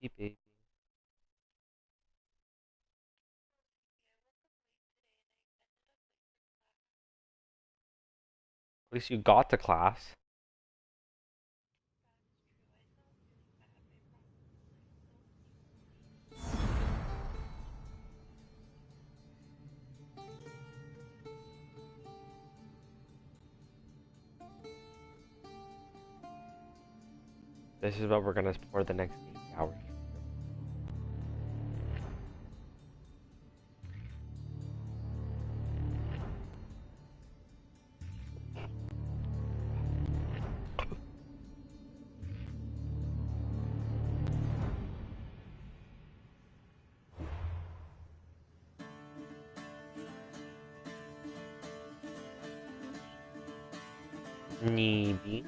Hey, baby. At least you got to class. This is what we're gonna pour the next 8 hours. Maybe.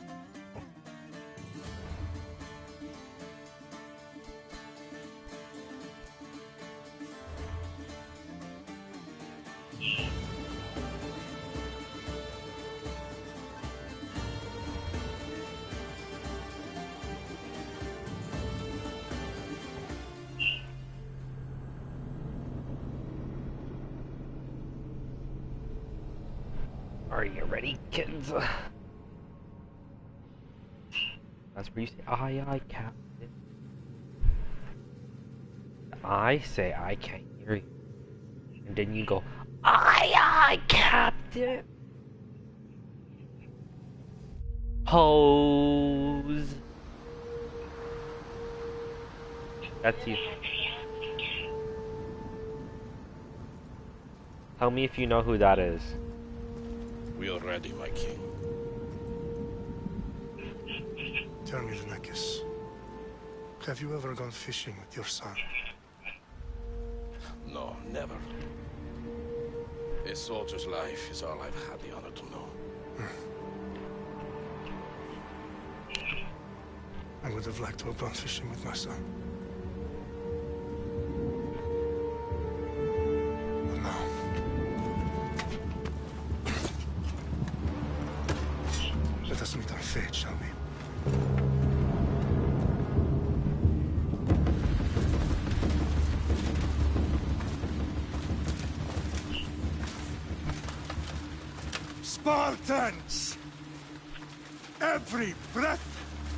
Are you ready, kids? That's where you say, aye, aye, Captain. I say, I can't hear you. And then you go, aye, aye, Captain. Pose. That's you. Tell me if you know who that is. We are ready, my king. Tell me, Lenekis, have you ever gone fishing with your son? No, never. A soldier's life is all I've had the honor to know. I would have liked to have gone fishing with my son. But no. Let us meet our fate, shall we? Spartans! Every breath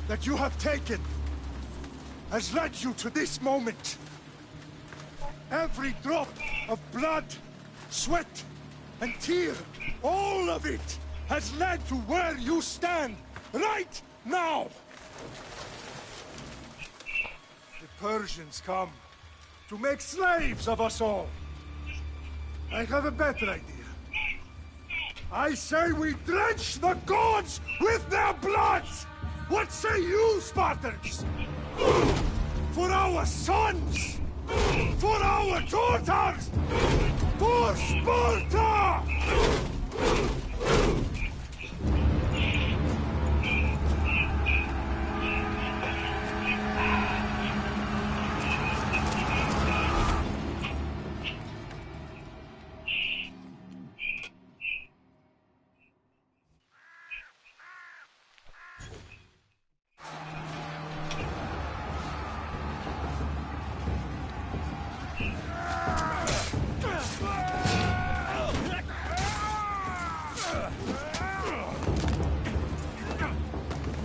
that you have taken has led you to this moment. Every drop of blood, sweat, and tear, all of it has led to where you stand right now. The Persians come to make slaves of us all. I have a better idea. I say we drench the gods with their bloods! What say you, Spartans? For our sons! For our daughters! For Sparta!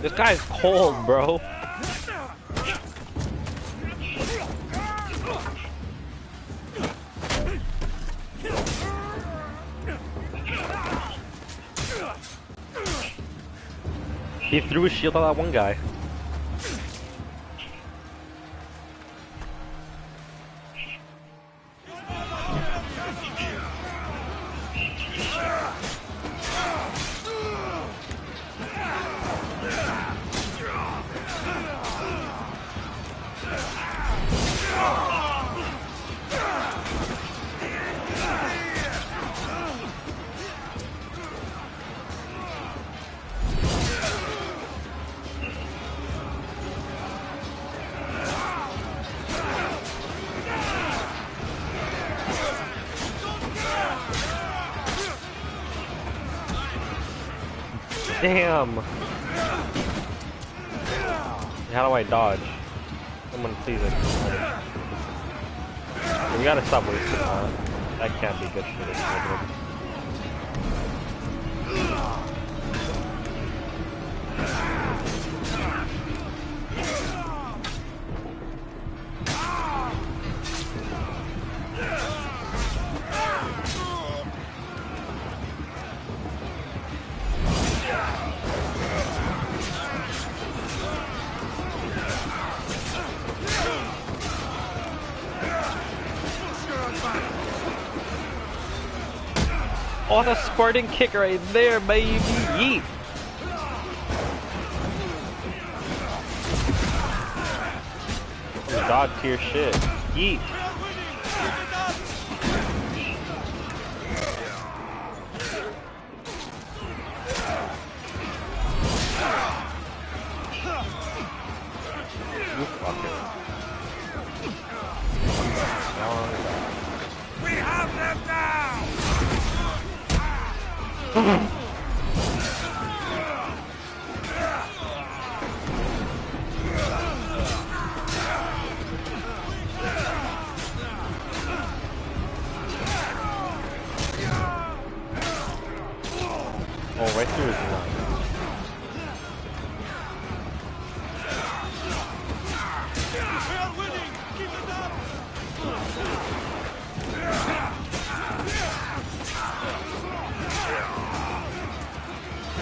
This guy's cold, bro. He threw his shield at that one guy. Damn! How do I dodge? Someone please we gotta stop wasting that. That can't be good for the children. Oh, the Spartan kick right there, baby! Yeet! God tier shit. Yeet! You fucker. We have them now! Oh, right through his line.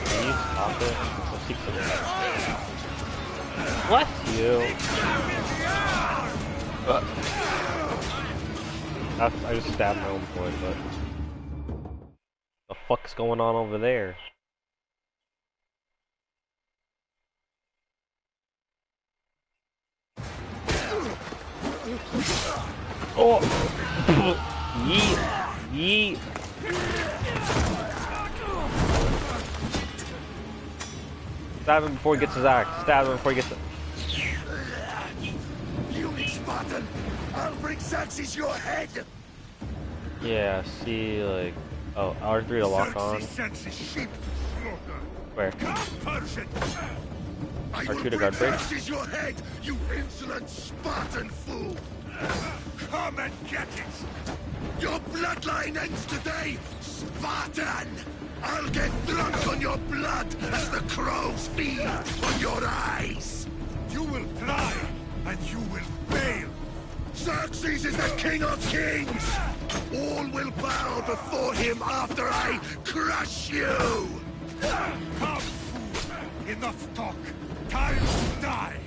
Can you stop it? Let's keep it. Bless you. I just stabbed my own boy, but the fuck's going on over there? Oh! Yeet! Yeet! Stab him before he gets his axe. Stab him before he gets it. You Spartan! I'll bring Xerxes your head! Yeah, see, like... Oh, R3 to lock on. Where? R2 to guard break. Xerxes your head, you insolent Spartan fool! Come and get it! Your bloodline ends today, Spartan! I'll get drunk on your blood as the crows feed on your eyes! You will try, and you will fail! Xerxes is the king of kings! All will bow before him after I crush you! Come, fool! Enough talk! Time to die!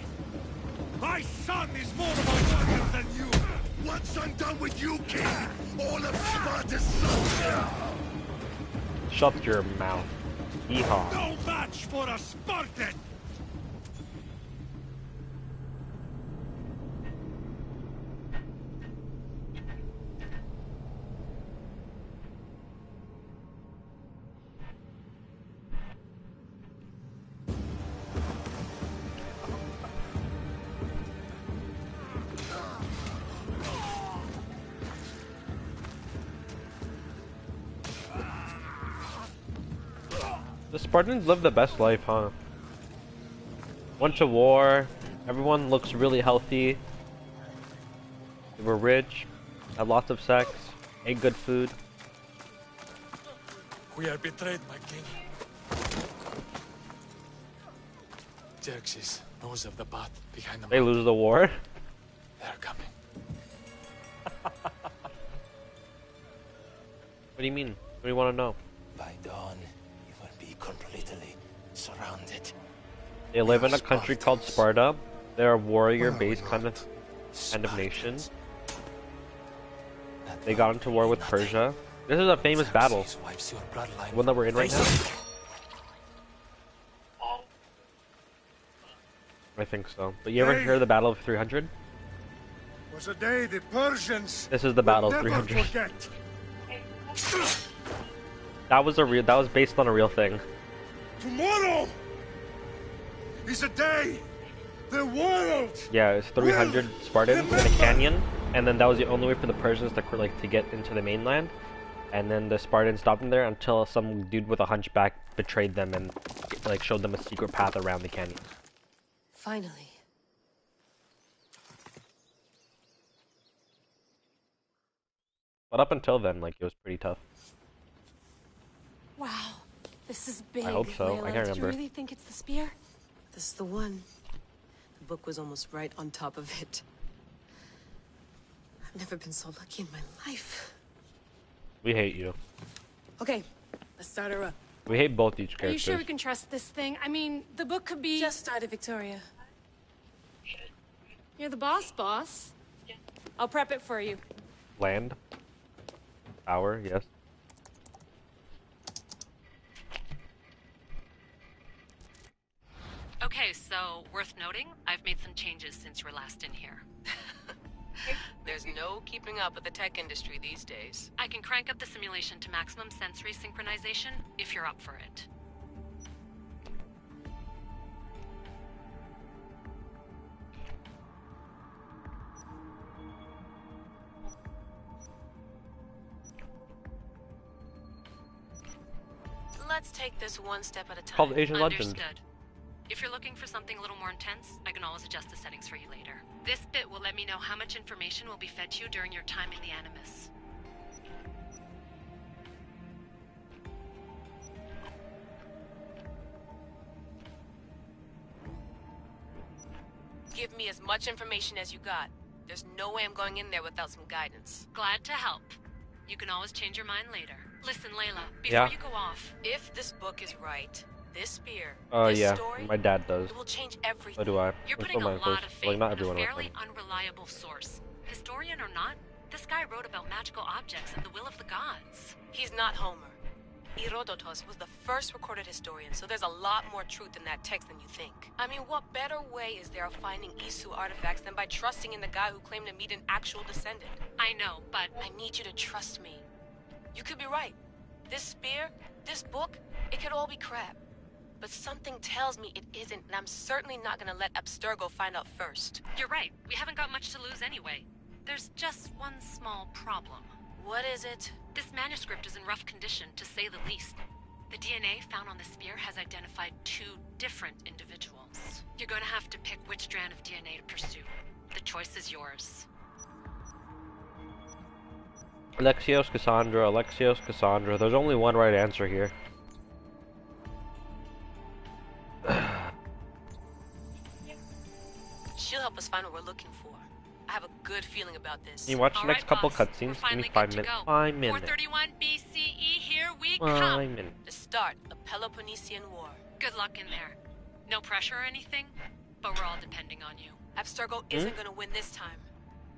My son is more of a warrior than you! Once I'm done with you, king, all of Sparta's sons... Shut your mouth. Yeehaw. No match for a Spartan! The Spartans live the best life, huh? Went to war, everyone looks really healthy. They were rich, had lots of sex, ate good food. We are betrayed, my king. Xerxes knows of the path behind the They mountain. lose the war. They're coming. What do you mean? What do you want to know? By dawn, you will be completely surrounded. They live in a country called Sparta. They're a warrior-based kind of nation. They got into war with Persia. This is a famous battle. The one that we're in right now? I think so. But you ever hear the Battle of 300? Was a day the Persians This is the Battle of will never 300. forget. That was based on a real thing. Tomorrow is a day the world. Yeah, it's 300 Spartans in a canyon, and then that was the only way for the Persians to get into the mainland. And then the Spartans stopped them there until some dude with a hunchback betrayed them and showed them a secret path around the canyon. Finally. But up until then, like, it was pretty tough. Wow, this is big. I hope so. Layla. I can't Do remember. you really think it's the spear? This is the one. The book was almost right on top of it. I've never been so lucky in my life. We hate you. Okay, let's start her up. We hate both these Are you characters. sure we can trust this thing? I mean, the book could be... Just started, Victoria. You're the boss. I'll prep it for you. Land. Power, yes. Okay, so worth noting, I've made some changes since you were last in here. There's no keeping up with the tech industry these days. I can crank up the simulation to maximum sensory synchronization if you're up for it. Let's take this one step at a time. Called Asian Legend. Understood. If you're looking for something a little more intense, I can always adjust the settings for you later. This bit will let me know how much information will be fed to you during your time in the Animus. Give me as much information as you got. There's no way I'm going in there without some guidance. Glad to help. You can always change your mind later. Listen, Layla, before Yeah. you go off, If this book is right, this spear, this Yeah. story, My dad does. it will change everything. So do I. you're That's putting what a mine lot does. of faith Like, not in a everyone with fairly them. unreliable source. Historian or not, this guy wrote about magical objects and the will of the gods. He's not Homer. Herodotus was the first recorded historian, so there's a lot more truth in that text than you think. I mean, what better way is there of finding Isu artifacts than by trusting in the guy who claimed to meet an actual descendant? I know, but I need you to trust me. You could be right. This spear, this book, it could all be crap. But something tells me it isn't, and I'm certainly not gonna let Abstergo find out first. you're right. We haven't got much to lose anyway. There's just one small problem. What is it? This manuscript is in rough condition, to say the least. The DNA found on the spear has identified 2 different individuals. You're going to have to pick which strand of DNA to pursue. The choice is yours. Alexios, Cassandra, Alexios, Cassandra. There's only one right answer here. She'll help us find what we're looking for. I have a good feeling about this. Can you watch the All next right, couple boss. We're cutscenes? Give me finally 5 good to minutes. go. 5 minutes. 431 BCE, here we 5 come. minutes. The start of Peloponnesian War. Good luck in there. No pressure or anything, but we're all depending on you. Abstergo isn't gonna win this time.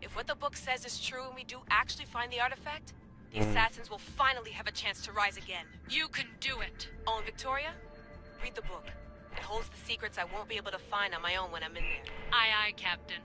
If what the book says is true and we do actually find the artifact, the assassins will finally have a chance to rise again. You can do it. Oh, and Victoria, read the book. It holds the secrets I won't be able to find on my own when I'm in there. Aye, aye, Captain.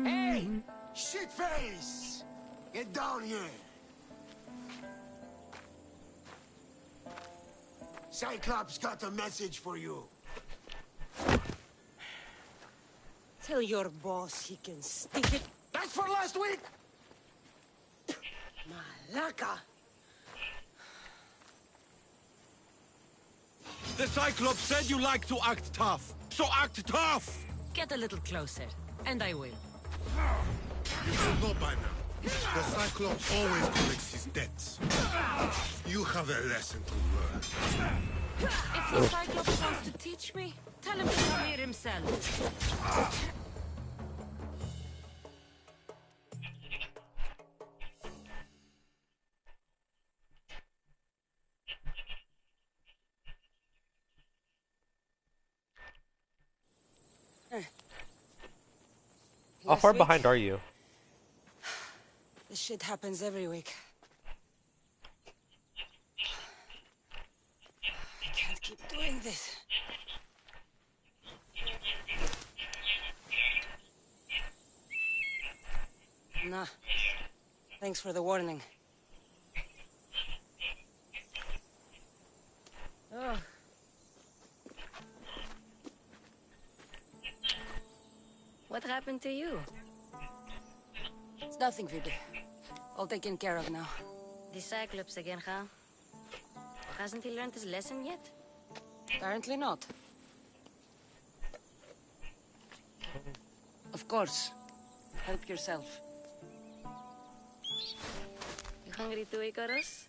Hey! Shitface! Get down here! Cyclops got a message for you. Tell your boss he can stick it. That's for last week! Malaka! The Cyclops said you like to act tough, so act tough! Get a little closer, and I will. You should know by now. The Cyclops always collects his debts. You have a lesson to learn. If the Cyclops wants to teach me, tell him to come here himself. How far behind are you? This shit happens every week. I can't keep doing this. Nah. Thanks for the warning. Oh. What happened to you? It's nothing, Phoebe. All taken care of now. The Cyclops again, huh? Hasn't he learned his lesson yet? Apparently not. Of course. Help yourself. You hungry too, Icarus?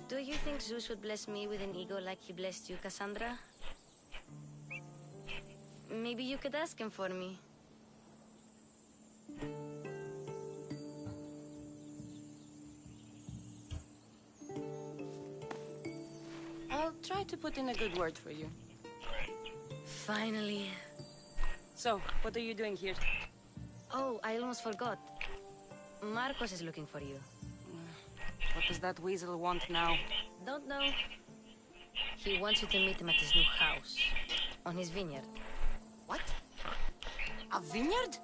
Do you think Zeus would bless me with an ego like he blessed you, Cassandra? Maybe you could ask him for me. I'll try to put in a good word for you. Finally. So, what are you doing here? Oh, I almost forgot. Marcos is looking for you. What does that weasel want now? Don't know. He wants you to meet him at his new house. On his vineyard. What? A vineyard?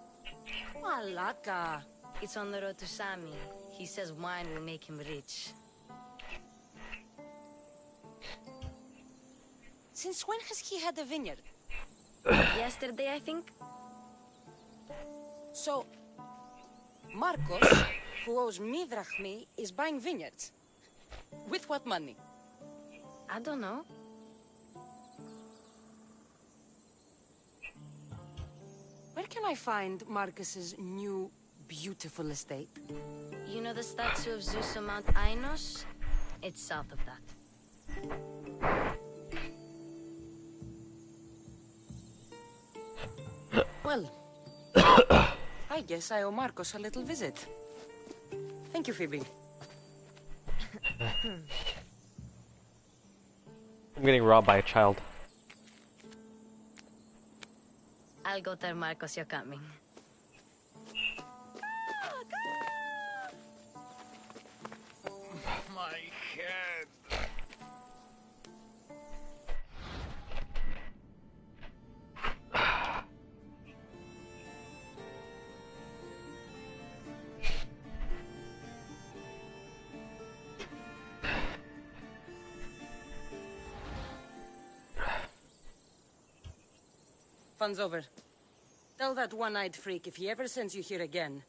Malaka. It's on the road to Sami. He says wine will make him rich. Since when has he had a vineyard? Yesterday, I think. So, Marcos, who owes me drachmi, is buying vineyards. With what money? I don't know. Where can I find Marcus's new, beautiful estate? You know the statue of Zeus on Mount Ainos? It's south of that. Well, I guess I owe Marcos a little visit. Thank you, Phoebe. I'm getting robbed by a child. I'll go tell Marcos you're coming. My head. Fun's over. Tell that one-eyed freak if he ever sends you here again,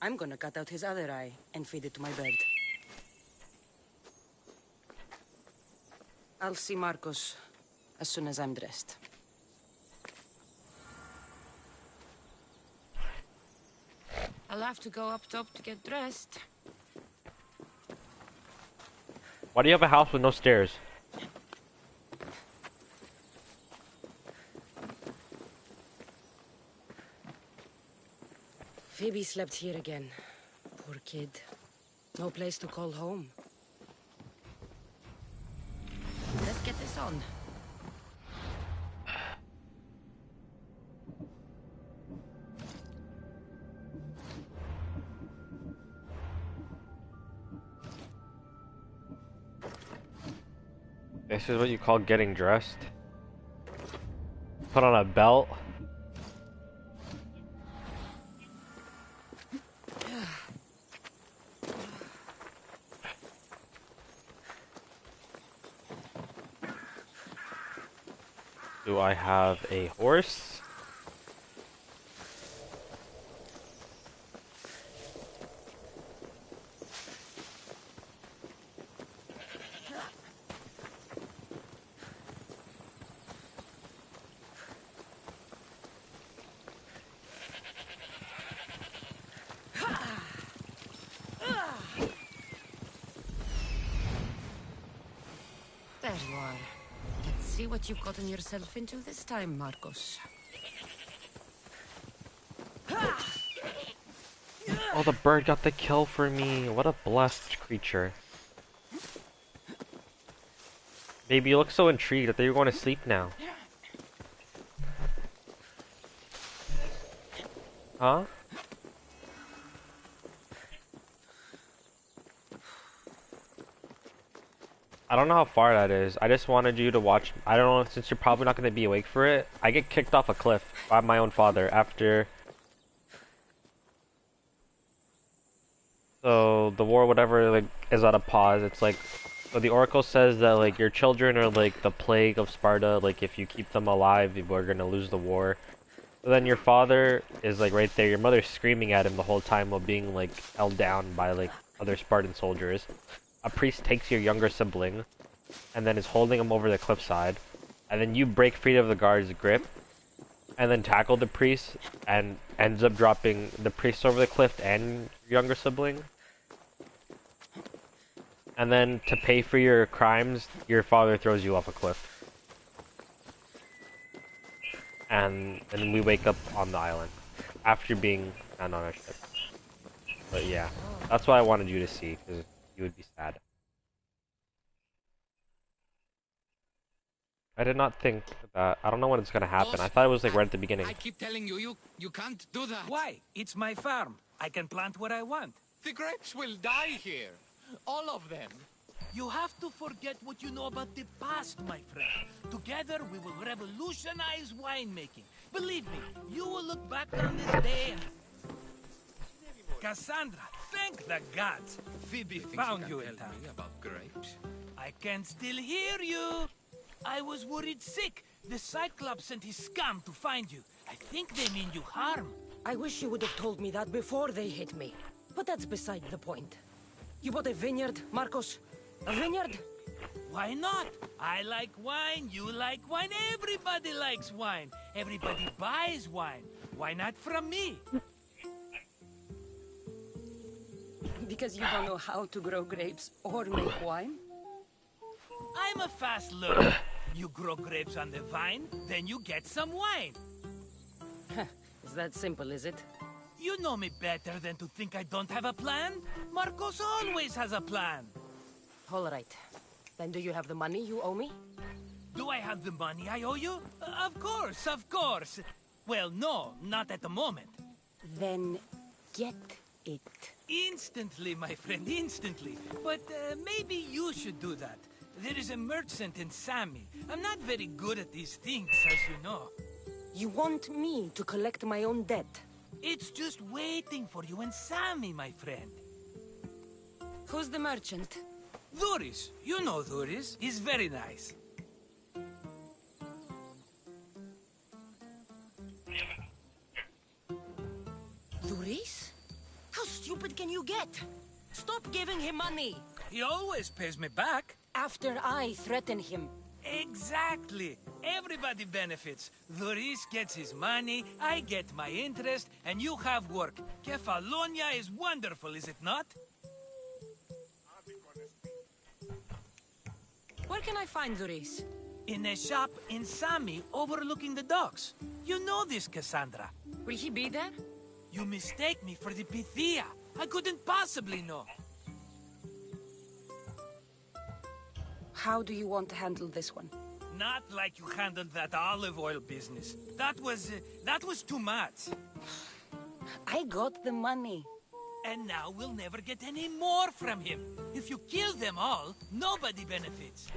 I'm gonna cut out his other eye and feed it to my bird. I'll see Marcos as soon as I'm dressed. I'll have to go up top to get dressed. Why do you have a house with no stairs? Phoebe slept here again. Poor kid. No place to call home. Let's get this on. This is what you call getting dressed? Put on a belt? Do I have a horse? There you are. Let's see what you've gotten yourself into this time, Marcos. Oh, the bird got the kill for me. What a blessed creature. Baby, you look so intrigued. I thought you were going to sleep now. Huh? I don't know how far that is. I just wanted you to watch. I don't know, since you're probably not going to be awake for it. I get kicked off a cliff by my own father after. So the war, whatever, like, is at a pause. It's like, so the oracle says that like your children are like the plague of Sparta. Like if you keep them alive, we're gonna lose the war. So then your father is like right there. Your mother's screaming at him the whole time while being like held down by like other Spartan soldiers. A priest takes your younger sibling and then is holding him over the cliffside, and then you break free of the guard's grip and then tackle the priest and ends up dropping the priest over the cliff and your younger sibling. And then to pay for your crimes, your father throws you off a cliff. And then we wake up on the island after being on our ship. But yeah, that's what I wanted you to see, because you would be sad. I did not think that. I don't know when it's gonna happen. I thought it was like right at the beginning. I keep telling you, you can't do that. Why? It's my farm. I can plant what I want. The grapes will die here. All of them. You have to forget what you know about the past, my friend. Together, we will revolutionize winemaking. Believe me, you will look back on this day and... Cassandra, thank the gods. Phoebe found you in town. About grapes? I can still hear you. I was worried sick. The Cyclops sent his scum to find you. I think they mean you harm. I wish you would have told me that before they hit me. But that's beside the point. You bought a vineyard, Marcos? A vineyard? Why not? I like wine, you like wine, everybody likes wine. Everybody buys wine. Why not from me? Because you don't know how to grow grapes or make wine? I'm a fast learner. You grow grapes on the vine, then you get some wine. Is that simple, is it? You know me better than to think I don't have a plan. Marcos always has a plan. All right. Then do you have the money you owe me? Do I have the money I owe you? Of course, of course. Well, no, not at the moment. Then get it. Instantly, my friend, instantly. But maybe you should do that. There is a merchant in Sami. I'm not very good at these things, as you know. You want me to collect my own debt? It's just waiting for you in Sami, my friend. Who's the merchant? Duris. You know Duris. He's very nice. Duris? How stupid can you get? Stop giving him money! He always pays me back. After I threaten him. Exactly. Everybody benefits. Duris gets his money, I get my interest, and you have work. Kefalonia is wonderful, is it not? Where can I find Duris? In a shop in Sami, overlooking the docks. You know this, Cassandra. Will he be there? You mistake me for the Pythia. I couldn't possibly know. How do you want to handle this one? Not like you handled that olive oil business. That was too much. I got the money. And now we'll never get any more from him. If you kill them all, nobody benefits.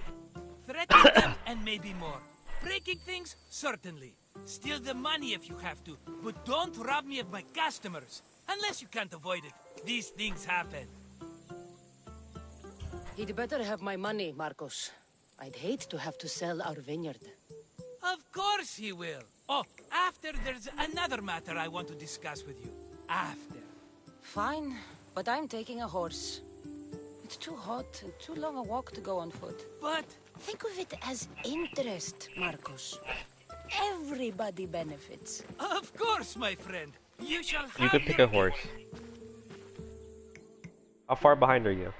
Threaten them and maybe more. Breaking things, certainly. Steal the money if you have to, but don't rob me of my customers. Unless you can't avoid it. These things happen. He'd better have my money, Marcos. I'd hate to have to sell our vineyard. Of course he will. Oh, after there's another matter I want to discuss with you. After. Fine, but I'm taking a horse. It's too hot and too long a walk to go on foot. But... Think of it as interest, Marcos. Everybody benefits. Of course, my friend. You shall have You could pick a horse. How far behind are you?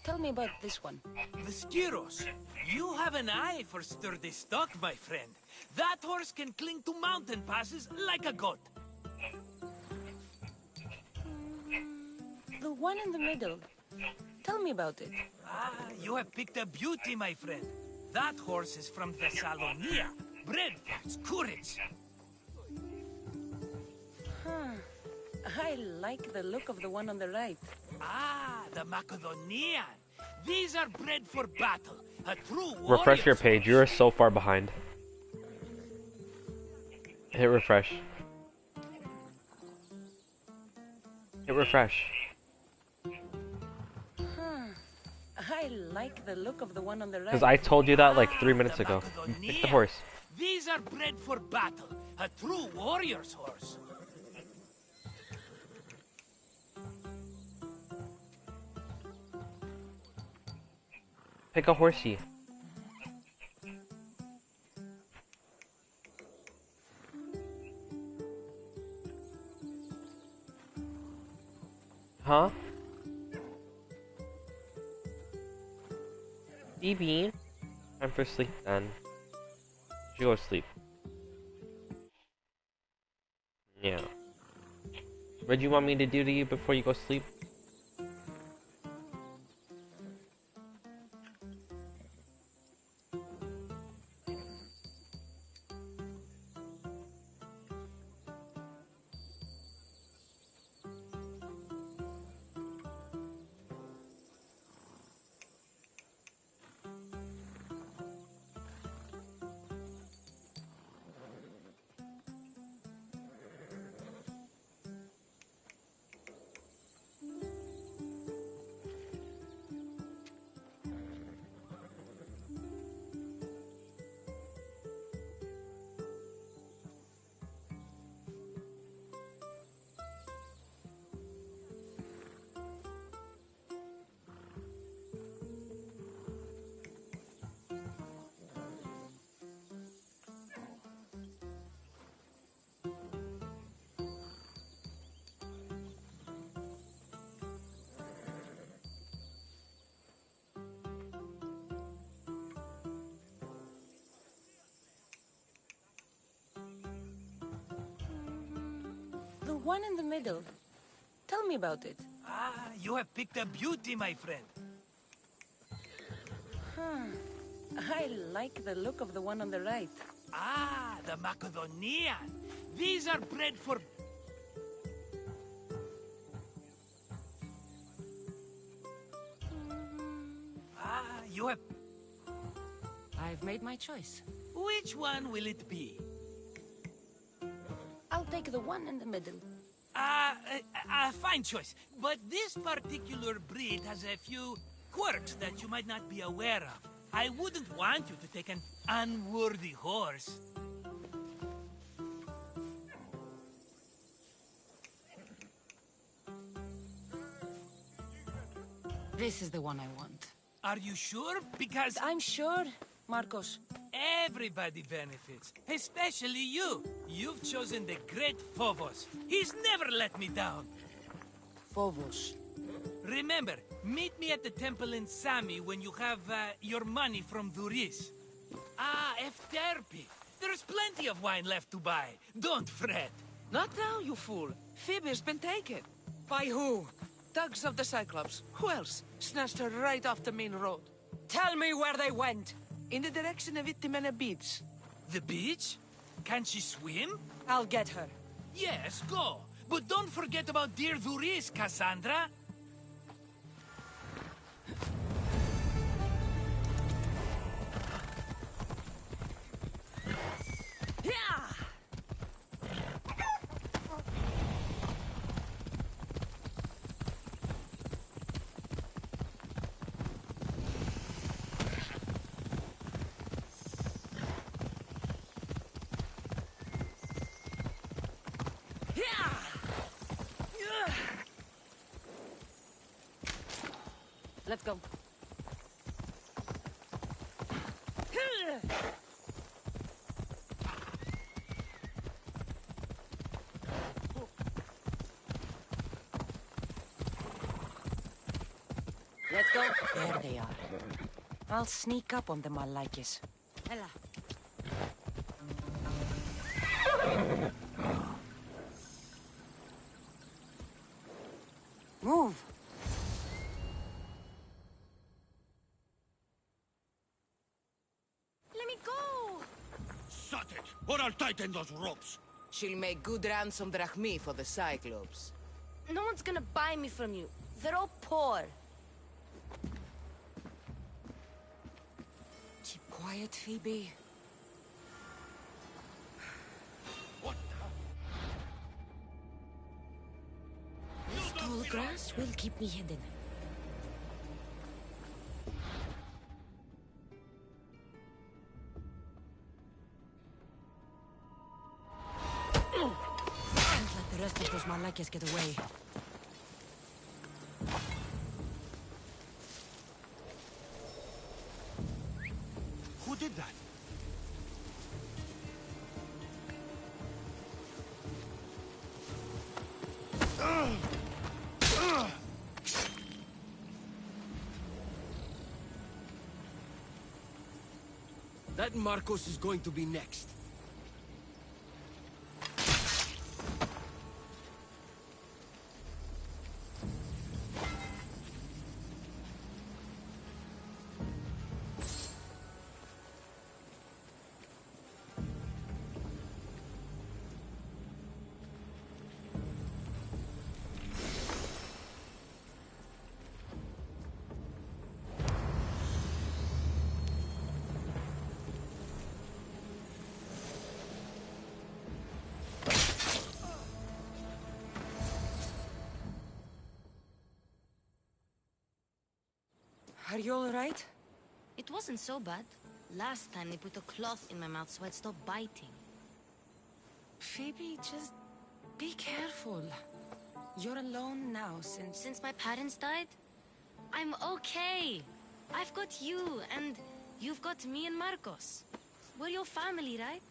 Tell me about this one. The Skiros. You have an eye for sturdy stock, my friend. That horse can cling to mountain passes like a goat. The one in the middle. Tell me about it. Ah, you have picked a beauty, my friend. That horse is from Thessalonia. Bred for its courage. Huh. I like the look of the one on the right. Ah, the Macedonian. These are bred for battle. A true Refresh your warrior's page. horse. You are so far behind. Hit refresh. Hit refresh. I like the look of the one on the right. Because I told you that like 3 minutes ago. Pick the horse. These are bred for battle. A true warrior's horse. Pick a horsey. Huh? BB. Time for sleep then. You go to sleep. Yeah. What do you want me to do to you before you go sleep? The one in the middle. Tell me about it. Ah, you have picked a beauty, my friend. I like the look of the one on the right. Ah, the Macedonian. These are bred for... Ah, you have... I've made my choice. Which one will it be? I'll take the one in the middle. Fine choice. But this particular breed has a few quirks that you might not be aware of. I wouldn't want you to take an unworthy horse. This is the one I want. Are you sure? Because... I'm sure, Marcos. Everybody benefits, especially you. You've chosen the great Phobos. He's never let me down. Phobos. Remember, meet me at the temple in Sami when you have your money from Duris. Ah, Efterpi. There's plenty of wine left to buy. Don't fret. Not now, you fool. Phoebe's been taken. By who? Thugs of the Cyclops. Who else? Snatched her right off the main road. Tell me where they went. In the direction of Itimena Beach. The beach? Can she swim? I'll get her. Yes, go. But don't forget about dear Duris, Cassandra. Let's go. Let's go. There they are. I'll sneak up on them, Malakis. Ella. Move. Let me go! Shut it, or I'll tighten those ropes. She'll make good ransom drachmi for the Cyclops. No one's gonna buy me from you. They're all poor. Keep quiet, Phoebe. This tall grass will keep me hidden. Can't let the rest of those Malakias get away. Who did that? That Marcos is going to be next. Are you all right? It wasn't so bad. Last time they put a cloth in my mouth so I'd stop biting. Phoebe, just be careful. You're alone now Since my parents died? I'm okay. I've got you, and you've got me and Marcos. We're your family, right?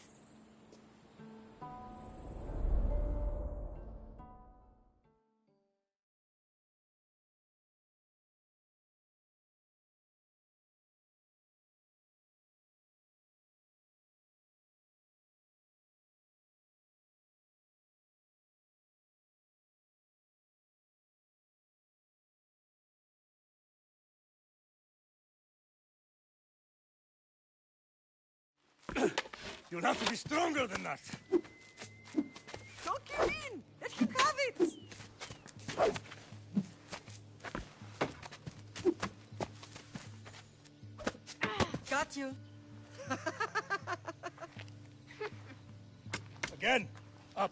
You'll have to be stronger than that. Don't give in! Let him have it! Got you. Again, up.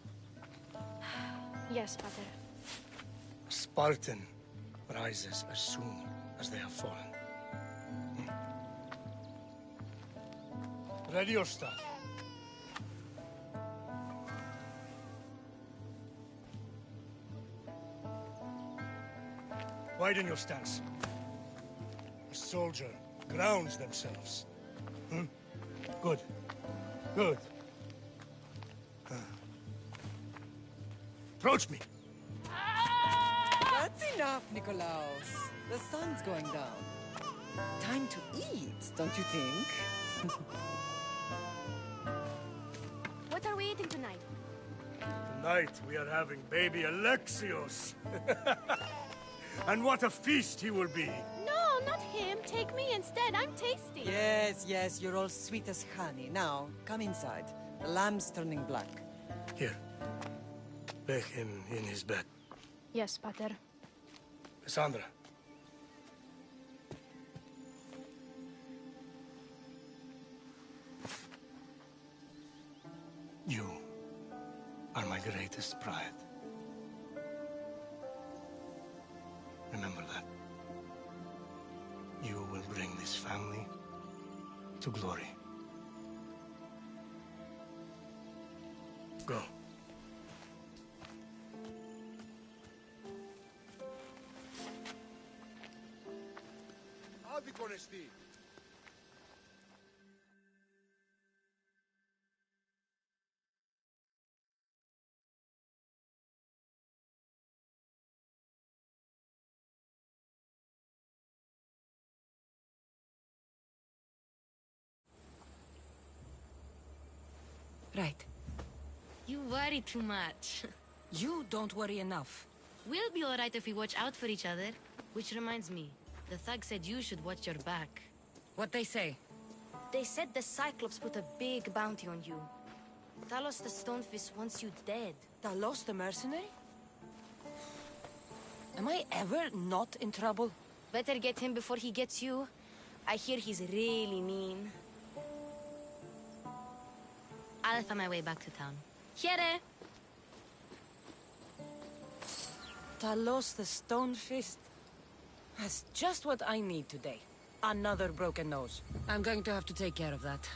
Yes, Pater. A Spartan rises as soon as they have fallen. Ready your staff. Widen your stance. A soldier grounds themselves. Good. Good. Approach me. That's enough, Nikolaos. The sun's going down. Time to eat, don't you think? What are we eating tonight? Tonight we are having baby Alexios. And what a feast he will be. No, not him. Take me instead. I'm tasty. Yes, yes, you're all sweet as honey. Now, come inside. The lamb's turning black. Here. Lay him in his bed. Yes, Pater. Cassandra. You are my greatest pride. Remember that. You will bring this family to glory. Go. honesty. Right. You worry too much. You don't worry enough. We'll be alright if we watch out for each other. Which reminds me, the thug said you should watch your back. What they say? They said the Cyclops put a big bounty on you. Talos the Stonefist wants you dead. Talos the mercenary? Am I ever not in trouble? Better get him before he gets you. I hear he's really mean. I'll find my way back to town. Here! Talos the Stone Fist. That's just what I need today. Another broken nose. I'm going to have to take care of that.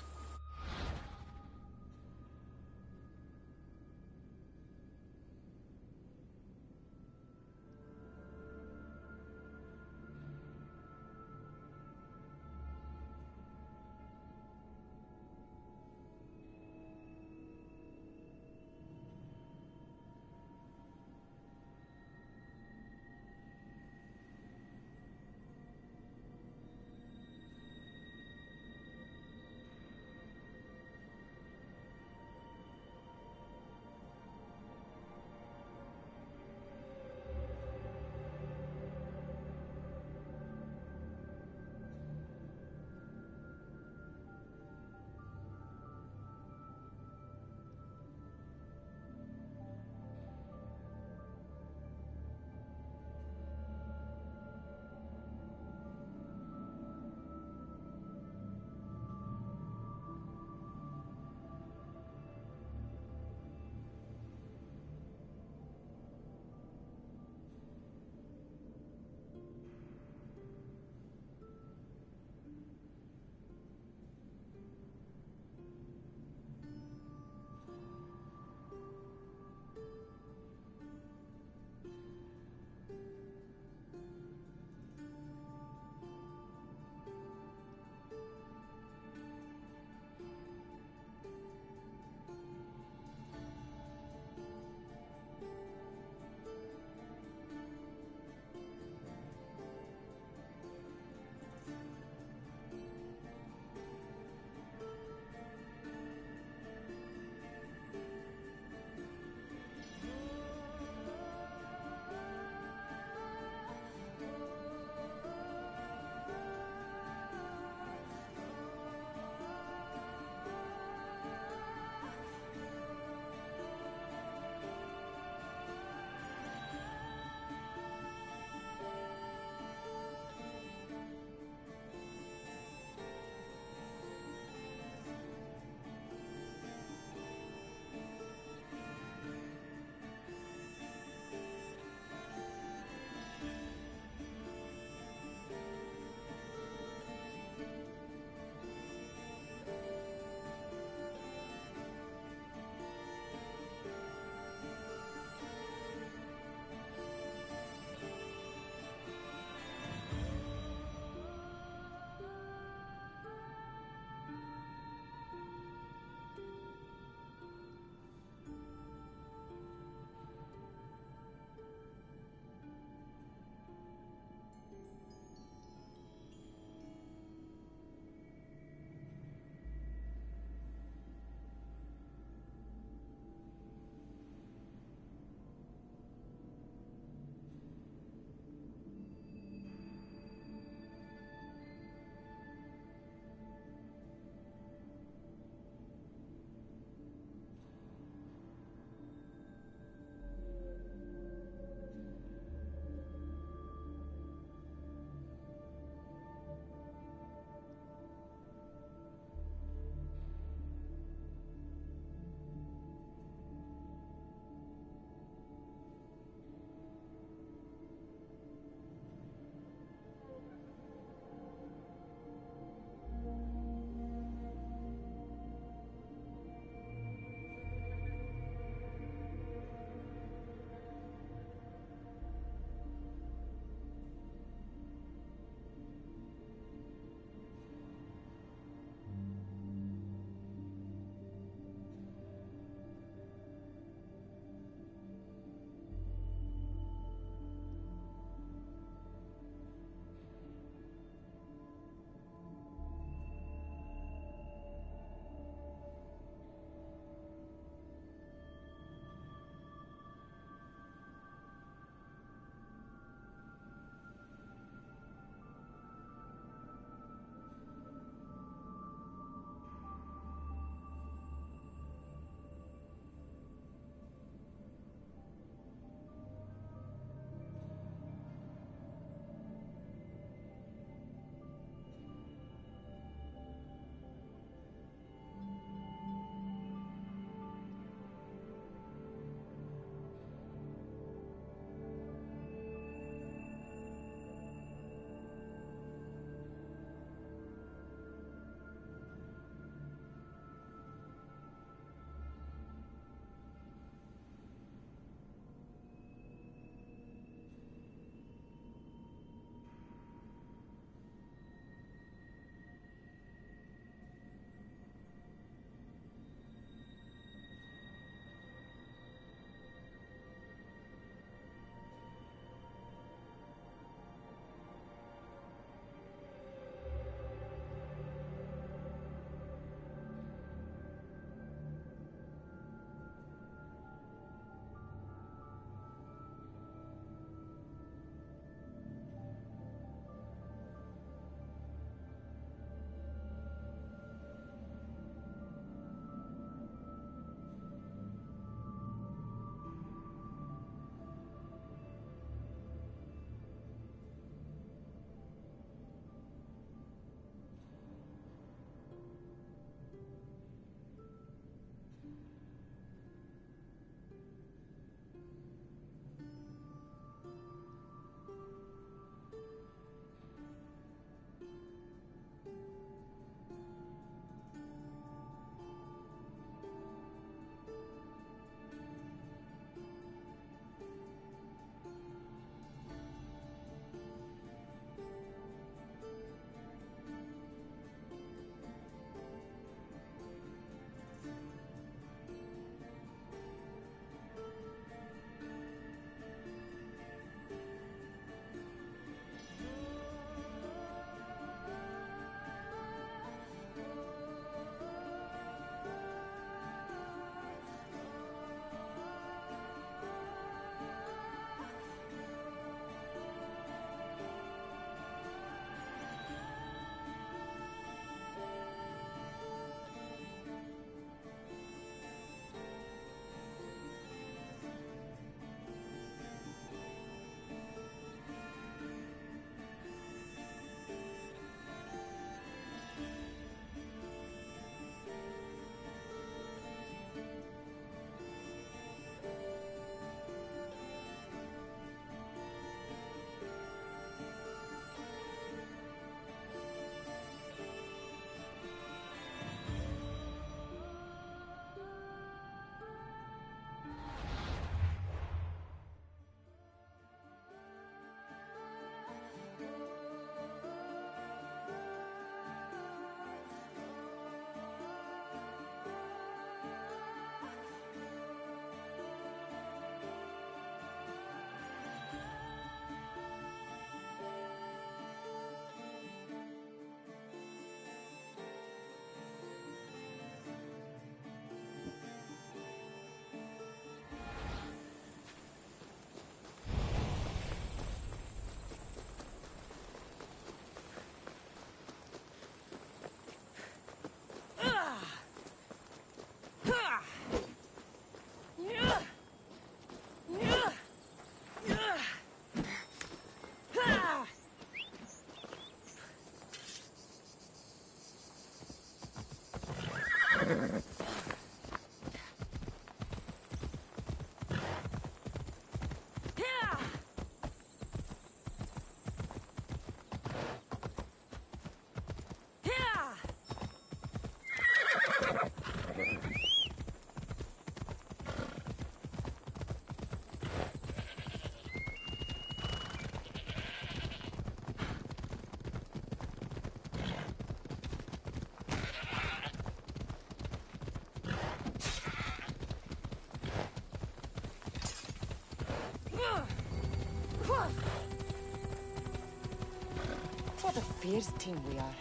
What a fierce team we are.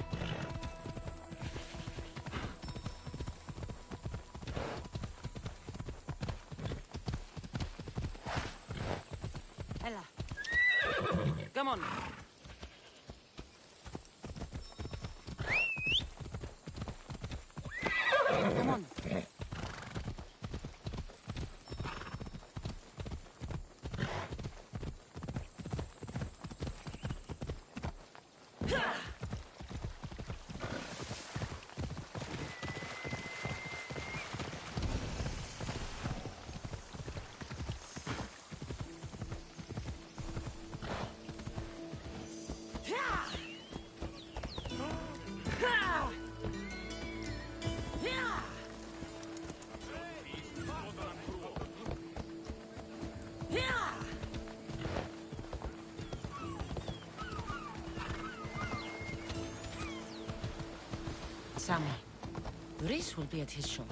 Ella. Come on. Come on. Sammy, Rhys will be at his shop.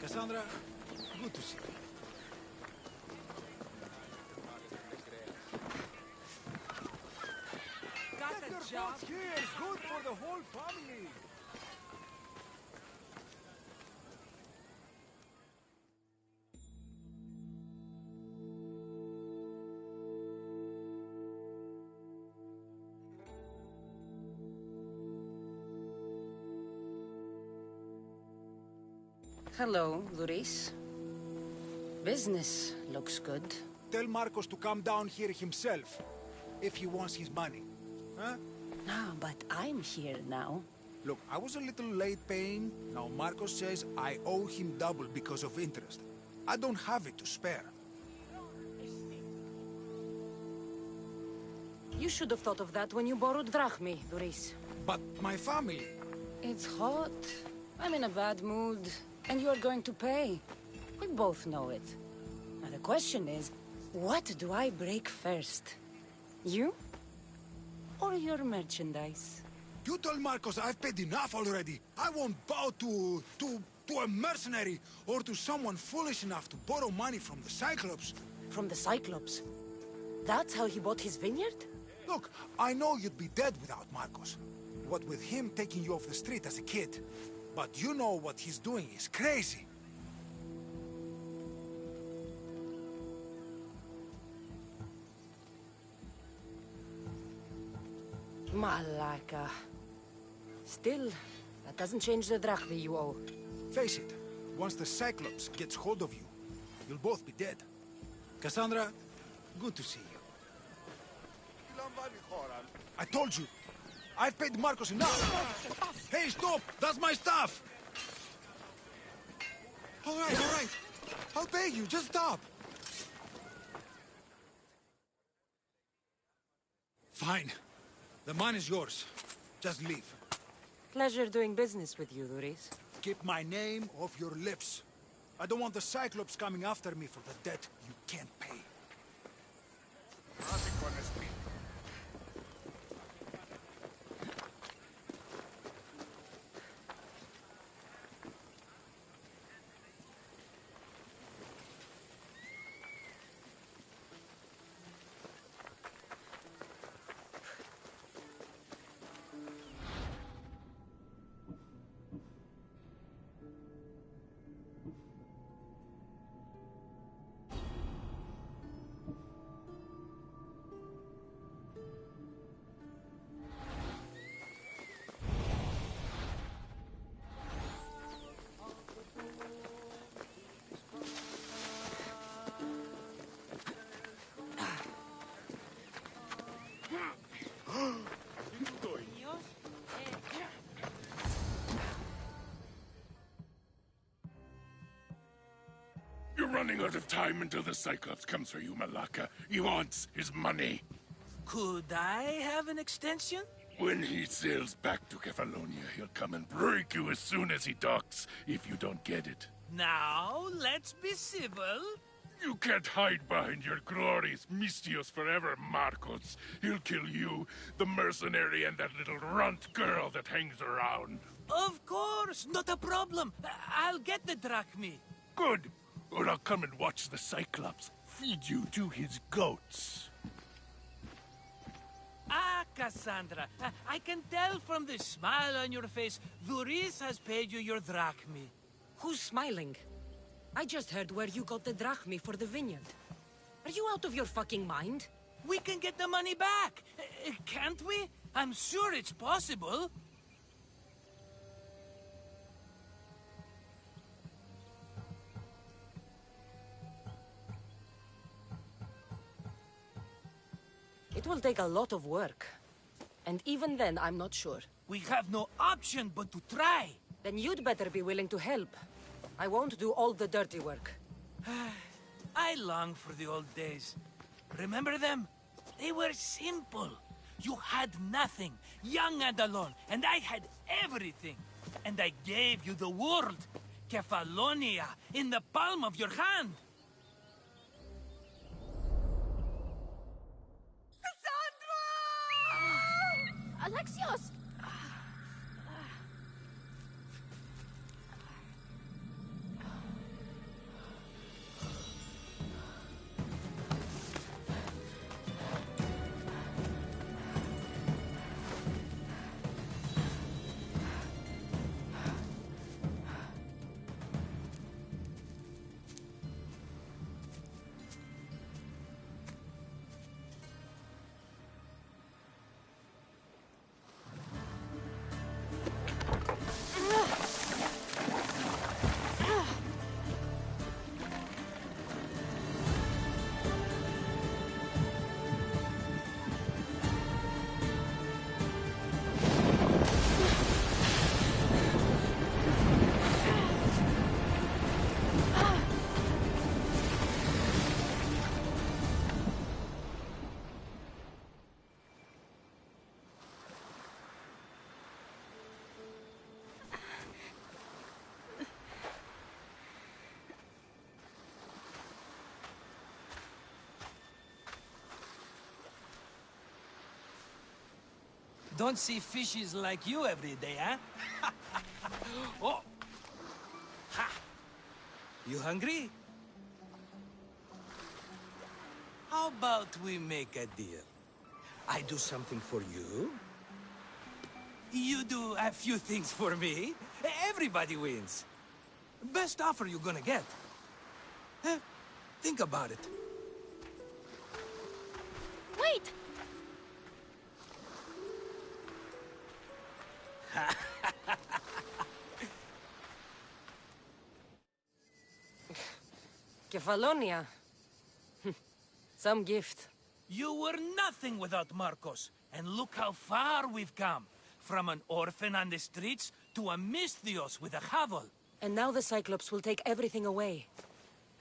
Cassandra, good to see you. Got Get a your job? thoughts here. It's good for the whole family. Hello, Rhys. Business looks good. Tell Marcos to come down here himself, if he wants his money. Huh? No, but I'm here now. Look, I was a little late paying. Now Marcos says I owe him double because of interest. I don't have it to spare. You should have thought of that when you borrowed drachmi, Rhys. But my family... It's hot. I'm in a bad mood. And you are going to pay. We both know it. Now the question is, what do I break first? You? Or your merchandise? You told Marcos I've paid enough already. I won't bow to a mercenary or to someone foolish enough to borrow money from the Cyclops. From the Cyclops? That's how he bought his vineyard? Look, I know you'd be dead without Marcos. What with him taking you off the street as a kid. But you know what he's doing is crazy. Malaka. Still, that doesn't change the drachmi you owe. Face it, once the Cyclops gets hold of you, you'll both be dead. Cassandra, good to see you. I told you, I've paid Marcos enough. Hey, stop! That's my stuff! All right. I'll pay you, just stop. Fine. The money's yours. Just leave. Pleasure doing business with you, Rhys. Keep my name off your lips. I don't want the Cyclops coming after me for the debt you can't pay. You're running out of time until the Cyclops comes for you, Malaka. He wants his money. Could I have an extension? When he sails back to Kefalonia, he'll come and break you as soon as he docks, if you don't get it. Now, let's be civil. You can't hide behind your glorious Mistios forever, Marcos. He'll kill you, the mercenary, and that little runt girl that hangs around. Of course, not a problem. I'll get the drachmi. Good. Or I'll come and watch the Cyclops feed you to his goats. Ah, Cassandra, I can tell from the smile on your face, Duris has paid you your drachmi. Who's smiling? I just heard where you got the drachmi for the vineyard. Are you out of your fucking mind? We can get the money back, can't we? I'm sure it's possible. It will take a lot of work. And even then, I'm not sure. We have no option but to try. Then you'd better be willing to help. I won't do all the dirty work. I long for the old days. Remember them? They were simple. You had nothing, young and alone, and I had everything. And I gave you the world, Kefalonia, in the palm of your hand. Alexios! Don't see fishes like you every day, huh? Oh! Ha! You hungry? How about we make a deal? I do something for you. You do a few things for me. Everybody wins. Best offer you're gonna get. Think about it. Wait! Kefalonia. Some gift. You were nothing without Marcos, and look how far we've come. From an orphan on the streets to a Misthios with a hovel. And now the Cyclops will take everything away.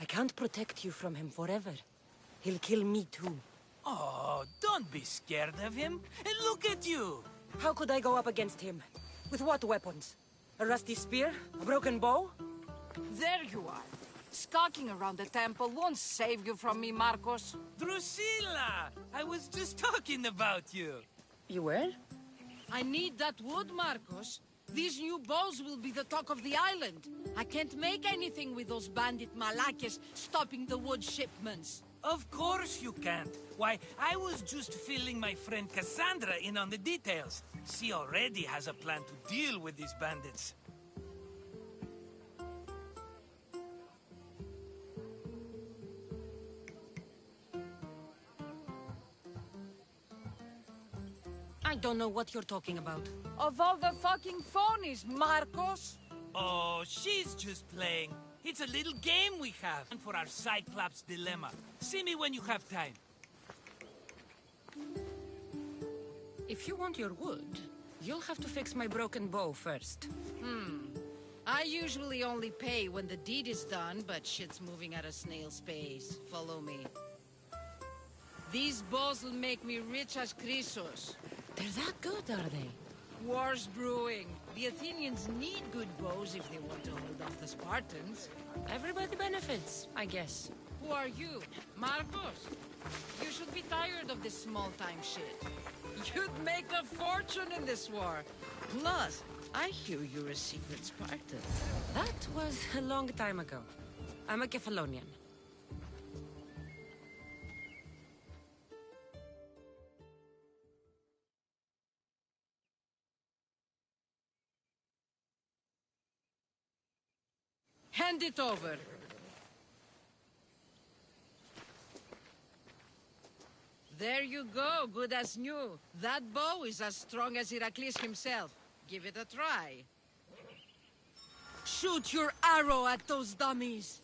I can't protect you from him forever. He'll kill me too. Oh, don't be scared of him. And look at you! How could I go up against him? With what weapons? A rusty spear? A broken bow? There you are. Skulking around the temple won't save you from me, Marcos. Drusilla! I was just talking about you. You were? I need that wood, Marcos. These new bows will be the talk of the island. I can't make anything with those bandit Malakes stopping the wood shipments. Of course you can't. Why, I was just filling my friend Cassandra in on the details. She already has a plan to deal with these bandits. I don't know what you're talking about. Of all the fucking phonies, Marcos! Oh, she's just playing. It's a little game we have for our Cyclops dilemma. See me when you have time. If you want your wood, you'll have to fix my broken bow first. I usually only pay when the deed is done, but shit's moving at a snail's pace. Follow me. These bows will make me rich as Chrysos. They're that good, are they? War's brewing. The Athenians need good bows if they want to hold off the Spartans. Everybody benefits, I guess. Who are you? Marcos? You should be tired of this small-time shit. You'd make a fortune in this war. Plus, I hear you're a secret Spartan. That was a long time ago. I'm a Kefalonian. Hand it over. There you go, good as new. That bow is as strong as Heracles himself. Give it a try. Shoot your arrow at those dummies.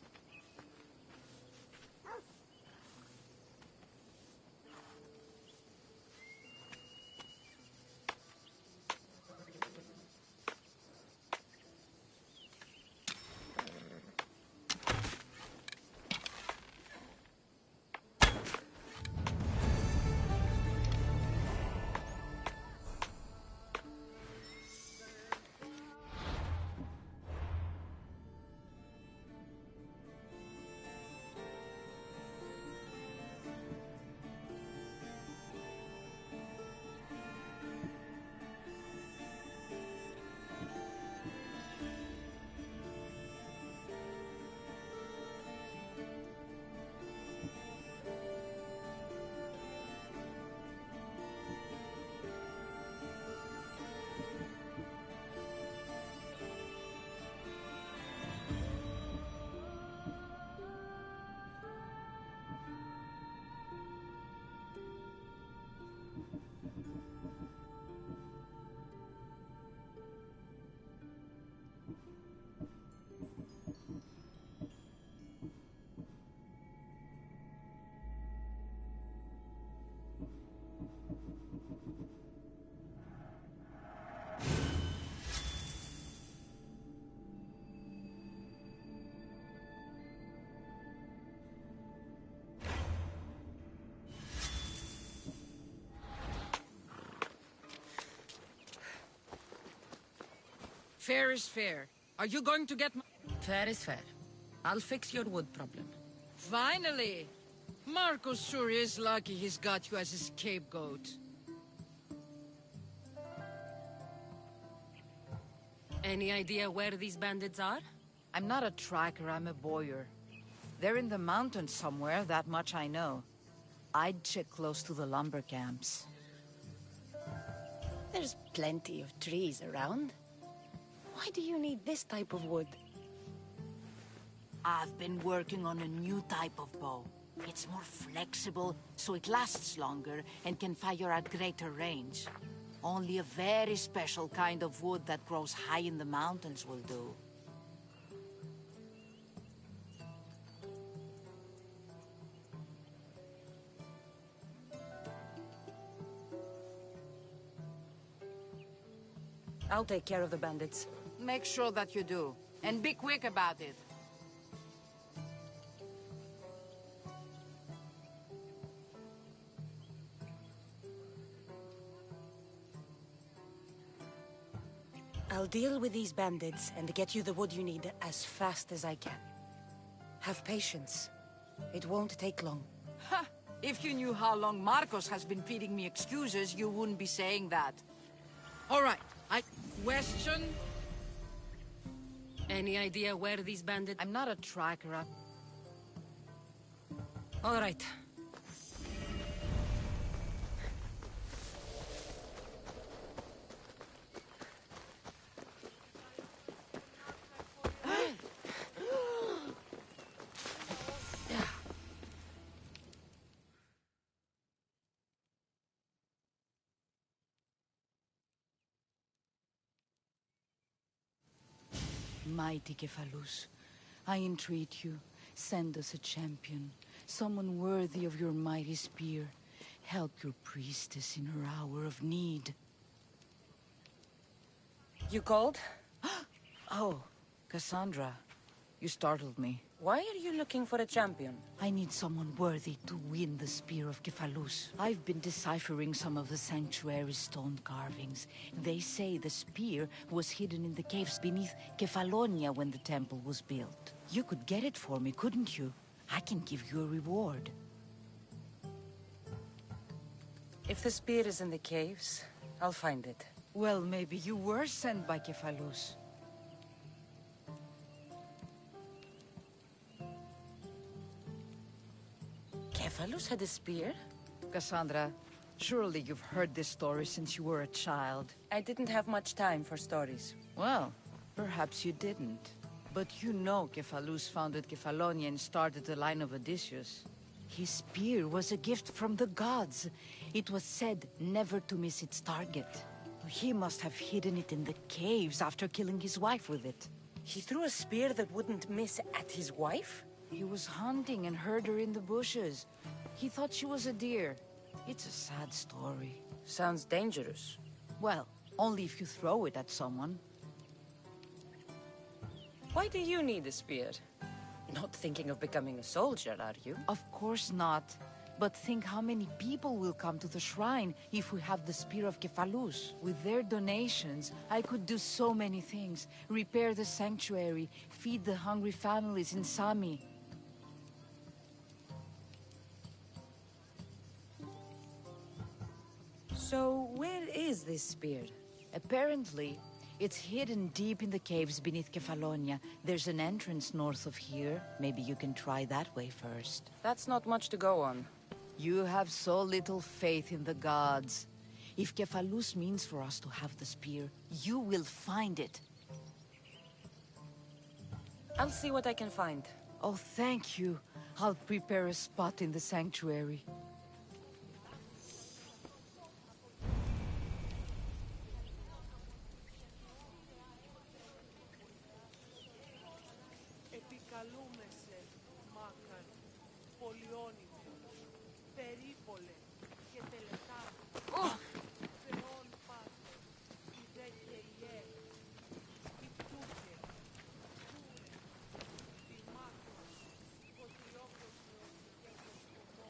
Fair is fair. Are you going to get Fair is fair. I'll fix your wood problem. Finally! Marcos sure is lucky he's got you as his scapegoat. Any idea where these bandits are? I'm not a tracker, I'm a boyer. They're in the mountains somewhere, that much I know. I'd check close to the lumber camps. There's plenty of trees around. Why do you need this type of wood? I've been working on a new type of bow. It's more flexible, so it lasts longer and can fire at greater range. Only a very special kind of wood that grows high in the mountains will do. I'll take care of the bandits. Make sure that you do. And be quick about it. I'll deal with these bandits and get you the wood you need as fast as I can. Have patience. It won't take long. Ha! If you knew how long Marcos has been feeding me excuses, you wouldn't be saying that. All right, question? Any idea where these bandits... I'm not a tracker. All right. Mighty Kefalus, I entreat you, send us a champion, someone worthy of your mighty spear. Help your priestess in her hour of need. You called? Oh, Cassandra, you startled me. Why are you looking for a champion? I need someone worthy to win the Spear of Kefalus. I've been deciphering some of the sanctuary's stone carvings. They say the spear was hidden in the caves beneath Kefalonia when the temple was built. You could get it for me, couldn't you? I can give you a reward. If the spear is in the caves, I'll find it. Well, maybe you were sent by Kefalus. Cephalus had a spear? Cassandra, surely you've heard this story since you were a child. I didn't have much time for stories. Well, perhaps you didn't. But you know Cephalus founded Kefalonia and started the line of Odysseus. His spear was a gift from the gods. It was said never to miss its target. He must have hidden it in the caves after killing his wife with it. He threw a spear that wouldn't miss at his wife? He was hunting and heard her in the bushes. He thought she was a deer. It's a sad story. Sounds dangerous. Well, only if you throw it at someone. Why do you need a spear? Not thinking of becoming a soldier, are you? Of course not. But think how many people will come to the shrine if we have the Spear of Cephalus. With their donations, I could do so many things. Repair the sanctuary, feed the hungry families in Sami. So, where is this spear? Apparently, it's hidden deep in the caves beneath Kefalonia. There's an entrance north of here. Maybe you can try that way first. That's not much to go on. You have so little faith in the gods. If Cephalus means for us to have the spear, you will find it. I'll see what I can find. Oh, thank you. I'll prepare a spot in the sanctuary. Επικαλούμεσαι, Μάκαν, πολυόνυμο, περίπολε και τελετά. Θεόν πάτε, η δε και η έ, η τούκε, κούρε, η μάκος, ο τριόκοσμος και το σκοπό.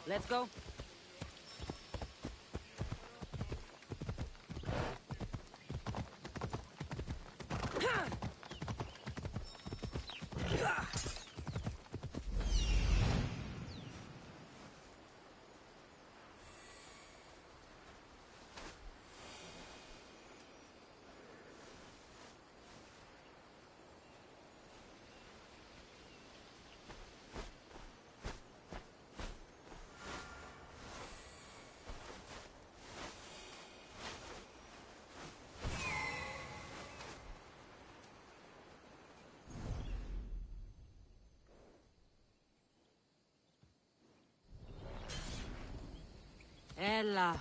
Let's go. Ella.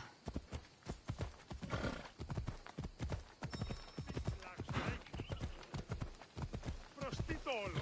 Prostitolo.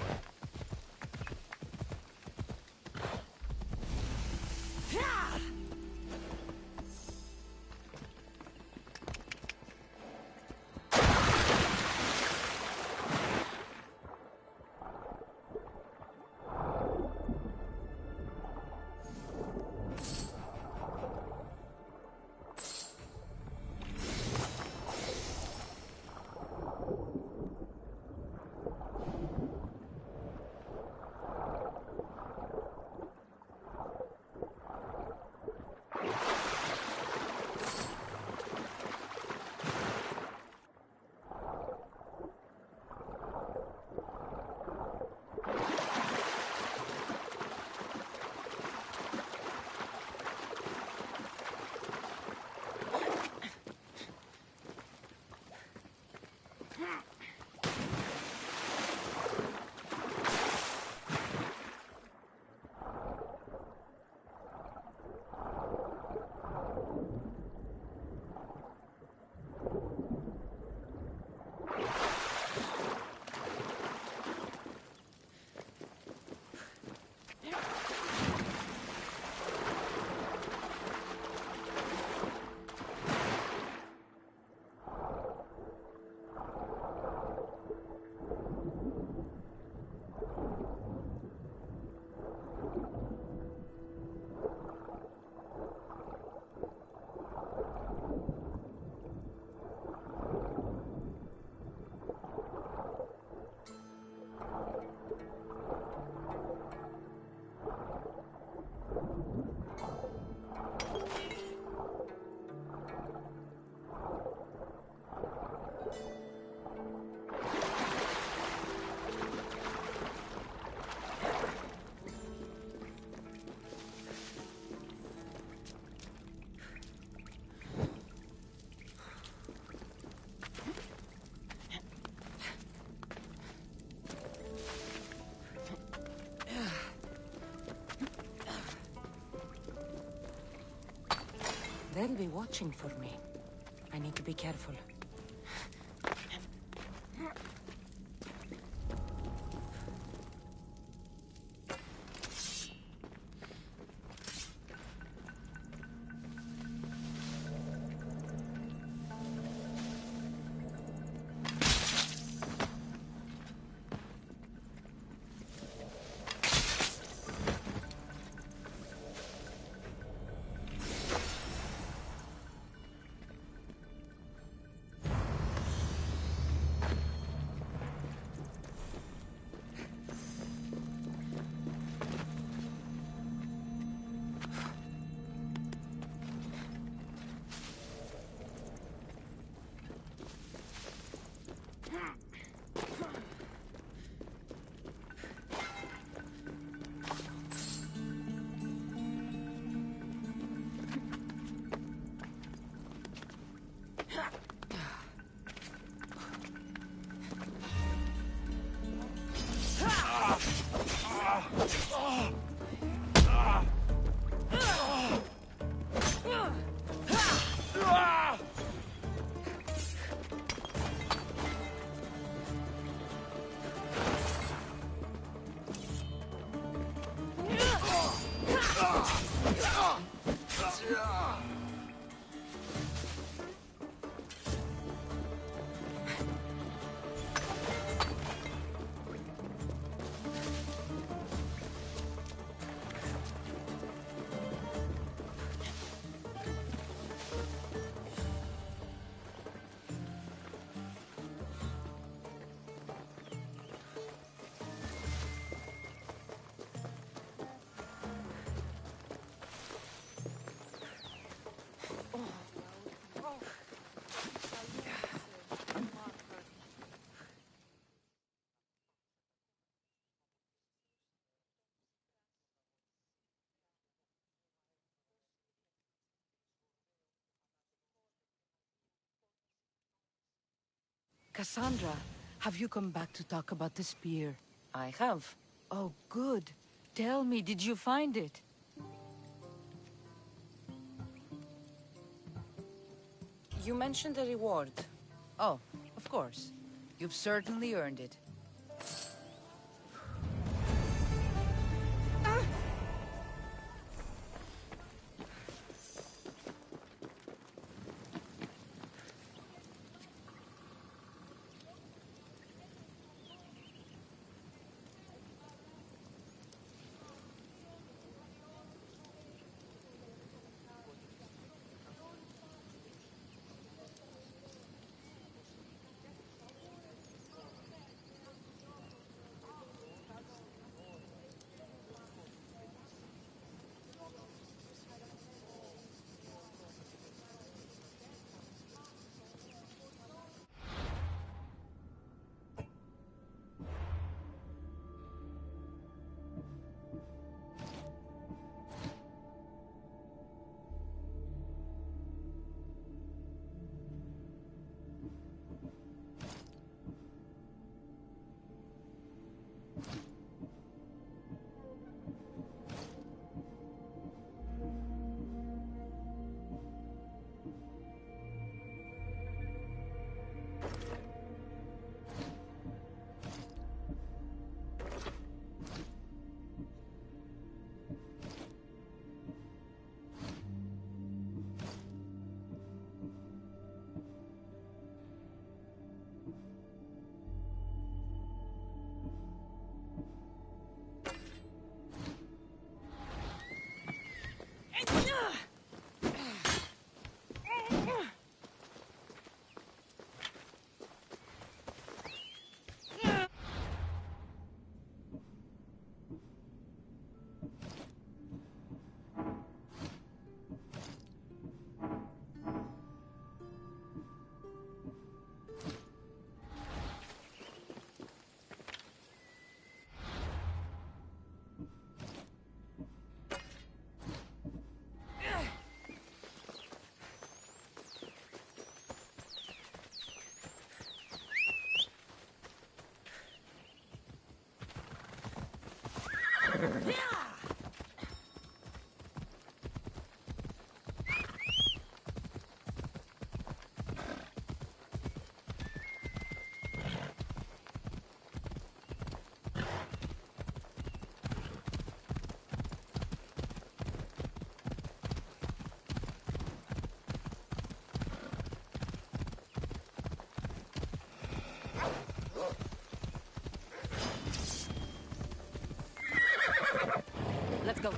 They'll be watching for me. I need to be careful. Cassandra, have you come back to talk about the spear? I have. Oh, good. Tell me, did you find it? You mentioned a reward. Oh, of course. You've certainly earned it. Let's go.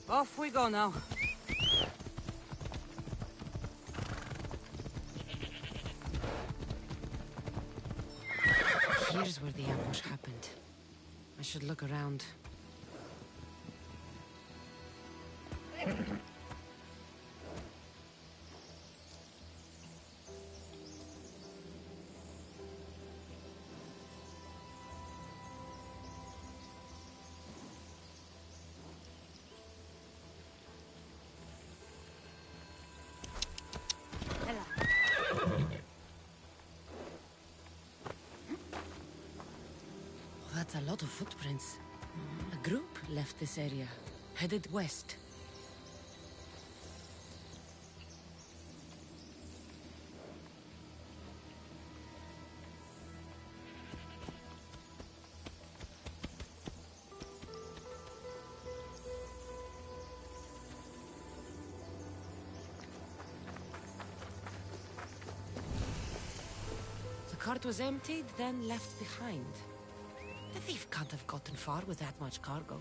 Off we go now. Here's where the ambush happened. I should look around. That's a lot of footprints. A group left this area, headed west. cart was emptied, then left behind. The thief can't have gotten far with that much cargo.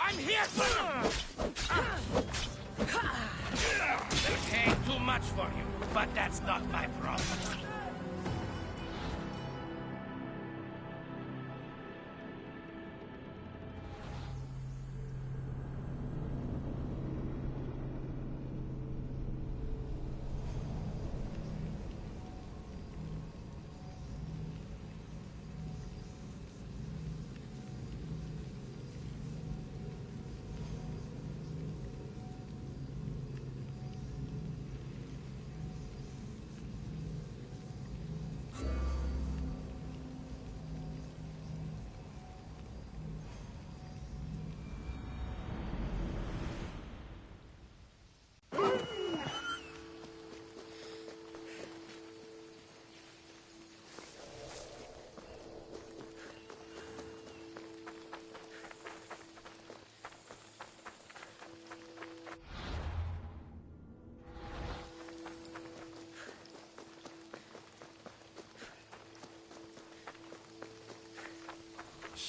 I'm here for They're paying too much for you, but that's not my problem.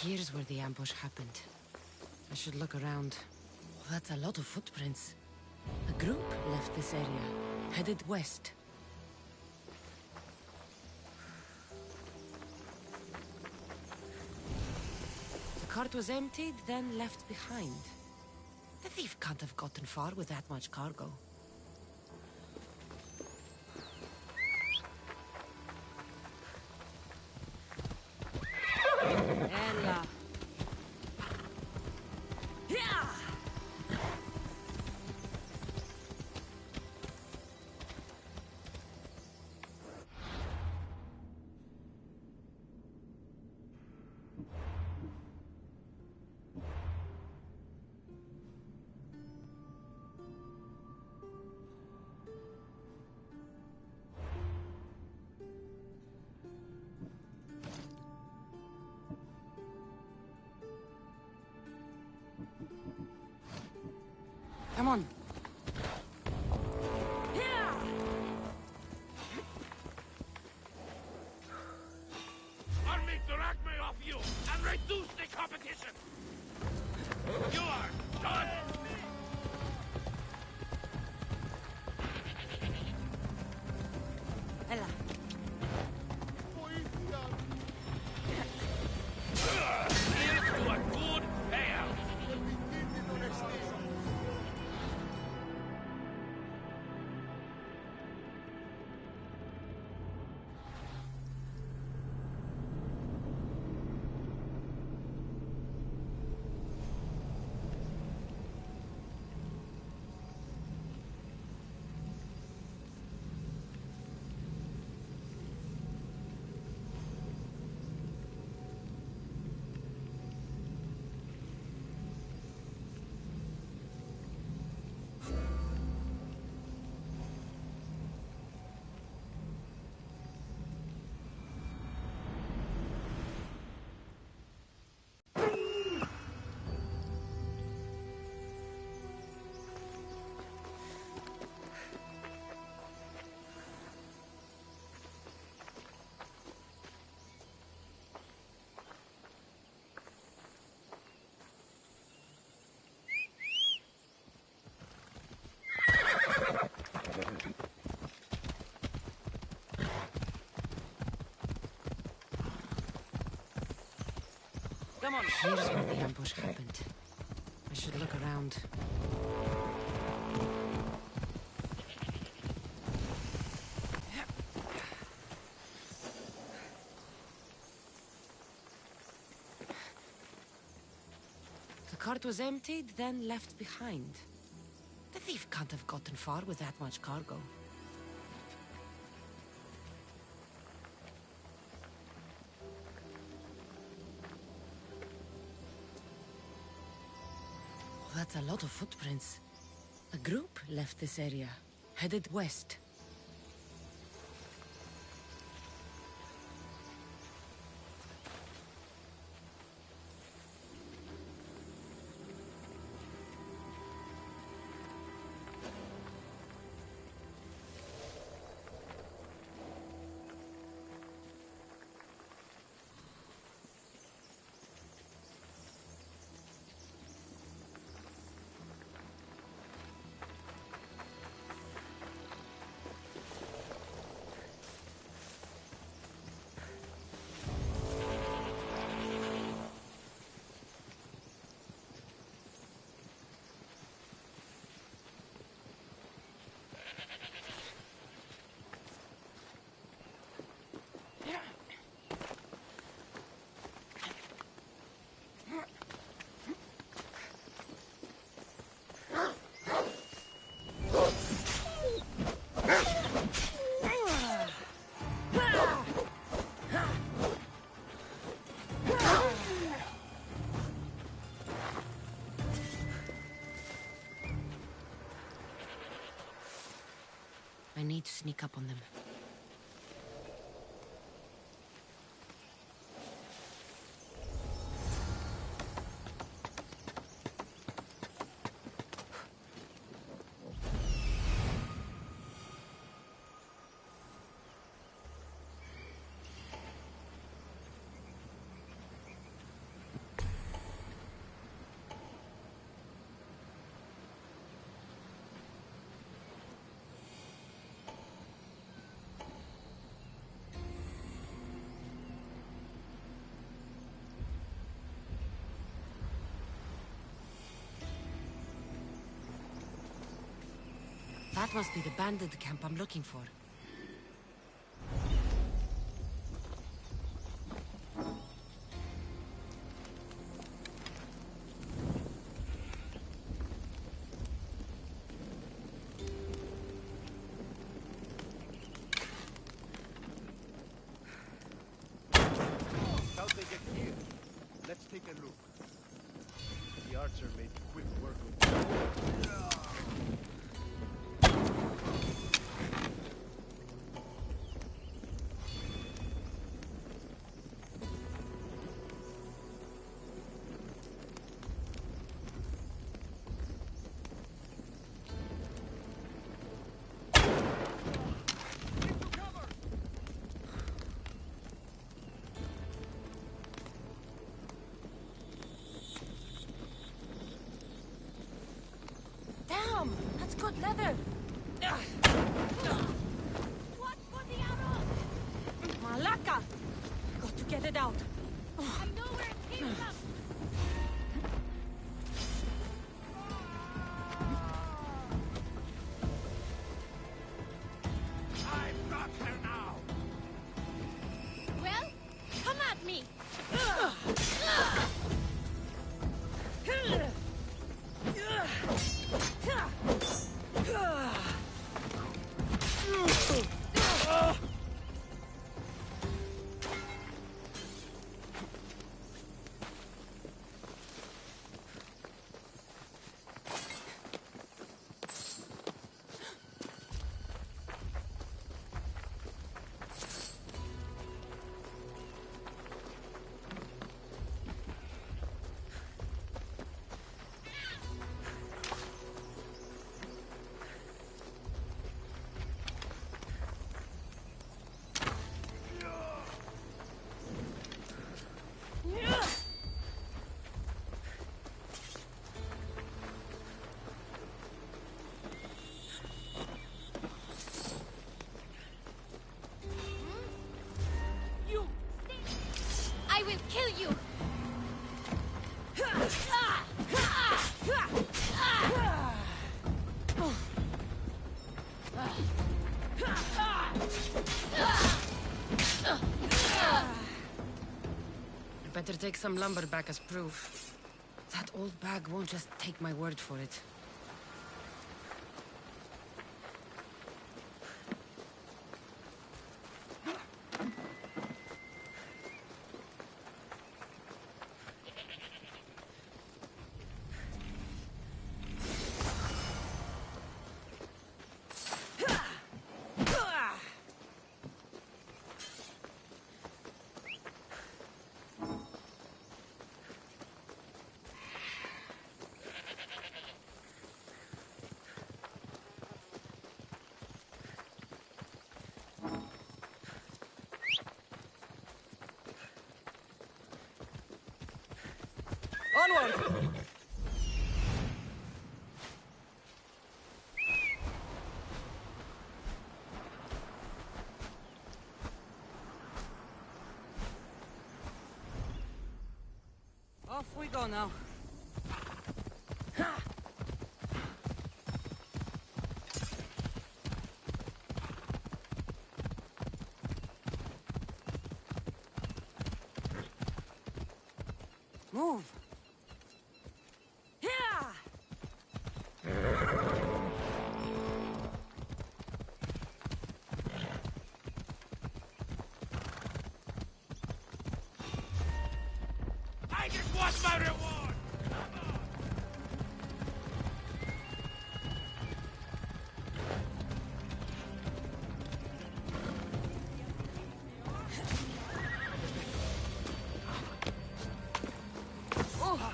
Here's where the ambush happened. I should look around. That's a lot of footprints. A group left this area, headed west. The cart was emptied, then left behind. The thief can't have gotten far with that much cargo. Ella. Yeah. Come on. Army drag me off you and reduce the competition. You are done. Ella. Here's to a good payout. Come on. Here's where the ambush happened. I should look around. The cart was emptied, then left behind. The thief can't have gotten far with that much cargo. That's a lot of footprints. A group left this area, headed west. I need to sneak up on them. That must be the bandit camp I'm looking for. How'd they get here? Let's take a look. The archer made quick work of it. Damn! That's good leather! What for the arrow? Malaka! Got to get it out. I know where it came from. I've got her now! Well, come at me. I will kill you. I better take some lumber back as proof. That old bag won't just take my word for it. we go now. Move. Yeah. I just want my reward! Oh.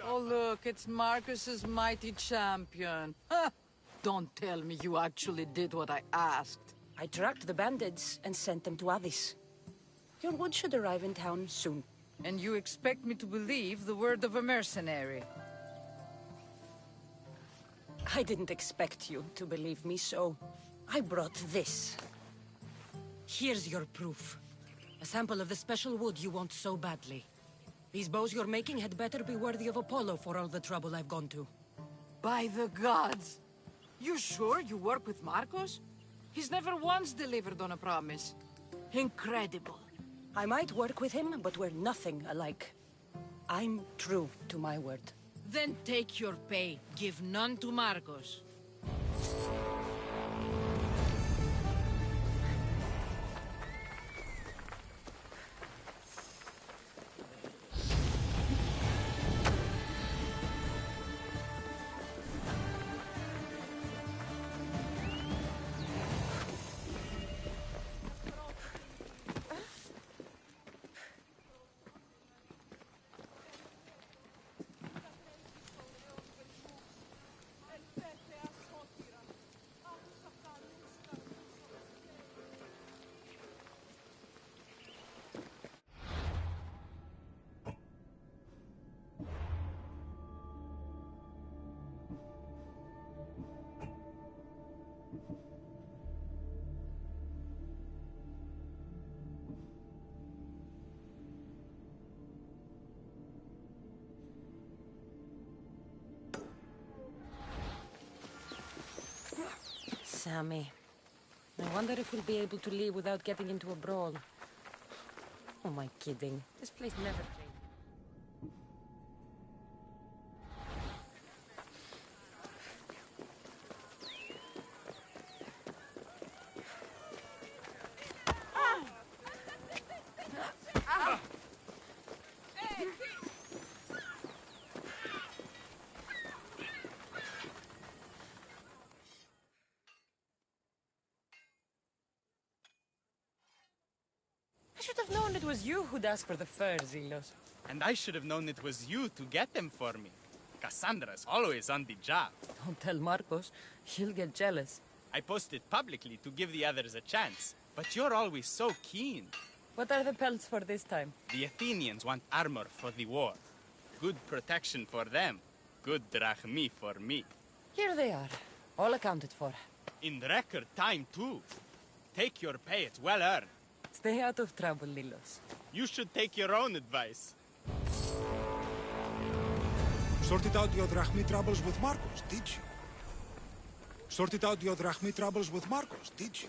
Oh, look, it's Marcus's mighty champion. Ha! Don't tell me you actually did what I asked. I tracked the bandits and sent them to Avis. Your wood should arrive in town soon. And you expect me to believe the word of a mercenary? I didn't expect you to believe me, so I brought this. Here's your proof. A sample of the special wood you want so badly. These bows you're making had better be worthy of Apollo for all the trouble I've gone to. By the gods! You sure you work with Marcos? He's never once delivered on a promise. Incredible. I might work with him, but we're nothing alike. I'm true to my word. Then take your pay. Give none to Marcos. Sammy. I wonder if we'll be able to leave without getting into a brawl. Oh, am I kidding? This place never played. I should have known it was you who'd ask for the furs, Zelos. And I should have known it was you to get them for me. Cassandra's always on the job. Don't tell Marcos. He'll get jealous. I posted publicly to give the others a chance, but you're always so keen. What are the pelts for this time? The Athenians want armor for the war. Good protection for them. Good drachmi for me. Here they are. All accounted for. In record time, too. Take your pay, it's well earned. Stay out of trouble, Lilos. You should take your own advice. Sorted out your drachmi troubles with Marcos, did you? Sorted out your drachmi troubles with Marcos, did you?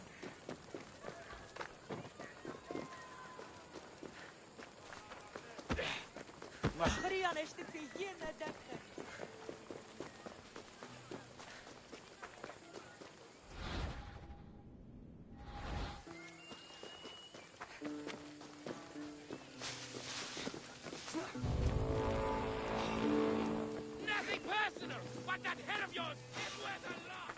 Nothing personal, but that head of yours is worth a lot!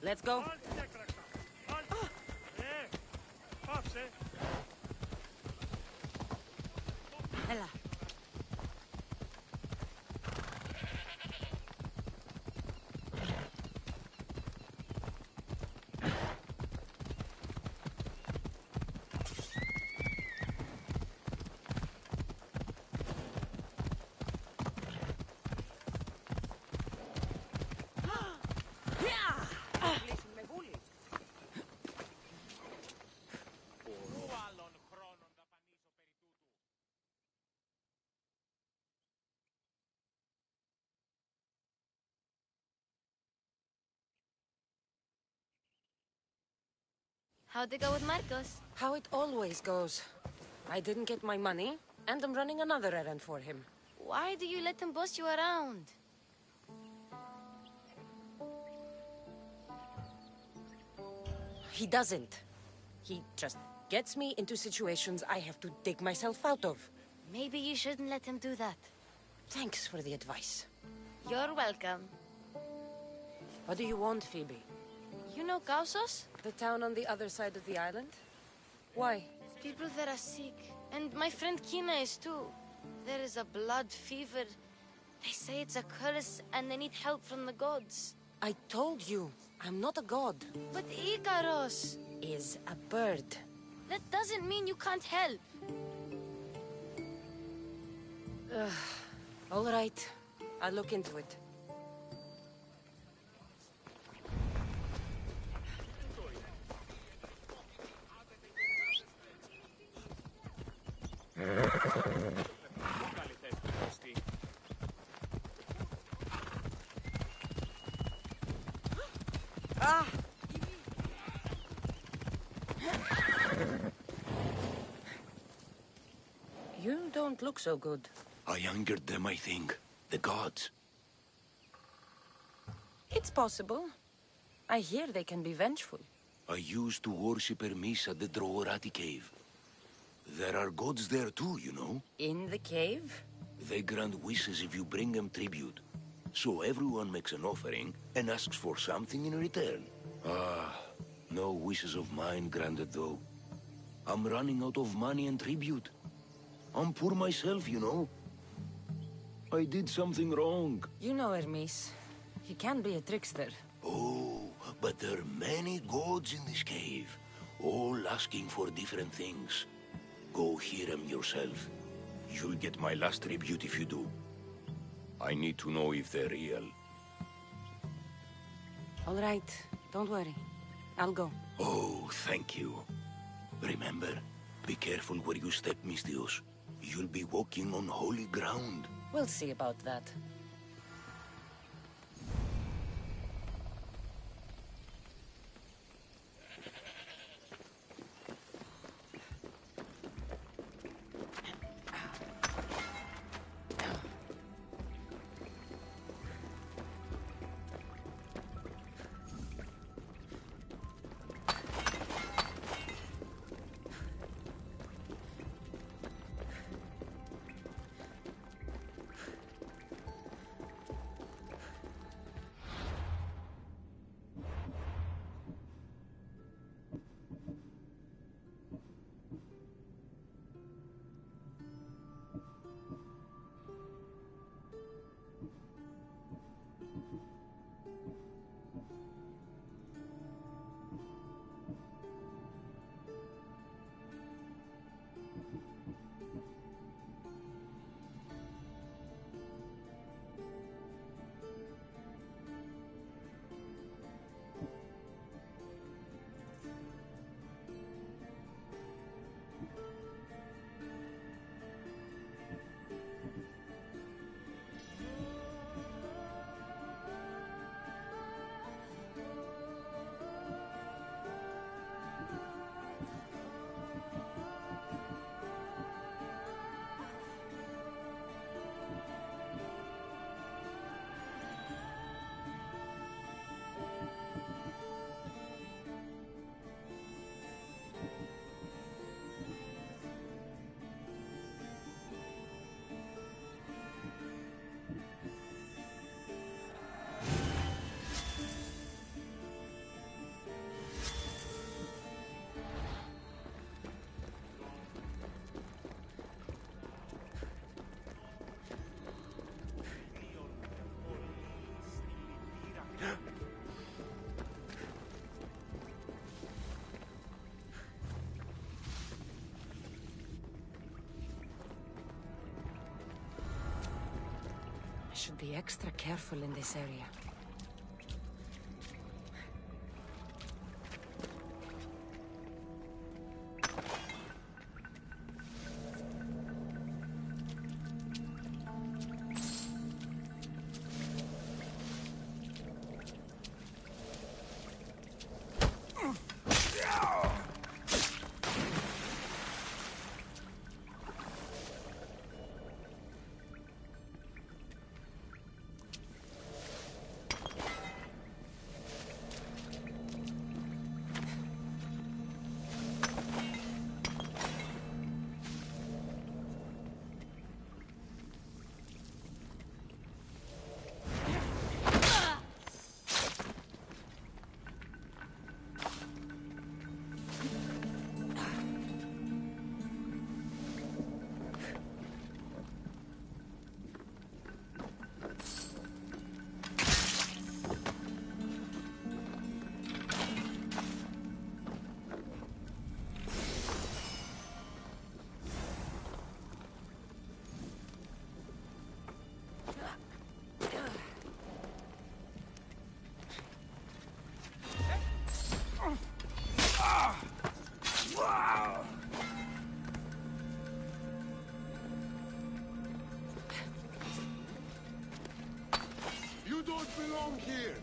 Let's go. Ella. How'd it go with Marcos? How it always goes. I didn't get my money, and I'm running another errand for him. Why do you let him boss you around? He doesn't. He just gets me into situations I have to dig myself out of. Maybe you shouldn't let him do that. Thanks for the advice. You're welcome. What do you want, Phoebe? You know Kausos? The town on the other side of the island? Why? People there are sick. And my friend Kina is too. There is a blood fever. They say it's a curse and they need help from the gods. I told you, I'm not a god. But Ikaros is a bird. That doesn't mean you can't help. All right. I'll look into it. You don't look so good. I angered them, I think. The gods. It's possible. I hear they can be vengeful. I used to worship Hermes at the Droorati cave. There are gods there too, you know. In the cave? They grant wishes if you bring them tribute. So everyone makes an offering and asks for something in return. No wishes of mine granted though. I'm running out of money and tribute. I'm poor myself, you know. I did something wrong. You know Hermes. He can be a trickster. Oh, but there are many gods in this cave, all asking for different things. Go hear them yourself. You'll get my last tribute if you do. I need to know if they're real. All right. Don't worry. I'll go. Oh, thank you. Remember, be careful where you step, Misthios. You'll be walking on holy ground. We'll see about that. Should be extra careful in this area. You don't belong here.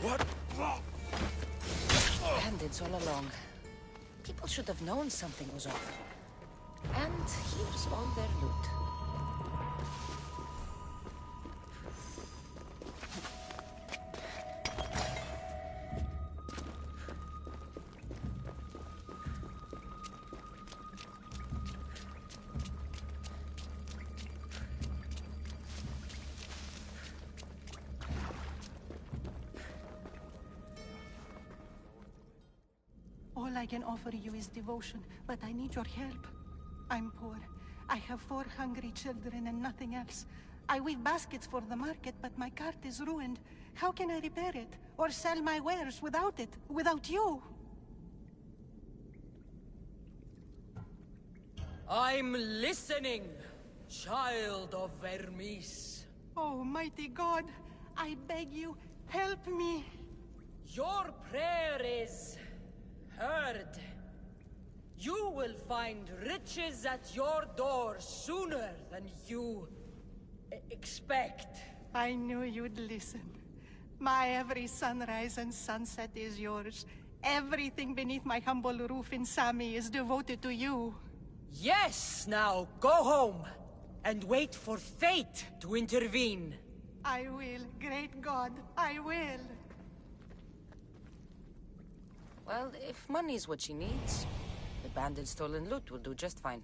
What? Bandits all along. People should have known something was off. And here's all their loot. All I can offer you is devotion, but I need your help. I'm poor. I have 4 hungry children and nothing else. I weave baskets for the market, but my cart is ruined. How can I repair it? Or sell my wares without it? Without you? I'm listening, child of Vermis. Oh, mighty God, I beg you, help me. Your prayer is heard. You will find riches at your door sooner than you expect. I knew you'd listen. My every sunrise and sunset is yours. Everything beneath my humble roof in Sami is devoted to you. Yes, now go home and wait for fate to intervene. I will, great God, I will. Well, if money's what she needs, the bandit's stolen loot will do just fine.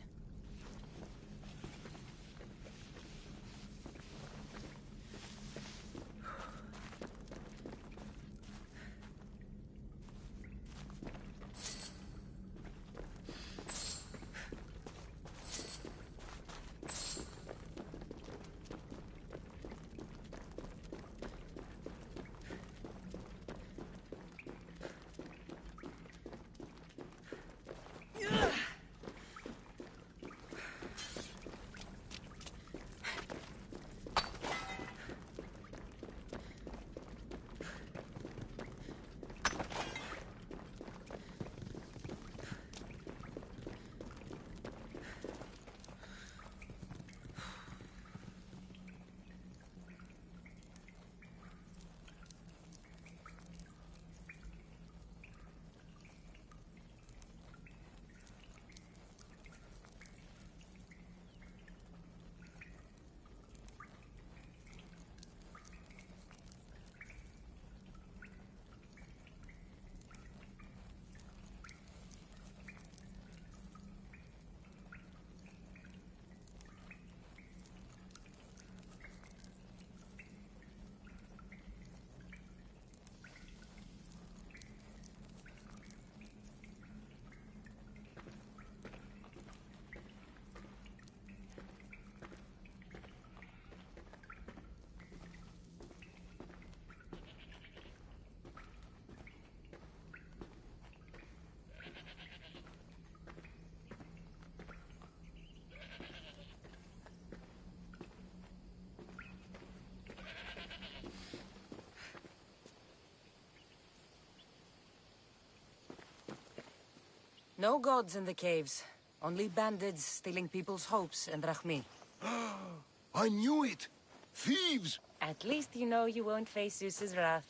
No gods in the caves. Only bandits stealing people's hopes and Rahmi. I knew it! Thieves! At least you know you won't face Zeus's wrath.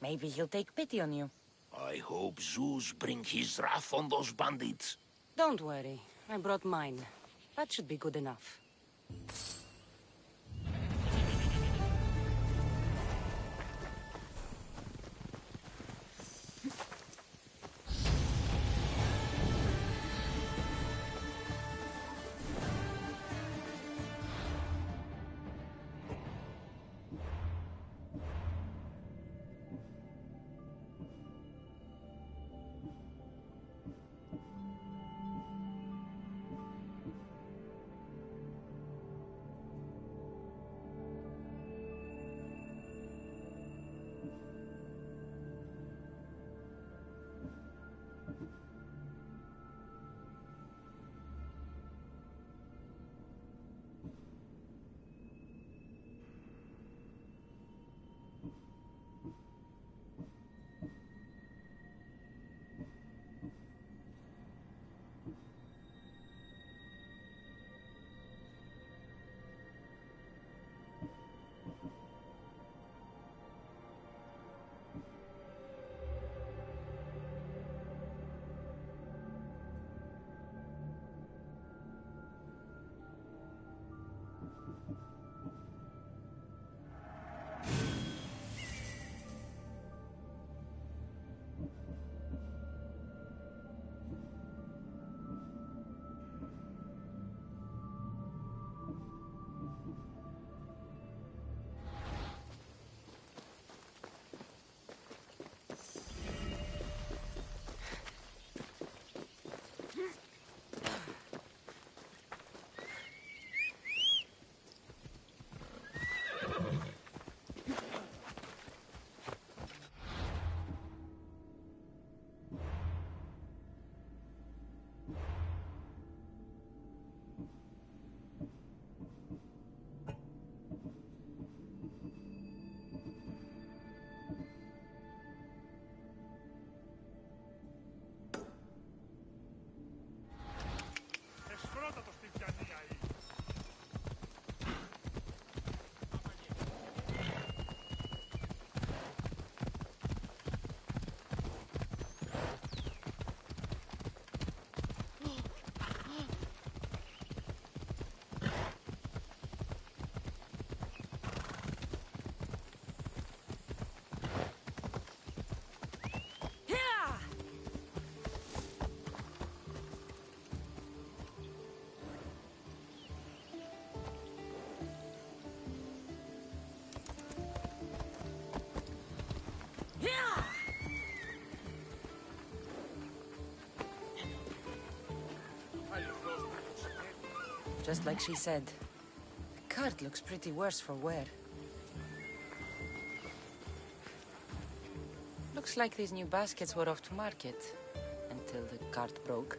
Maybe he'll take pity on you. I hope Zeus bring his wrath on those bandits. Don't worry. I brought mine. That should be good enough. just like she said. The cart looks pretty worse for wear. Looks like these new baskets were off to market. Until the cart broke.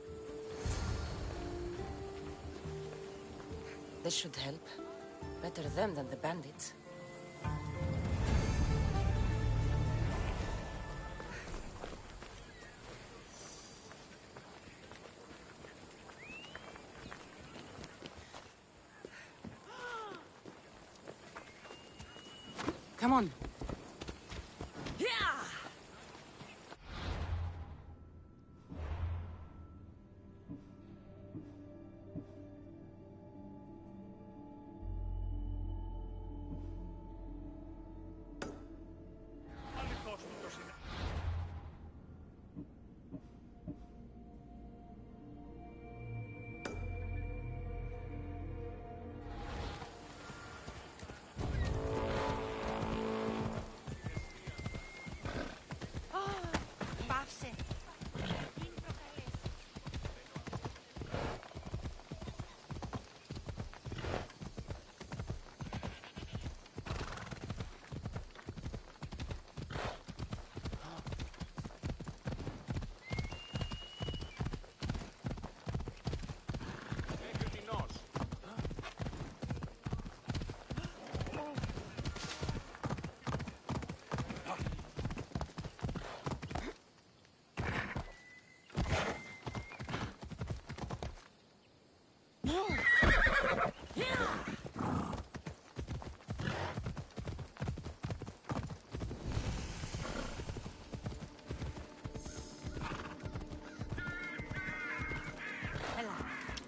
This should help. Better them than the bandits. Come on.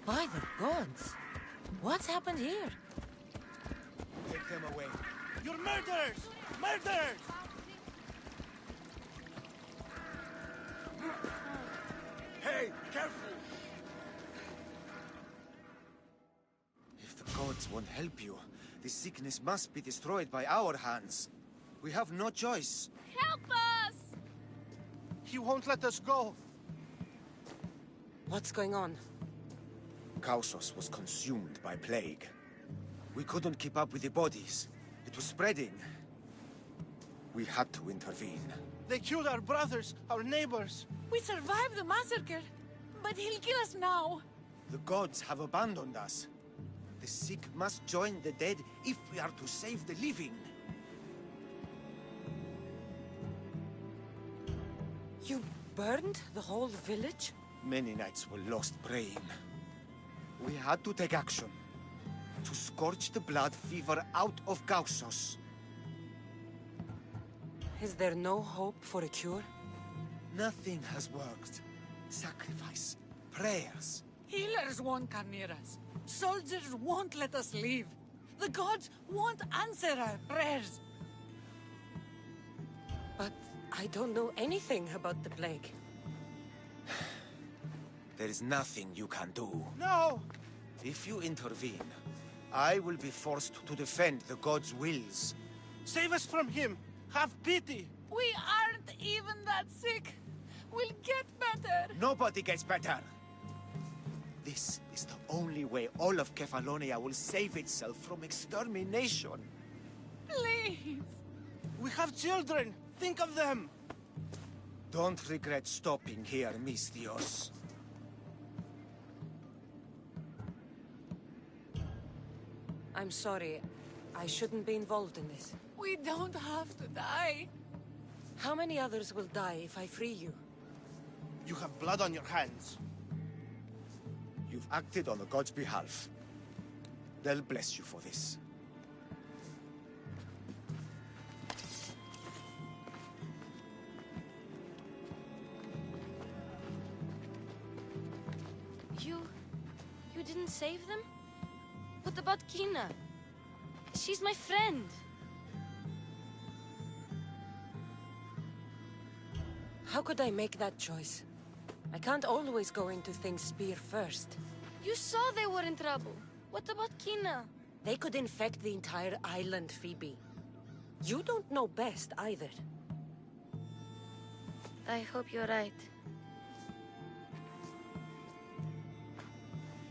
By the gods! What's happened here? Take them away. You're murderers! Murderers! Hey, careful! If the gods won't help you, this sickness must be destroyed by our hands. We have no choice. Help us! He won't let us go. What's going on? Kausos was consumed by plague. We couldn't keep up with the bodies. It was spreading. We had to intervene. They killed our brothers, our neighbors. We survived the massacre, but he'll kill us now. The gods have abandoned us. The sick must join the dead if we are to save the living. You burned the whole village? Many nights were lost praying. We had to take action. To scorch the blood fever out of Kausos. Is there no hope for a cure? Nothing has worked. Sacrifice, prayers. Healers won't come near us. Soldiers won't let us leave. The gods won't answer our prayers. But I don't know anything about the plague. There is nothing you can do. No! If you intervene, I will be forced to defend the gods' wills. Save us from him! Have pity! We aren't even that sick. We'll get better. Nobody gets better. This is the only way all of Kefalonia will save itself from extermination. Please. We have children. Think of them. Don't regret stopping here, Misthios. I'm sorry. I shouldn't be involved in this. We don't have to die. How many others will die if I free you? You have blood on your hands. You've acted on the gods' behalf. They'll bless you for this. You didn't save them? What about Kina? She's my friend. How could I make that choice? I can't always go into things spear first. You saw they were in trouble. What about Kina? They could infect the entire island, Phoebe. You don't know best, either. I hope you're right.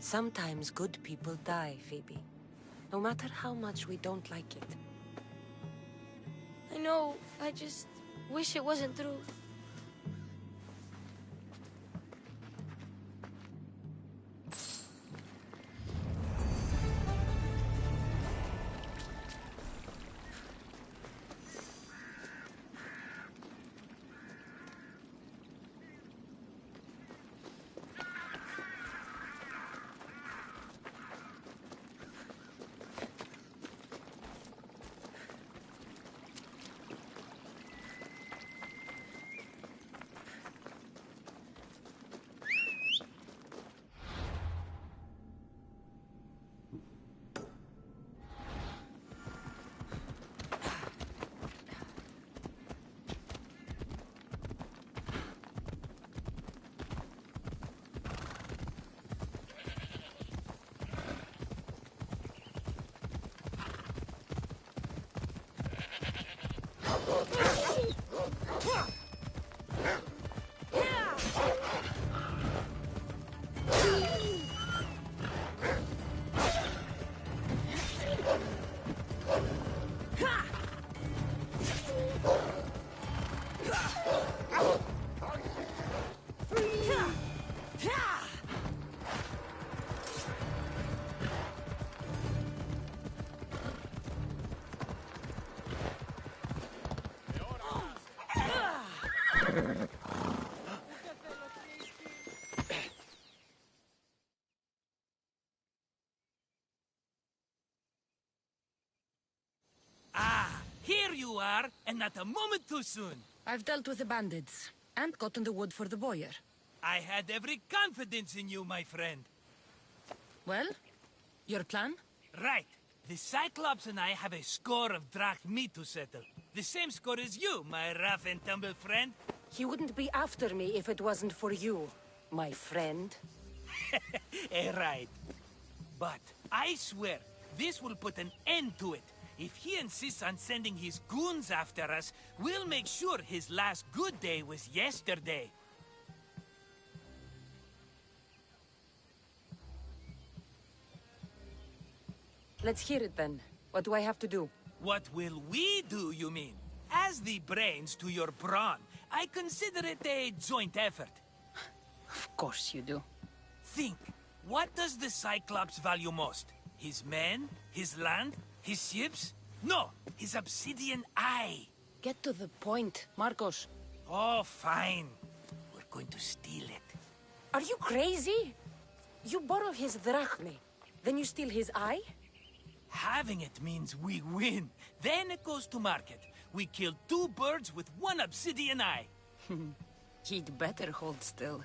Sometimes good people die, Phoebe. No matter how much we don't like it. I know, I just wish it wasn't true. Here you are, and not a moment too soon. I've dealt with the bandits, and gotten the wood for the boiler. I had every confidence in you, my friend. Well, your plan? Right. The Cyclops and I have a score of drachmi to settle. The same score as you, my rough and tumble friend. He wouldn't be after me if it wasn't for you, my friend. Right. But I swear, this will put an end to it. If he insists on sending his goons after us, we'll make sure his last good day was yesterday. Let's hear it then. What do I have to do? What will we do, you mean? As the brains to your brawn, I consider it a joint effort. Of course you do. Think, what does the Cyclops value most? His men? His land? His ships? No, his obsidian eye. Get to the point, Marcos. Oh, fine. We're going to steal it. Are you crazy? You borrow his drachmi, then you steal his eye? Having it means we win. Then it goes to market. We kill 2 birds with 1 obsidian eye. He'd better hold still,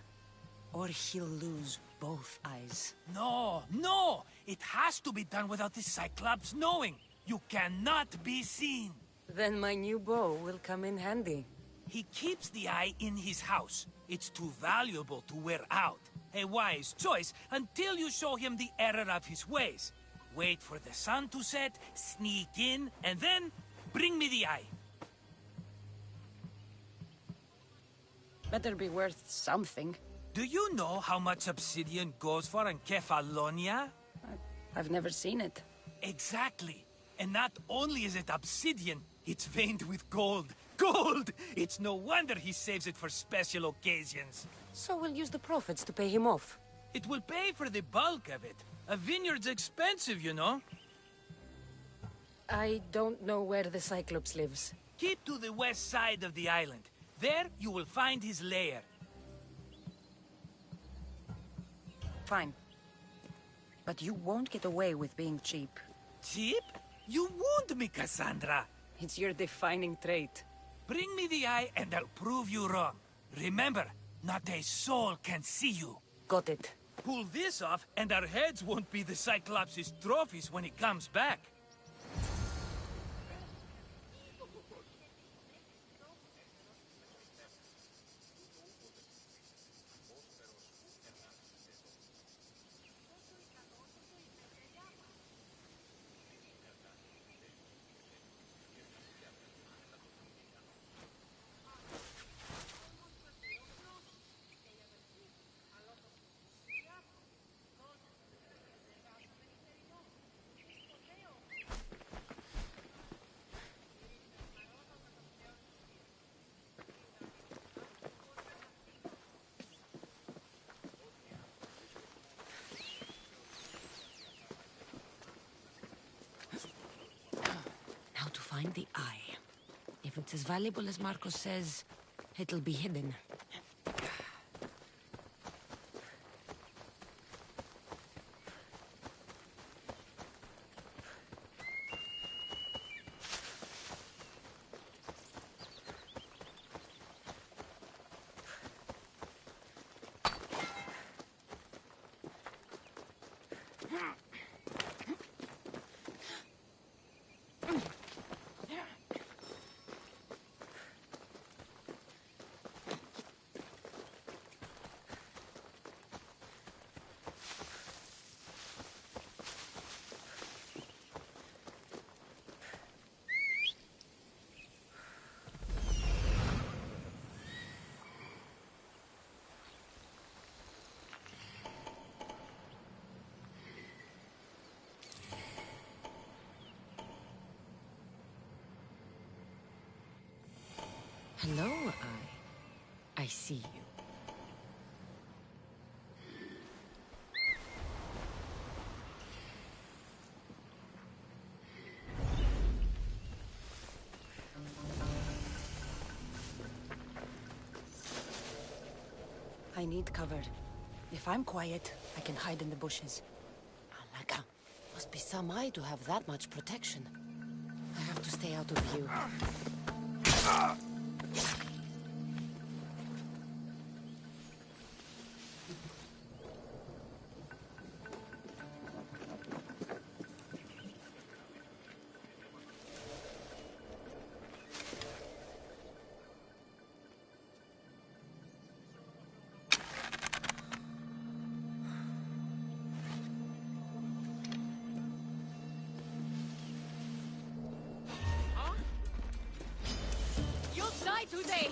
or he'll lose both eyes. No, no! It has to be done without the Cyclops knowing. You cannot be seen. Then my new bow will come in handy. He keeps the eye in his house. It's too valuable to wear out. A wise choice until you show him the error of his ways. Wait for the sun to set, sneak in, and then bring me the eye. Better be worth something. Do you know how much obsidian goes for in Kefalonia? I've never seen it. Exactly. And not only is it obsidian, it's veined with gold. Gold! It's no wonder he saves it for special occasions. So we'll use the profits to pay him off. It will pay for the bulk of it. A vineyard's expensive, you know. I don't know where the Cyclops lives. Keep to the west side of the island. There, you will find his lair. Fine. But you won't get away with being cheap. Cheap? You wound me, Cassandra. It's your defining trait. Bring me the eye and I'll prove you wrong. Remember, not a soul can see you. Got it. Pull this off and our heads won't be the Cyclops' trophies when he comes back. find the eye. If it's as valuable as Marcos says, it'll be hidden. Hello, Eye. I see you. I need cover. If I'm quiet, I can hide in the bushes. Alaka, must be some eye to have that much protection. I have to stay out of view. You'll die today!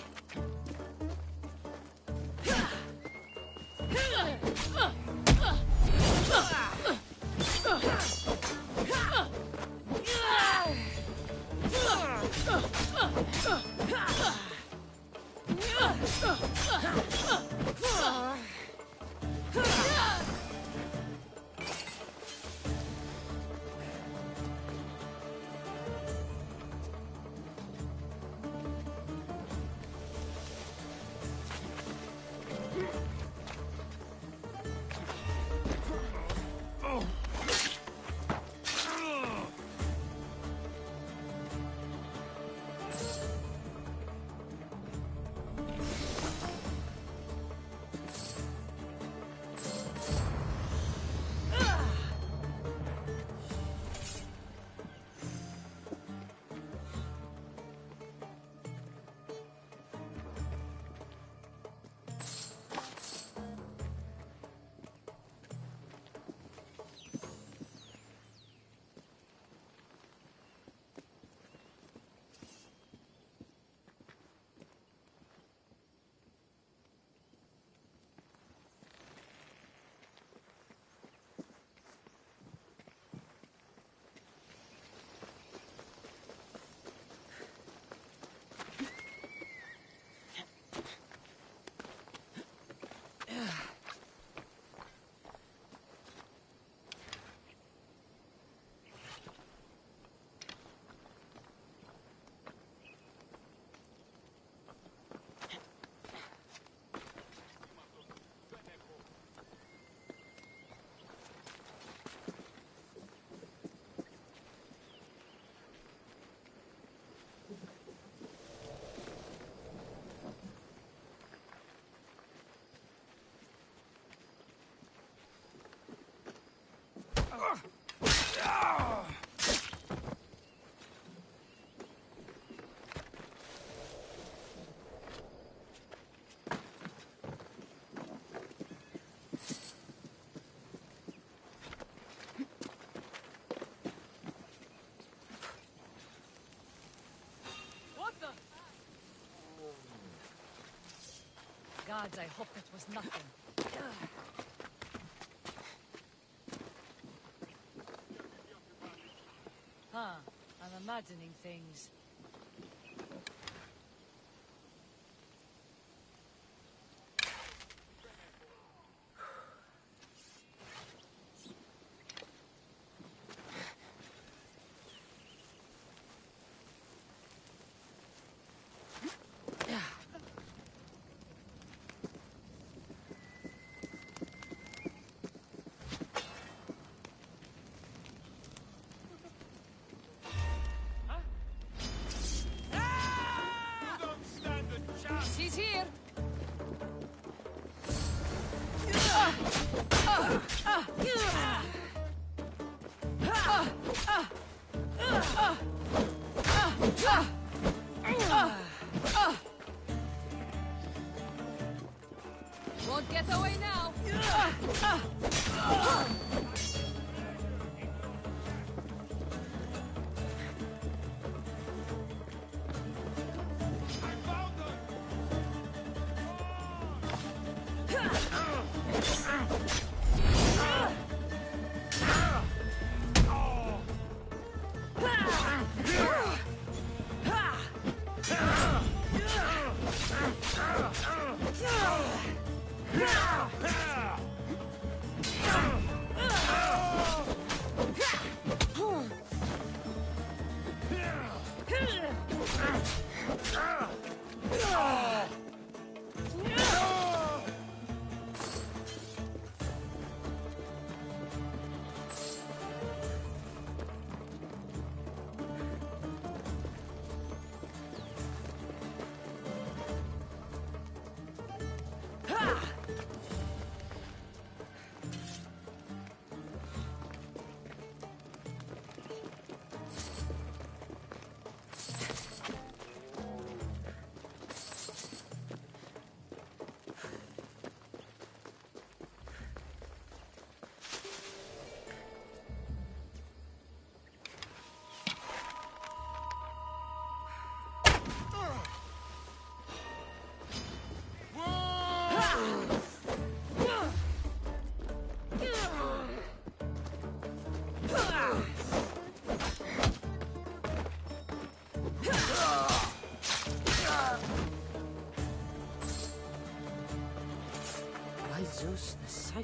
Gods, I hope that was nothing. Huh, I'm imagining things.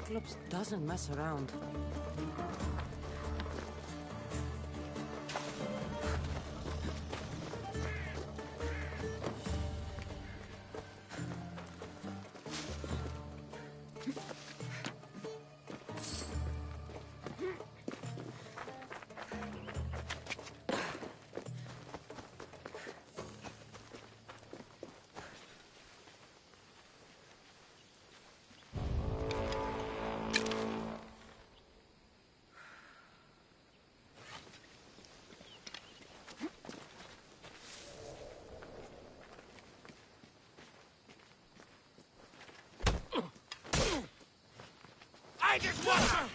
Cyclops doesn't mess around. I just want her!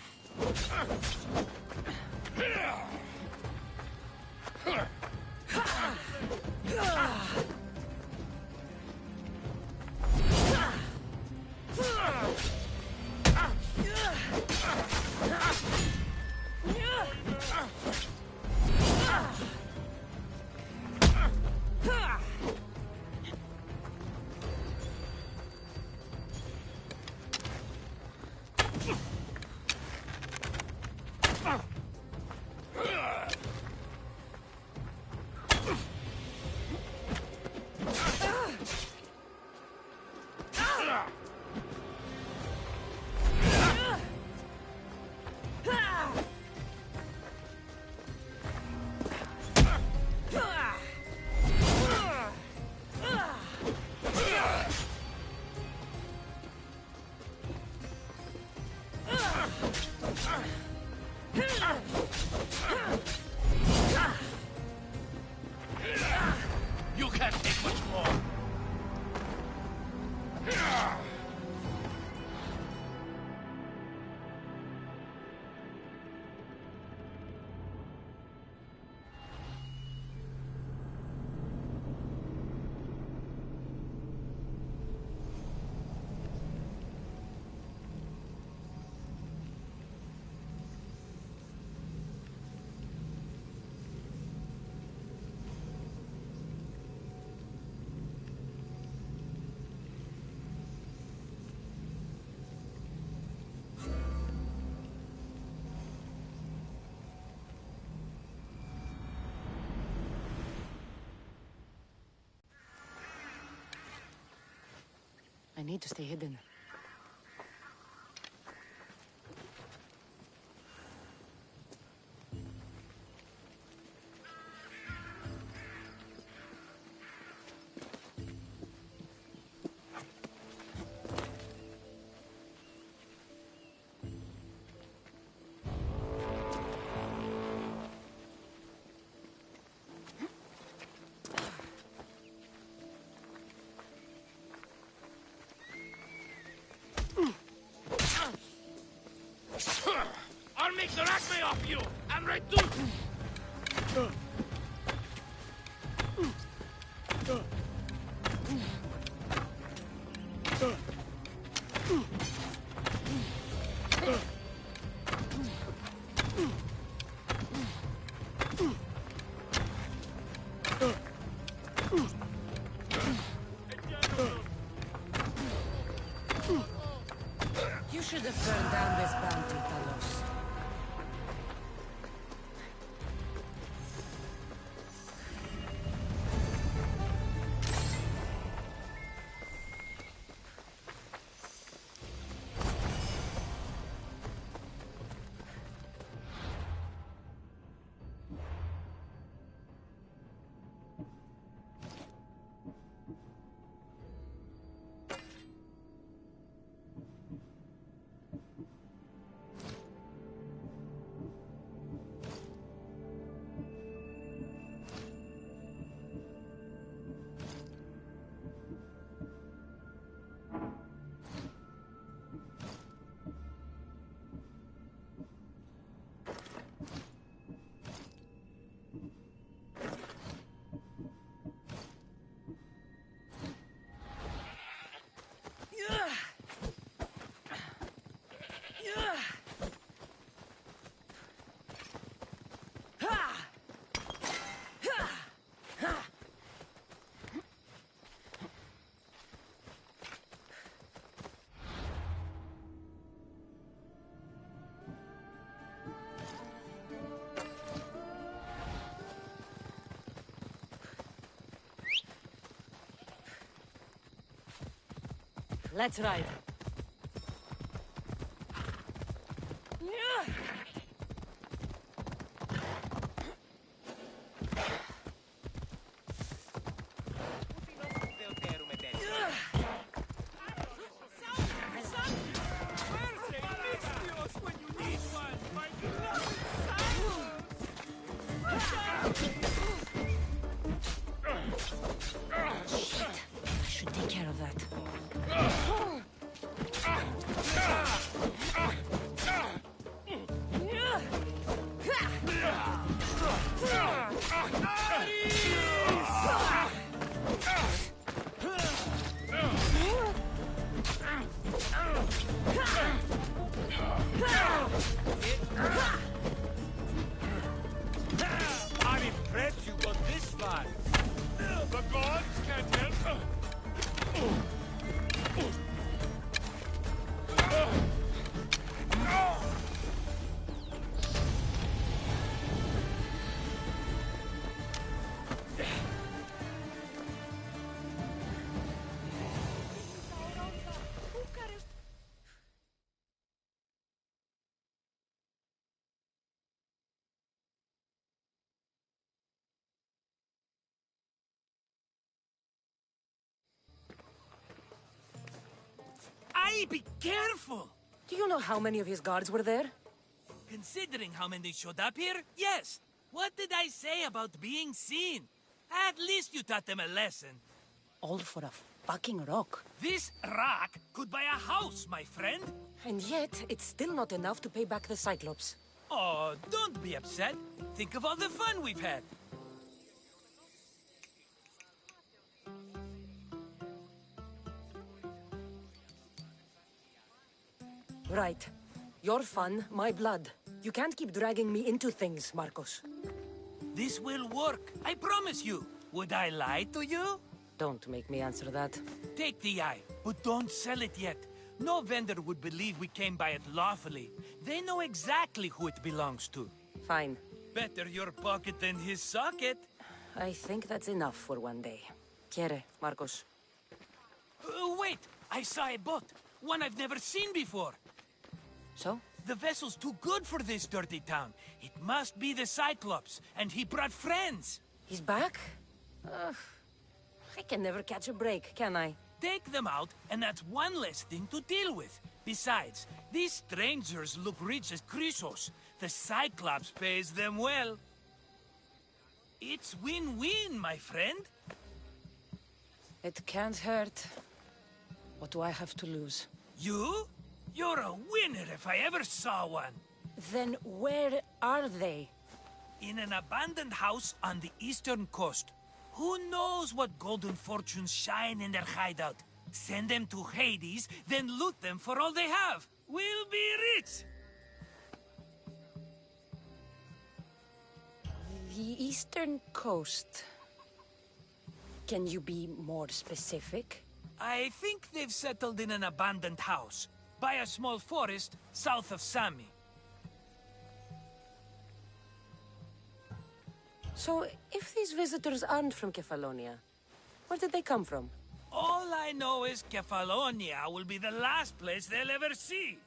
You can't take much more. I need to stay hidden. I'll make the acme off you! I'm right to... You should have burned down this bounty, Talos. let's ride. I'm impressed you got this far. The gods can't help. Aye, be careful! Do you know how many of his guards were there? Considering how many showed up here, yes. What did I say about being seen? At least you taught them a lesson. All for a fucking rock. This rock could buy a house, my friend. And yet, it's still not enough to pay back the Cyclops. Oh, don't be upset. Think of all the fun we've had. Right. Your fun, my blood. You can't keep dragging me into things, Marcos. This will work. I promise you. Would I lie to you? Don't make me answer that. Take the eye, but don't sell it yet. No vendor would believe we came by it lawfully. They know exactly who it belongs to. Fine. Better your pocket than his socket. I think that's enough for one day. Quiere, Marcos. Wait! I saw a boat. One I've never seen before. So? The vessel's too good for this dirty town. It must be the Cyclops, and he brought friends. He's back? I can never catch a break, can I? Take them out, and that's one less thing to deal with. Besides, these strangers look rich as Chrysos. The Cyclops pays them well. It's win-win, my friend. It can't hurt. What do I have to lose? You? You're a winner if I ever saw one. Then where are they? In an abandoned house on the eastern coast. Who knows what golden fortunes shine in their hideout? Send them to Hades, then loot them for all they have. We'll be rich! The eastern coast. Can you be more specific? I think they've settled in an abandoned house, by a small forest south of Sami. So, if these visitors aren't from Kefalonia, where did they come from? All I know is Kefalonia will be the last place they'll ever see.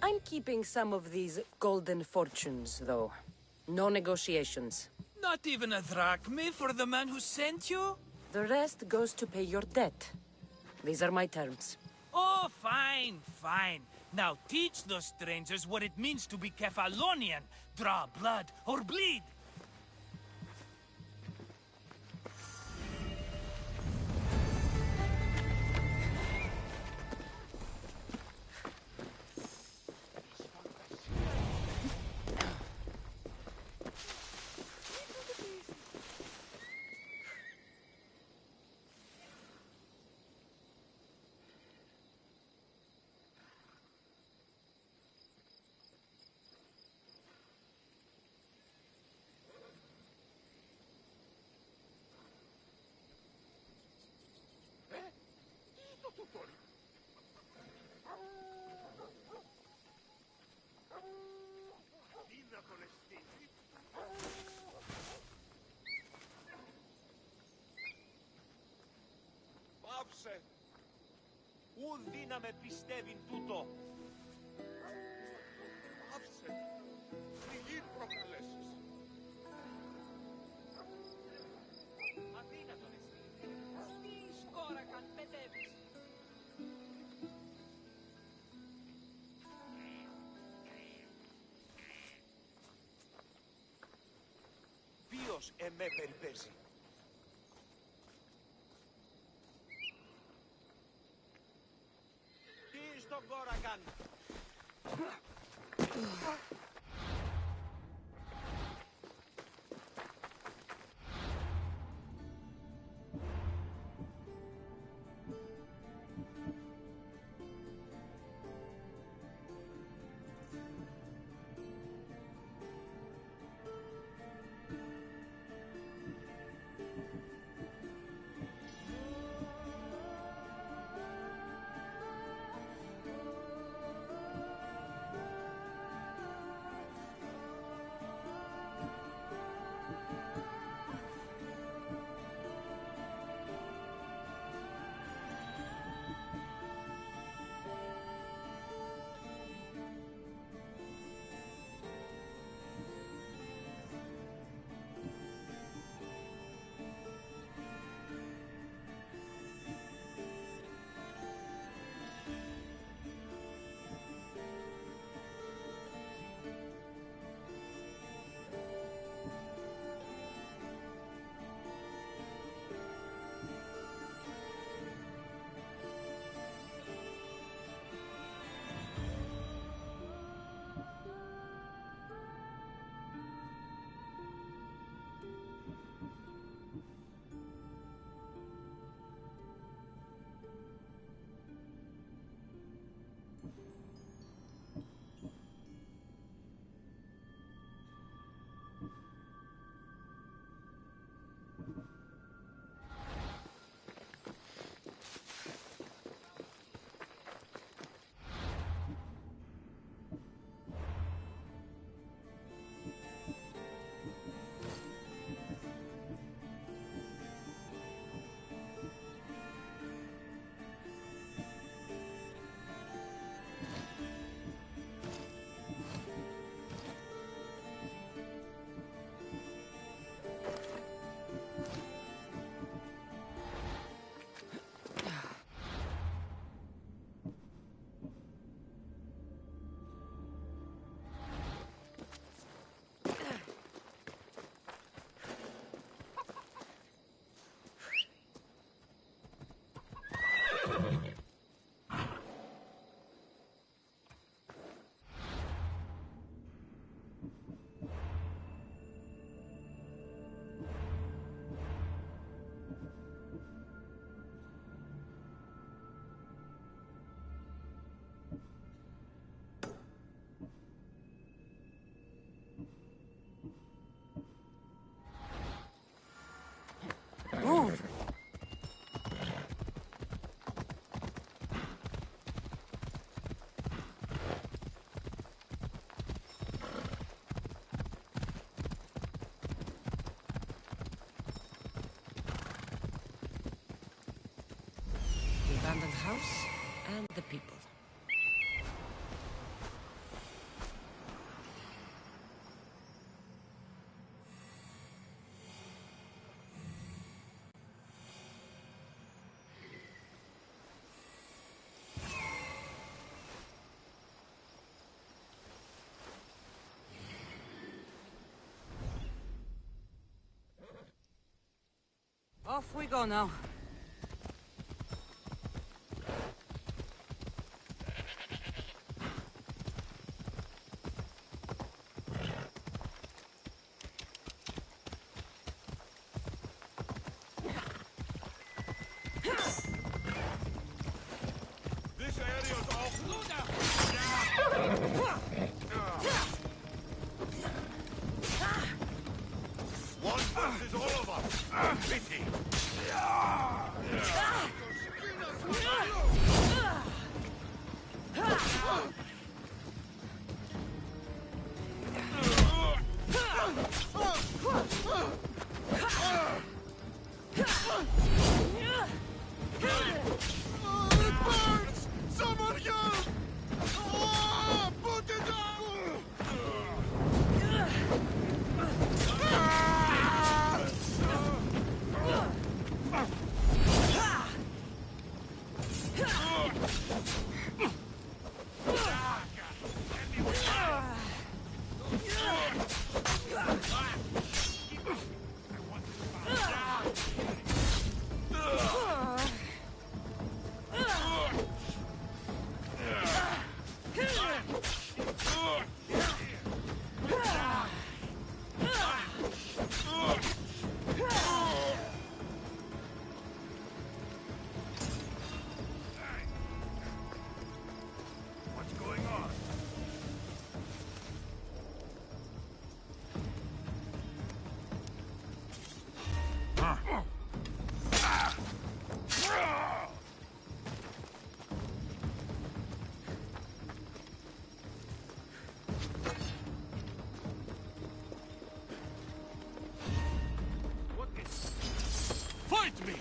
I'm keeping some of these golden fortunes, though. No negotiations. Not even a drachme for the man who sent you? The rest goes to pay your debt. These are my terms. Oh, fine, fine. Now teach those strangers what it means to be Kefalonian. Draw blood or bleed. τον αισθήτη. Πάψε! Ου δύναμε πιστεύειν τούτο. Πάψε! Πληγήν προκαλέσεις. Αδύνατον εσύ. Τι σκόρακαν παιδεύεις. Ποιος εμέ περιπέζει. Τι στον κόρακαν. Move! The abandoned house and the people. Off we go now. This area's off. One versus all of us. Pity. me!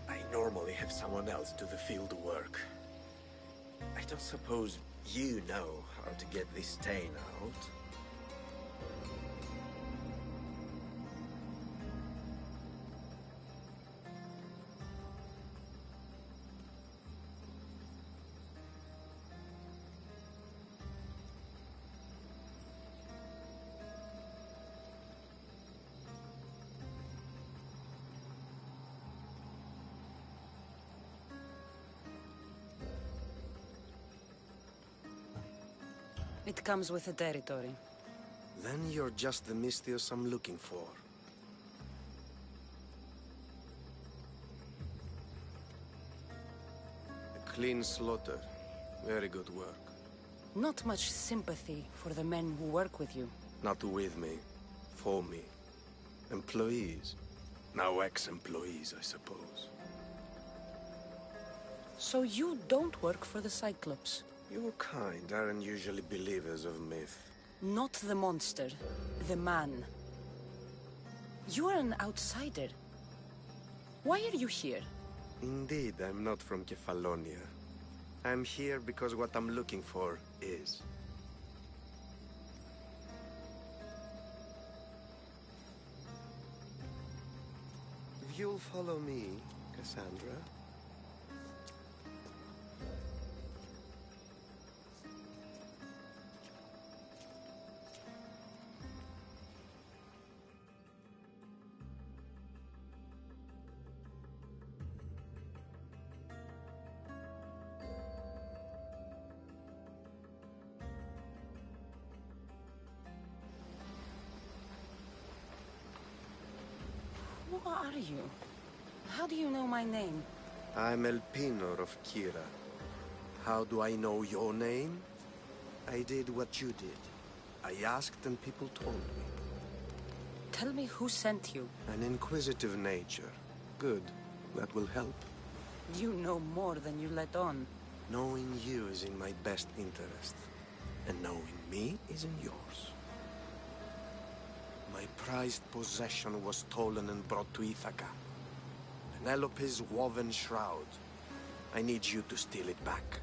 I normally have someone else do the field work. I don't suppose you know how to get this stain out. It comes with the territory. Then you're just the Misthios I'm looking for. A clean slaughter. Very good work. Not much sympathy for the men who work with you. Not with me. For me. Employees. Now ex-employees, I suppose. So you don't work for the Cyclops? Your kind aren't usually believers of myth. Not the monster, the man. You're an outsider. Why are you here? Indeed, I'm not from Kefalonia. I'm here because what I'm looking for is. If you'll follow me, Cassandra. Who are you? How do you know my name? I'm Elpinor of Kira. How do I know your name? I did what you did. I asked and people told me. Tell me who sent you. An inquisitive nature. Good. That will help. You know more than you let on. Knowing you is in my best interest. And knowing me is in yours. My prized possession was stolen and brought to Ithaca. Penelope's woven shroud. I need you to steal it back.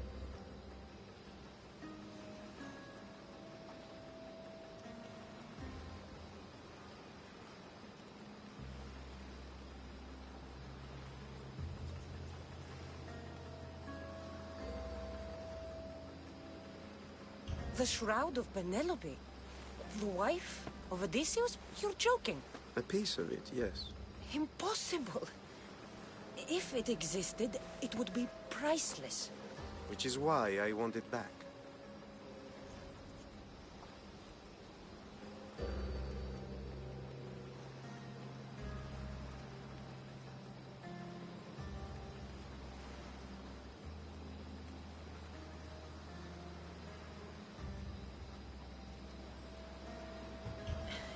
The shroud of Penelope? The wife of Odysseus? You're joking. A piece of it, yes. Impossible. If it existed, it would be priceless. Which is why I want it back.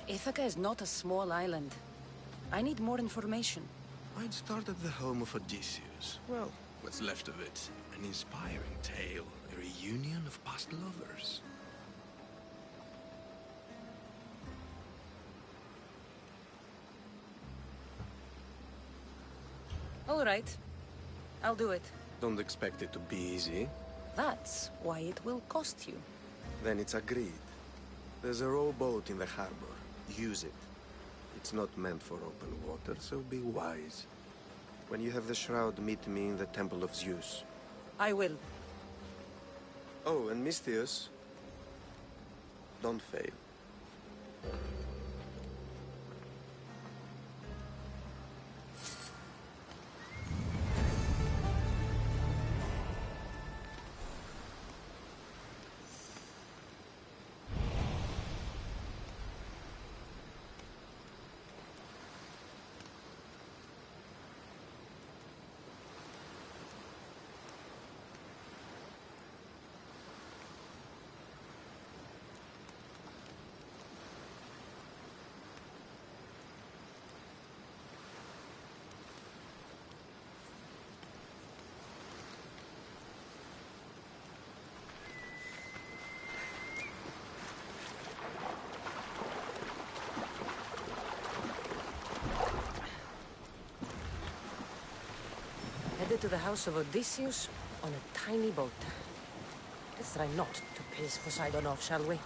Ithaca is not a small island. I need more information. I'd start at the home of Odysseus. Well, what's left of it? An inspiring tale, a reunion of past lovers. All right. I'll do it. Don't expect it to be easy. That's why it will cost you. Then it's agreed. There's a rowboat in the harbor. Use it. It's not meant for open water, so be wise. When you have the shroud, meet me in the Temple of Zeus. I will. Oh, and Misthios, don't fail. to the house of Odysseus on a tiny boat. Let's try not to piss Poseidon off, shall we?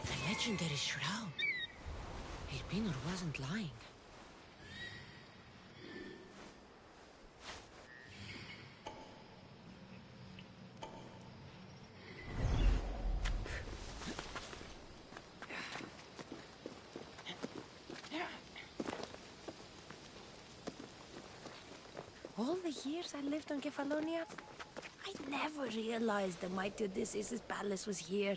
The legendary shroud. Elpinor wasn't lying. All the years I lived on Kefalonia, I never realized the mighty Odysseus' palace was here.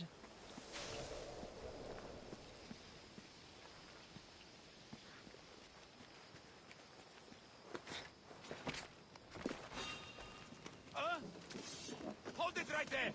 Hold it right there!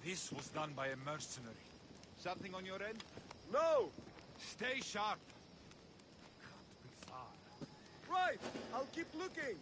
This was done by a mercenary. Something on your end? No! Stay sharp. Can't be far. Right! I'll keep looking!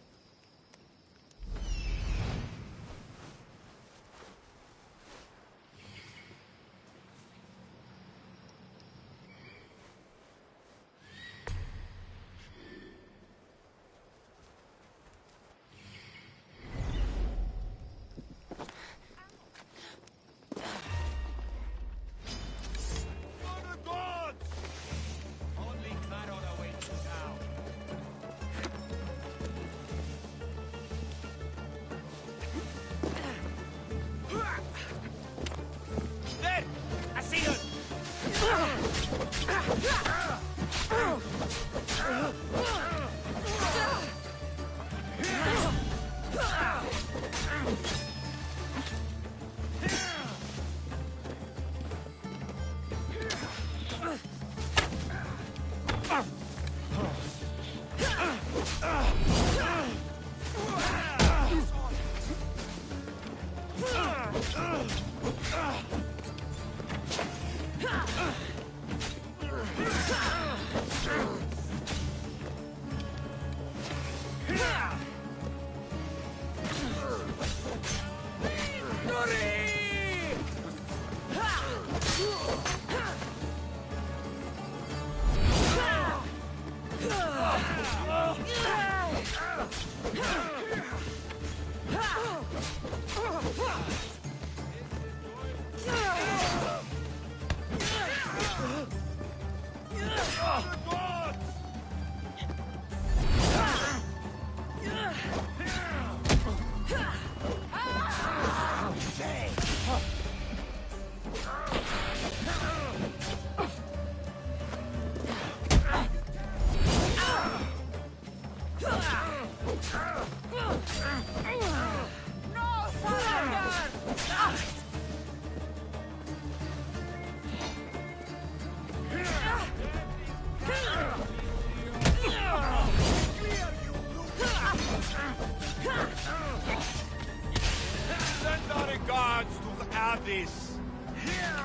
have this! Yeah!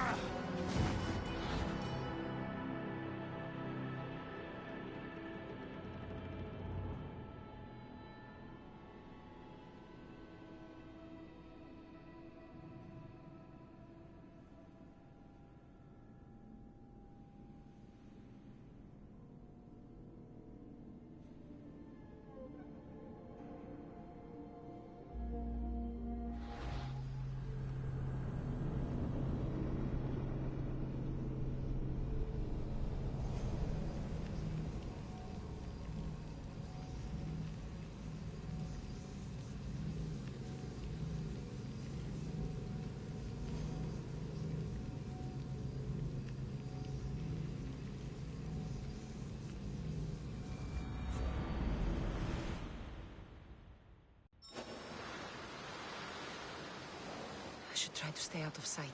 I should try to stay out of sight.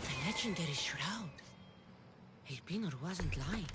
The legendary shroud. Elpinor wasn't lying.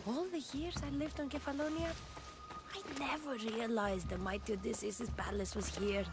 All the years I lived on Kefalonia, I never realized the mighty Odysseus' palace was here.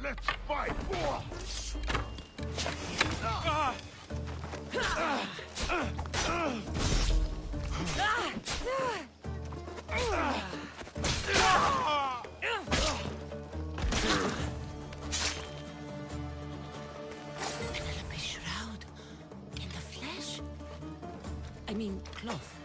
Let's fight! Penelope shroud. In the flesh? I mean, cloth.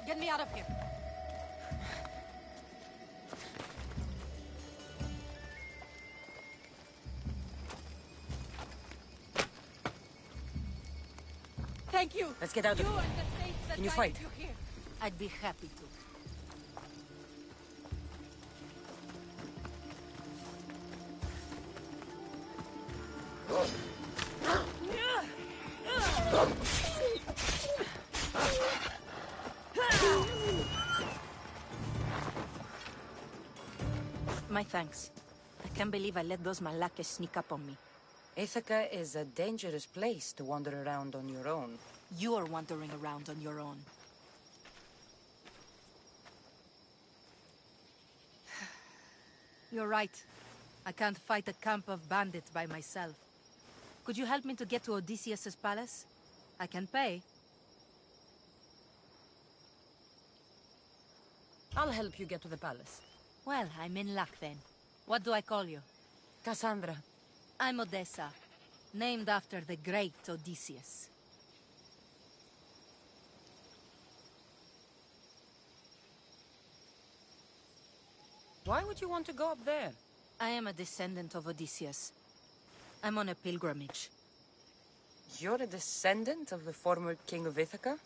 Get me out of here. Thank you. Let's get out of You here. are the saints that Can you guided fight? you here. I'd be happy to. My thanks. I can't believe I let those Malakas sneak up on me. Ithaca is a dangerous place to wander around on your own. You're wandering around on your own. You're right. I can't fight a camp of bandits by myself. Could you help me to get to Odysseus's palace? I can pay. I'll help you get to the palace. Well, I'm in luck then. What do I call you? Cassandra. I'm Odessa, named after the great Odysseus. Why would you want to go up there? I am a descendant of Odysseus. I'm on a pilgrimage. You're a descendant of the former king of Ithaca?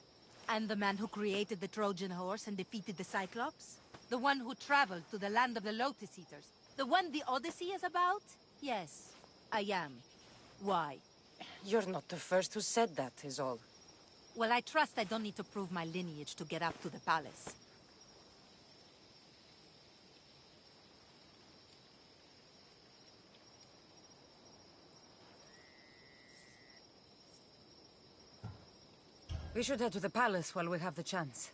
I'm the man who created the Trojan horse and defeated the Cyclops? The one who traveled to the land of the Lotus Eaters? The one the Odyssey is about? Yes, I am. Why? You're not the first who said that, is all. Well, I trust I don't need to prove my lineage to get up to the palace. We should head to the palace while we have the chance.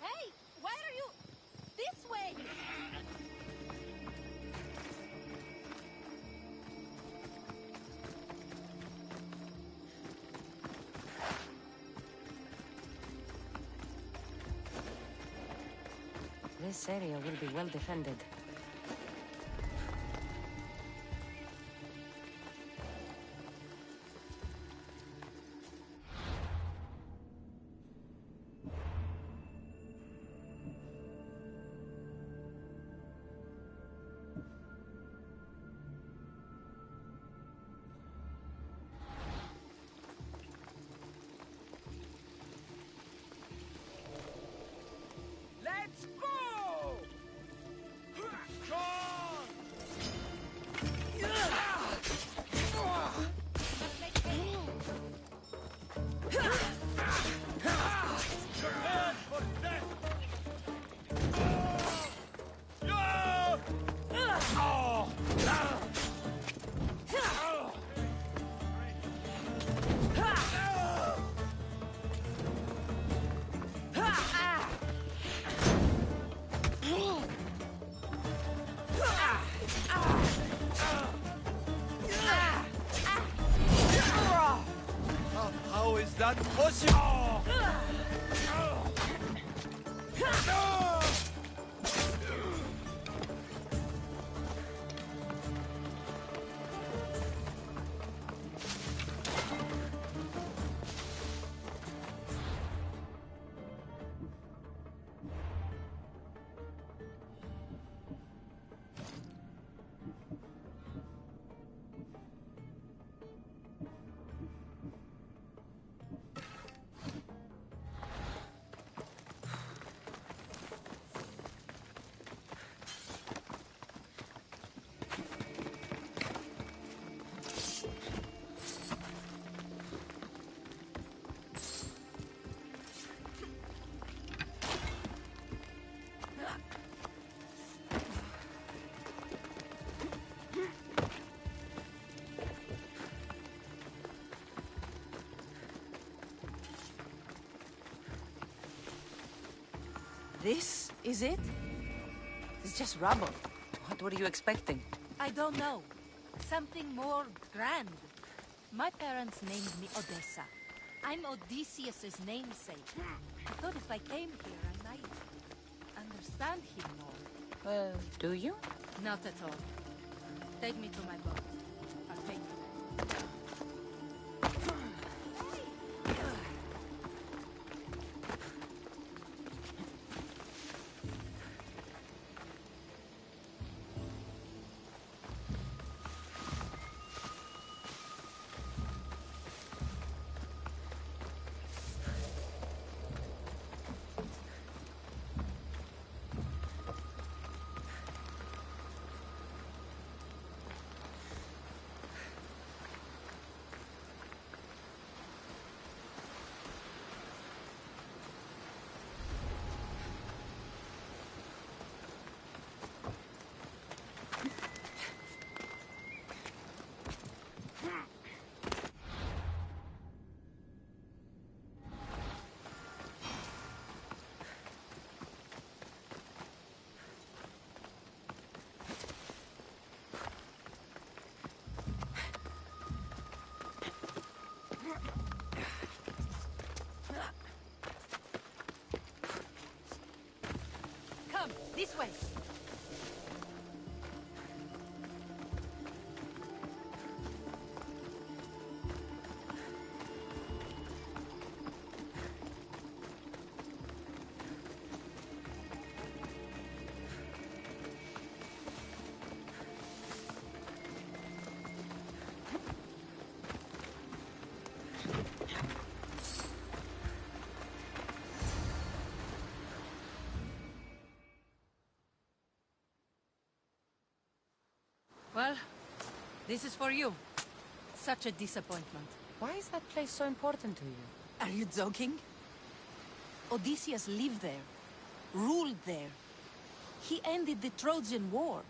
Hey, why are you... this way? This area will be well defended. Let's go! How is that possible? This is it? It's just rubble. What were you expecting? I don't know. Something more grand. My parents named me Odessa. I'm Odysseus's namesake. I thought if I came here, I might understand him more. Do you? Not at all. Take me to my boat. I'll take you there. way. Well, this is for you. Such a disappointment. Why is that place so important to you? Are you joking? Odysseus lived there, ruled there. He ended the Trojan War,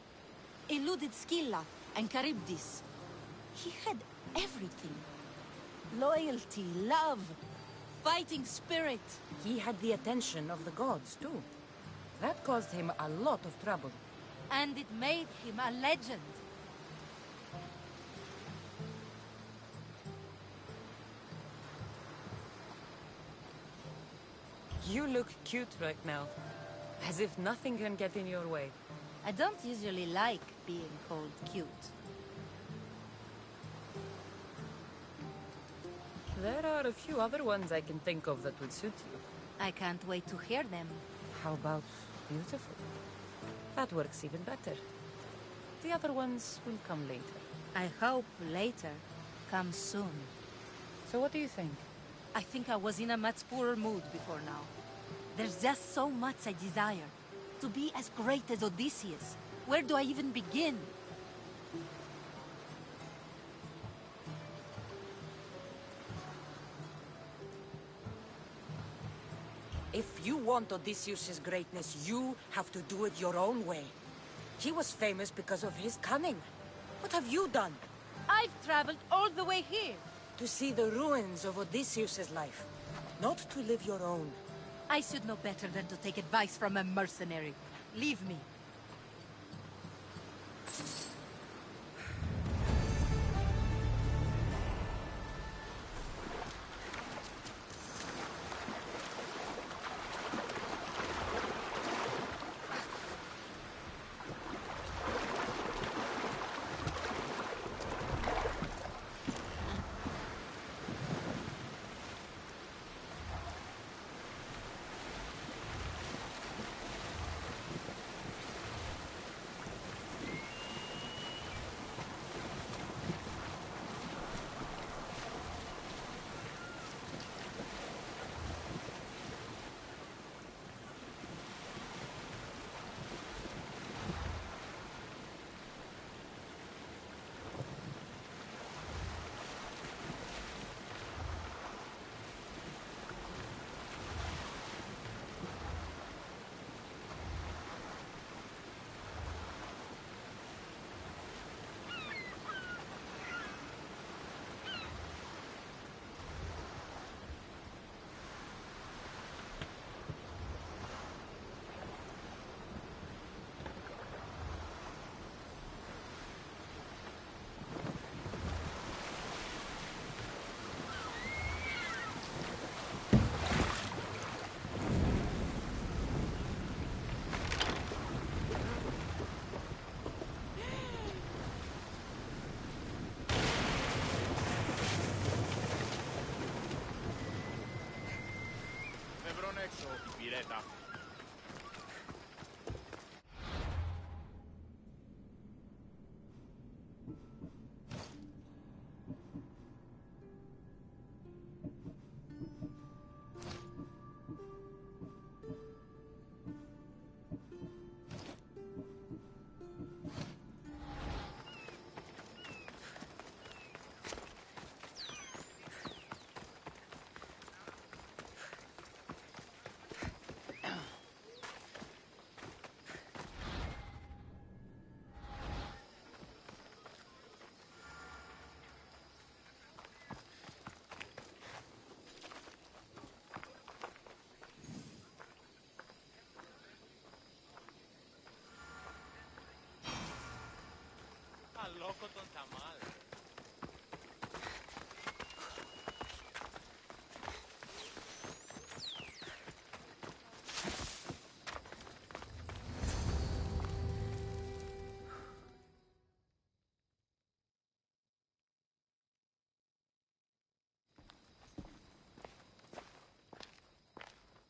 eluded Scylla and Charybdis. He had everything. Loyalty, love, fighting spirit. He had the attention of the gods, too. That caused him a lot of trouble. And it made him a legend. You look cute right now. As if nothing can get in your way. I don't usually like being called cute. There are a few other ones I can think of that would suit you. I can't wait to hear them. How about beautiful? That works even better. The other ones will come later. I hope later comes soon. So what do you think? I think I was in a much poorer mood before now. There's just so much I desire. To be as great as Odysseus. Where do I even begin? If you want Odysseus' greatness, you have to do it your own way. He was famous because of his cunning. What have you done? I've traveled all the way here. To see the ruins of Odysseus' life, not to live your own. I should know better than to take advice from a mercenary. Leave me. Pireta.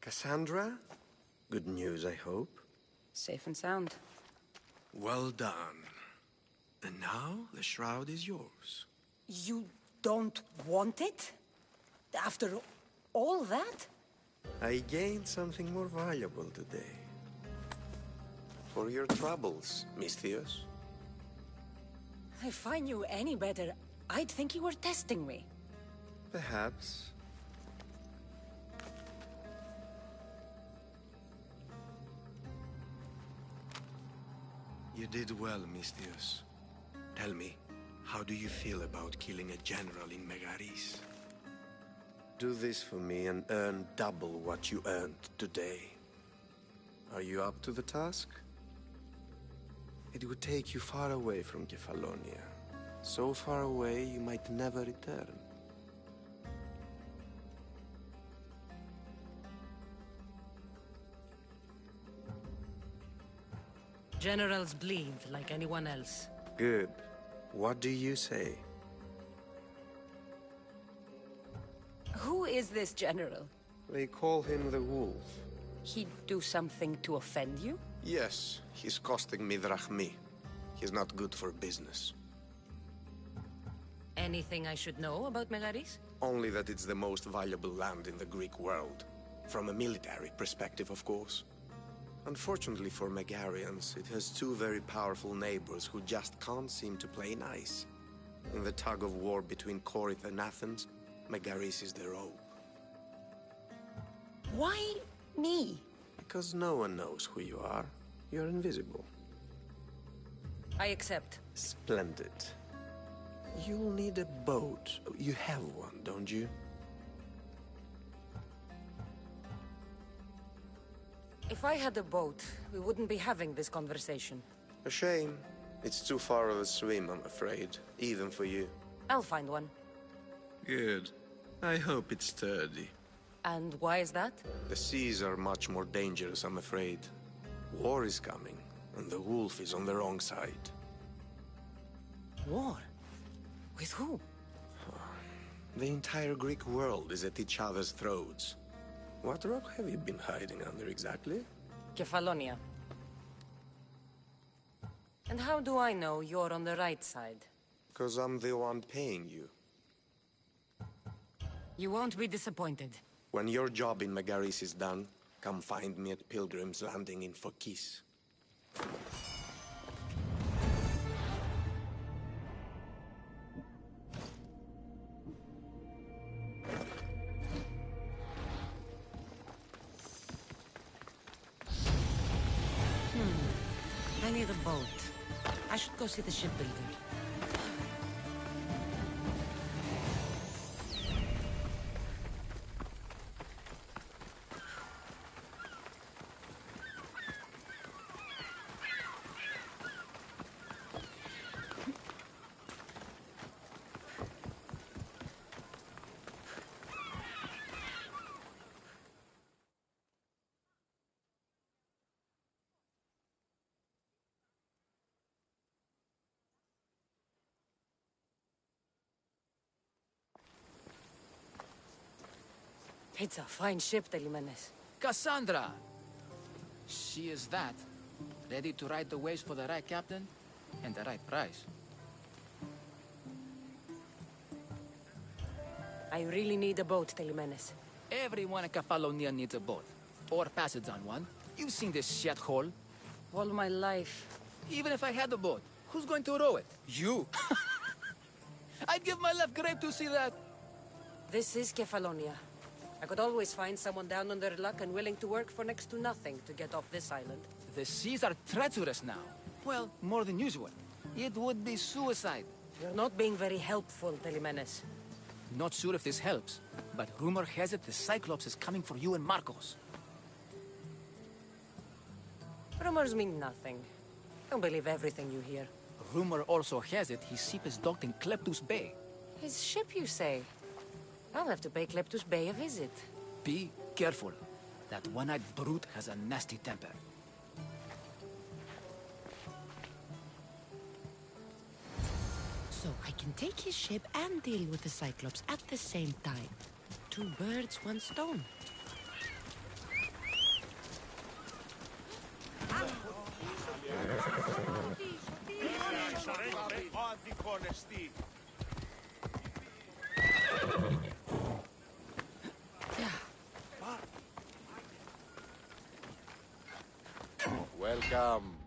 Cassandra? Good news, I hope. Safe and sound. Well done. And now, the shroud is yours. You don't want it? After all that? I gained something more valuable today. For your troubles, Misthios. If I knew any better, I'd think you were testing me. Perhaps. You did well, Misthios. Tell me, how do you feel about killing a general in Megaris? Do this for me and earn double what you earned today. Are you up to the task? It would take you far away from Kefalonia. So far away you might never return. Generals bleed like anyone else. Good. What do you say? Who is this general? They call him the Wolf. He'd do something to offend you? Yes, he's costing me drachmi. He's not good for business. Anything I should know about Megaris? Only that it's the most valuable land in the Greek world. From a military perspective, of course. Unfortunately for Megarians, it has two very powerful neighbors who just can't seem to play nice. In the tug of war between Corinth and Athens, Megaris is their own. Why me? Because no one knows who you are. You're invisible. I accept. Splendid. You'll need a boat. You have one, don't you? If I had a boat, we wouldn't be having this conversation. A shame. It's too far of a swim, I'm afraid. Even for you. I'll find one. Good. I hope it's sturdy. And why is that? The seas are much more dangerous, I'm afraid. War is coming, and the wolf is on the wrong side. War? With who? The entire Greek world is at each other's throats. What rock have you been hiding under exactly? Kefalonia. And how do I know you're on the right side? Because I'm the one paying you. You won't be disappointed. When your job in Megaris is done, come find me at Pilgrim's Landing in Phokis. I need a boat. I should go see the shipbuilder. It's a fine ship, Telimenes. Cassandra! She is that. Ready to ride the waves for the right captain and the right price. I really need a boat, Telimenes. Everyone in Kefalonia needs a boat. Or passage on one. You've seen this shithole. All my life. Even if I had a boat, who's going to row it? You! I'd give my left grape to see that. This is Kefalonia. I could always find someone down on their luck and willing to work for next to nothing to get off this island. The seas are treacherous now. Well, more than usual. It would be suicide. You're not being very helpful, Telimenes. Not sure if this helps, but rumor has it the Cyclops is coming for you and Marcos. Rumors mean nothing. Don't believe everything you hear. Rumor also has it his ship is docked in Kleptus Bay. His ship, you say? I'll have to pay Kleptus Bay a visit. Be careful. That one-eyed brute has a nasty temper. So I can take his ship and deal with the Cyclops at the same time. Two birds, one stone. πονεστεί. Welcome.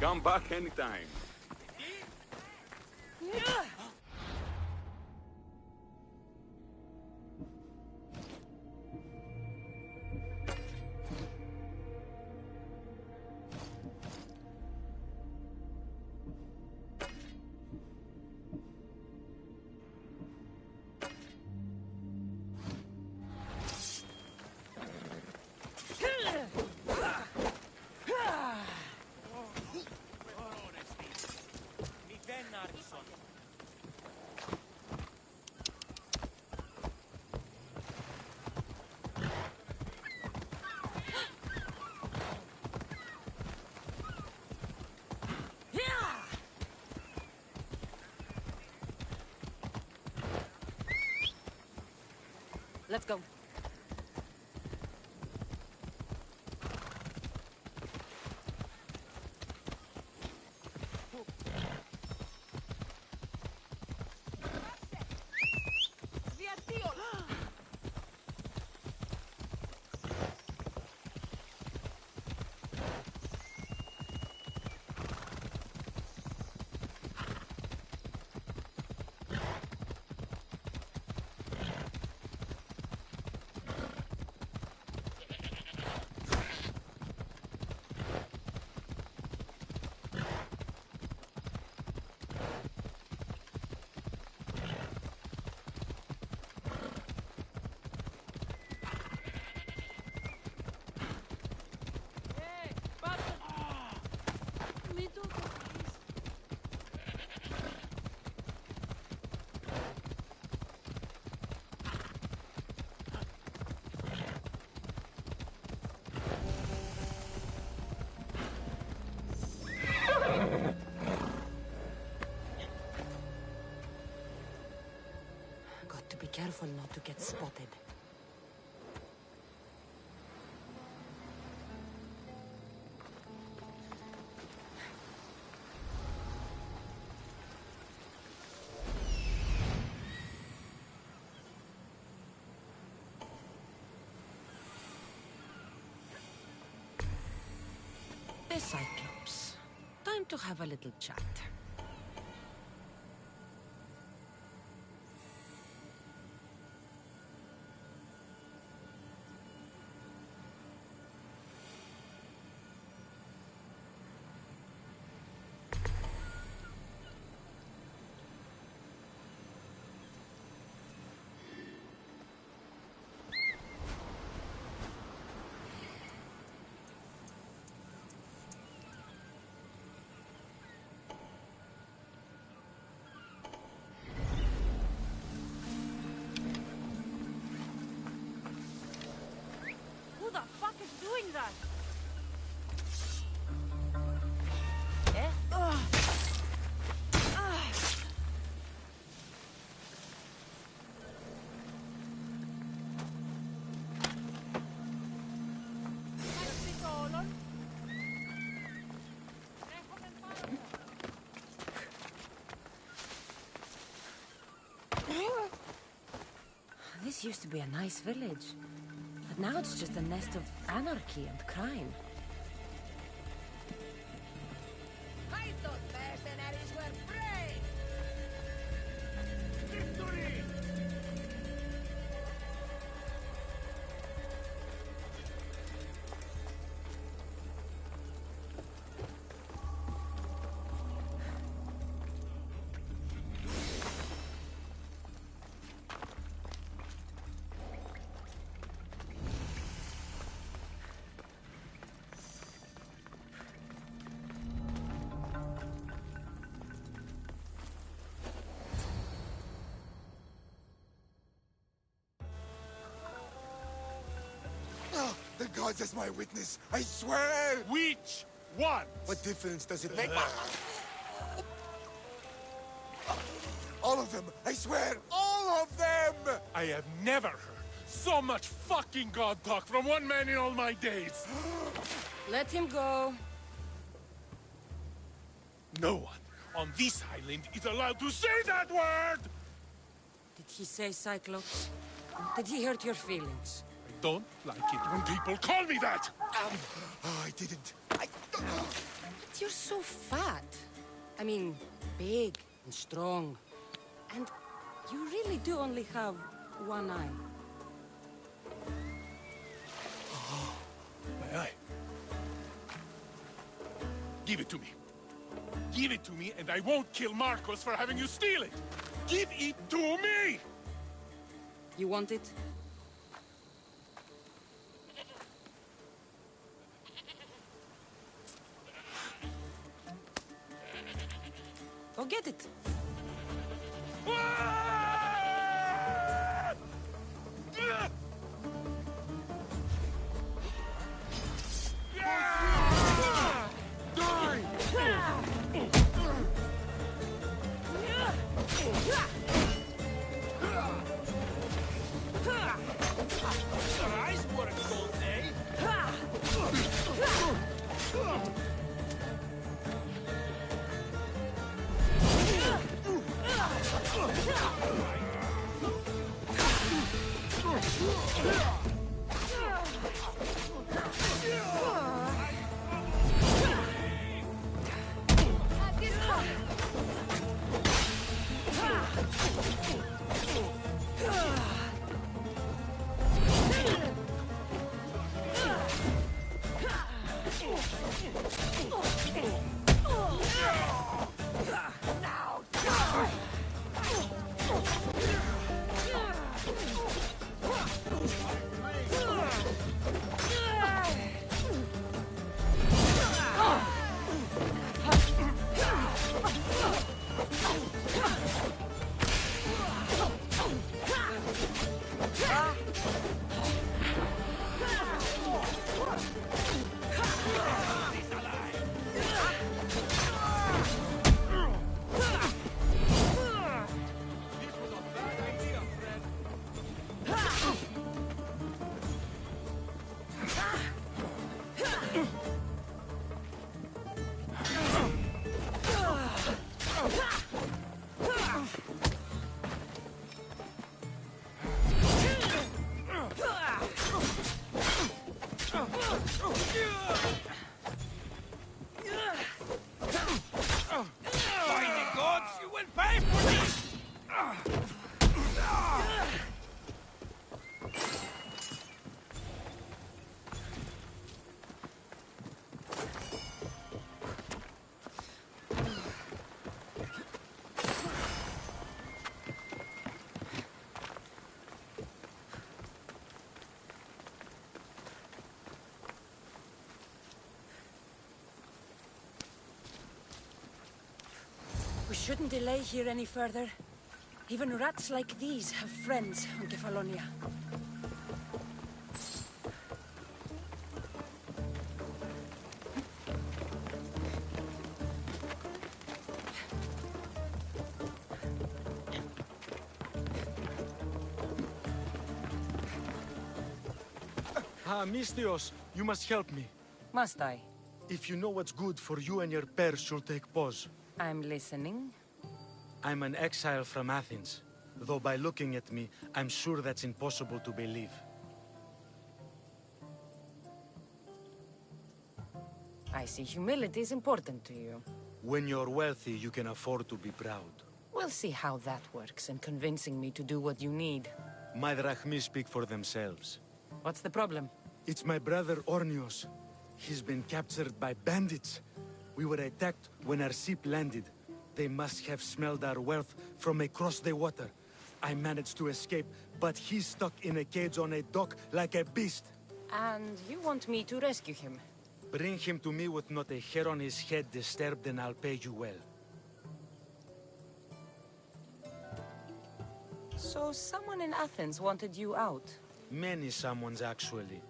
Come back anytime. Let's go. to be careful not to get spotted. The Cyclops. Time to have a little chat. Who the fuck is doing that? Eh? This used to be a nice village, but now it's just a nest of anarchy and crime. I thought mercenaries were brave! Victory! The gods as my witness, I swear! Which one? What difference does it make? All of them, I swear, all of them! I have never heard so much fucking god talk from one man in all my days. Let him go. No one on this island is allowed to say that word! Did he say Cyclops? Did he hurt your feelings? I don't like it when people call me that! I didn't. But you're so fat. I mean, big and strong. And you really do only have one eye. My eye. Give it to me. Give it to me and I won't kill Marcos for having you steal it! Give it to me! You want it? Go get it. Yeah! shouldn't delay here any further. Even rats like these have friends on Kefalonia. Misthios, you must help me. Must I? If you know what's good for you and your pairs, you'll take pause. I'm listening. I'm an exile from Athens. Though by looking at me, I'm sure that's impossible to believe. I see humility is important to you. When you're wealthy, you can afford to be proud. We'll see how that works in convincing me to do what you need. My drachmi speak for themselves. What's the problem? It's my brother Ornios. He's been captured by bandits. We were attacked when our ship landed. They must have smelled our wealth from across the water. I managed to escape, but he's stuck in a cage on a dock like a beast. And you want me to rescue him? Bring him to me with not a hair on his head disturbed and I'll pay you well. So someone in Athens wanted you out? Many someones, actually.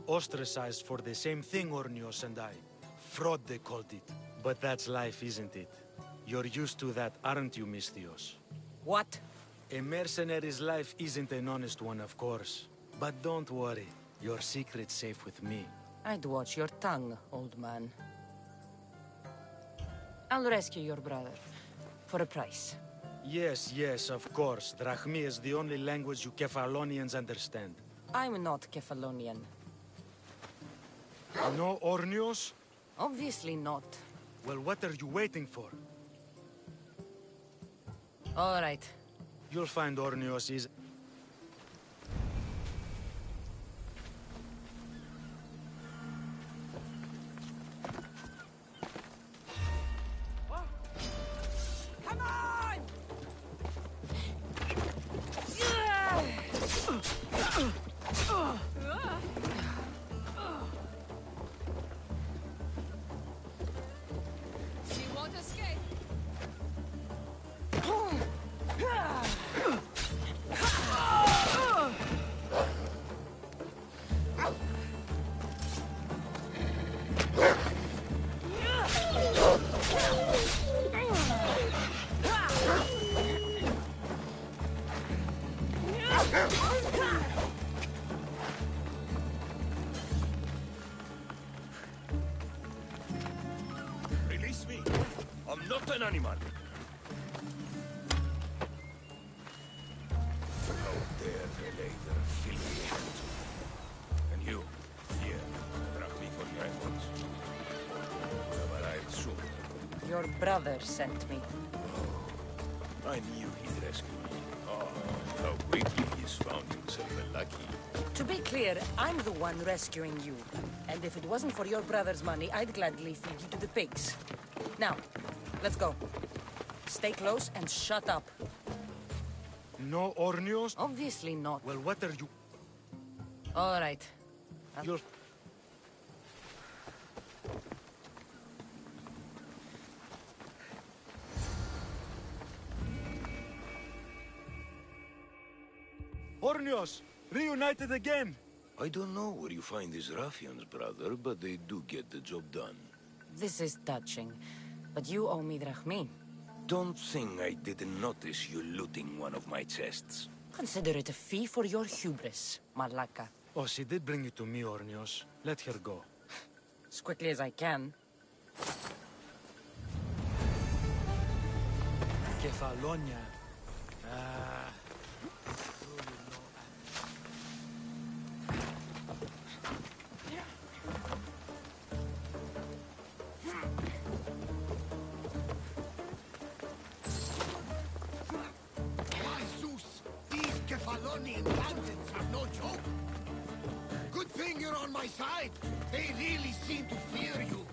Ostracized for the same thing, Ornios and I. Fraud, they called it. But that's life, isn't it? You're used to that, aren't you, Misthios? What? A mercenary's life isn't an honest one, of course. But don't worry. Your secret's safe with me. I'd watch your tongue, old man. I'll rescue your brother. For a price. Yes, yes, of course. Drachmi is the only language you Kefalonians understand. I'm not Kefalonian. No Ornios? Obviously not. Well, what are you waiting for? All right. You'll find Ornios is... Come on! She won't escape. Release me. I'm not an animal. How dare they lay their filthy hands on me. And you, here, drag me for your efforts. Have arrived soon. Your brother sent me. I knew he'd rescue me. Oh, how quickly he's found himself a lucky. To be clear, I'm the one rescuing you. And if it wasn't for your brother's money, I'd gladly feed you to the pigs. Now, let's go. Stay close and shut up. No Ornios? Obviously not. Well, what are you... All right. You're... Ornios! Reunited again! I don't know where you find these ruffians, brother, but they do get the job done. This is touching, but you owe me drachmi. Don't think I didn't notice you looting one of my chests. Consider it a fee for your hubris, Malaka. Oh, she did bring you to me, Ornios. Let her go. As quickly as I can. Kefalonia. By Zeus, these Kefalonian bandits are no joke. Good thing you're on my side. They really seem to fear you.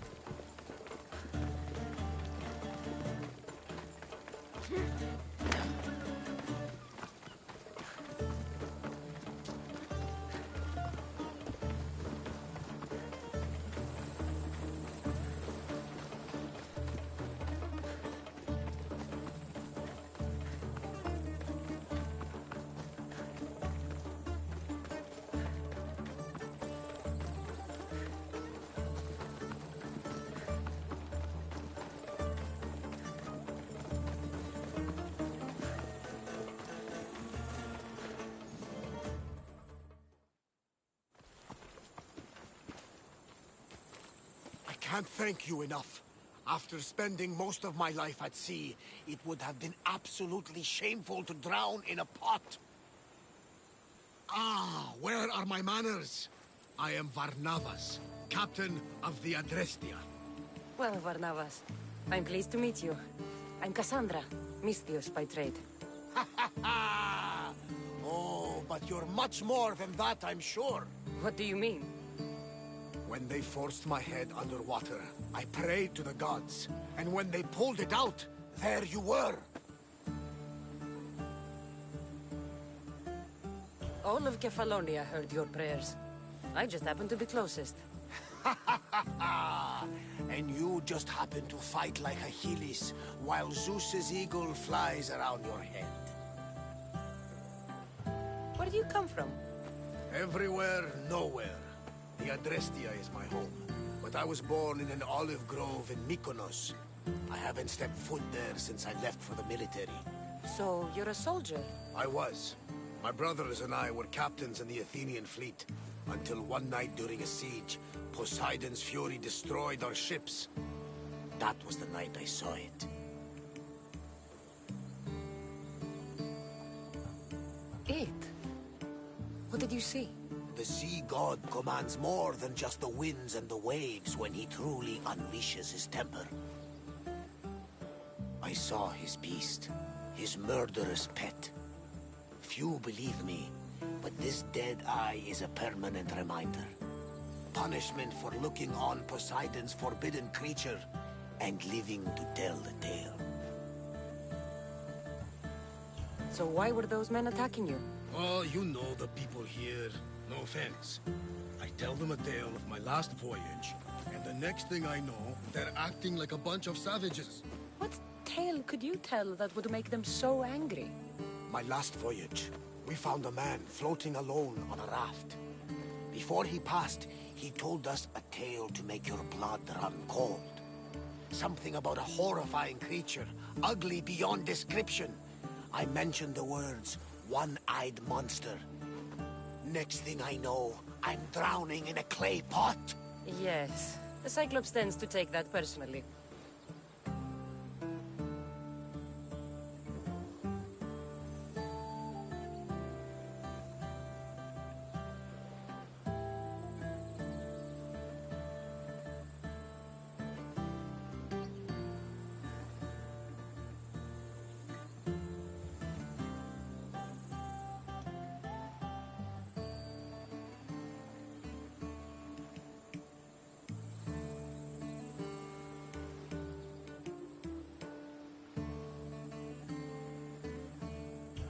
can't thank you enough. After spending most of my life at sea, it would have been absolutely shameful to drown in a pot. Ah, where are my manners? I am Varnavas, captain of the Adrestia. Well, Varnavas, I'm pleased to meet you. I'm Cassandra, Misthios by trade. Oh, but you're much more than that, I'm sure. What do you mean? When they forced my head underwater, I prayed to the gods. And when they pulled it out, there you were. All of Kefalonia heard your prayers. I just happened to be closest. And you just happen to fight like Achilles, while Zeus's eagle flies around your head. Where do you come from? Everywhere, nowhere. The Adrestia is my home, but I was born in an olive grove in Mykonos. I haven't stepped foot there since I left for the military. So, you're a soldier? I was. My brothers and I were captains in the Athenian fleet, until one night during a siege, Poseidon's fury destroyed our ships. That was the night I saw it. It? What did you see? The sea god commands more than just the winds and the waves when he truly unleashes his temper. I saw his beast, his murderous pet. Few believe me, but this dead eye is a permanent reminder. Punishment for looking on Poseidon's forbidden creature and living to tell the tale. So why were those men attacking you? Oh, you know the people here. No offense. I tell them a tale of my last voyage, and the next thing I know, they're acting like a bunch of savages. What tale could you tell that would make them so angry? My last voyage, we found a man floating alone on a raft. Before he passed, he told us a tale to make your blood run cold. Something about a horrifying creature, ugly beyond description. I mentioned the words, one-eyed monster. Next thing I know, I'm drowning in a clay pot. Yes. The Cyclops tends to take that personally.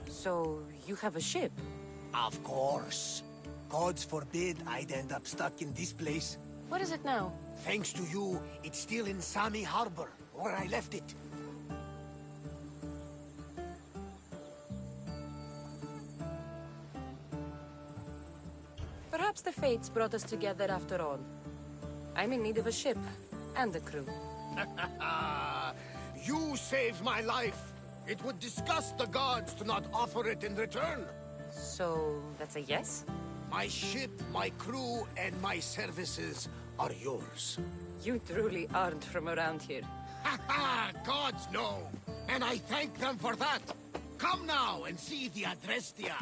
So, you have a ship? Of course. Gods forbid I'd end up stuck in this place. What is it now? Thanks to you, it's still in Sami Harbor, where I left it. Perhaps the fates brought us together after all. I'm in need of a ship, and a crew. You saved my life! It would disgust the gods to not offer it in return. So, that's a yes? My ship, my crew, and my services are yours. You truly aren't from around here. Ha ha! Gods know! And I thank them for that! Come now and see the Adrestia!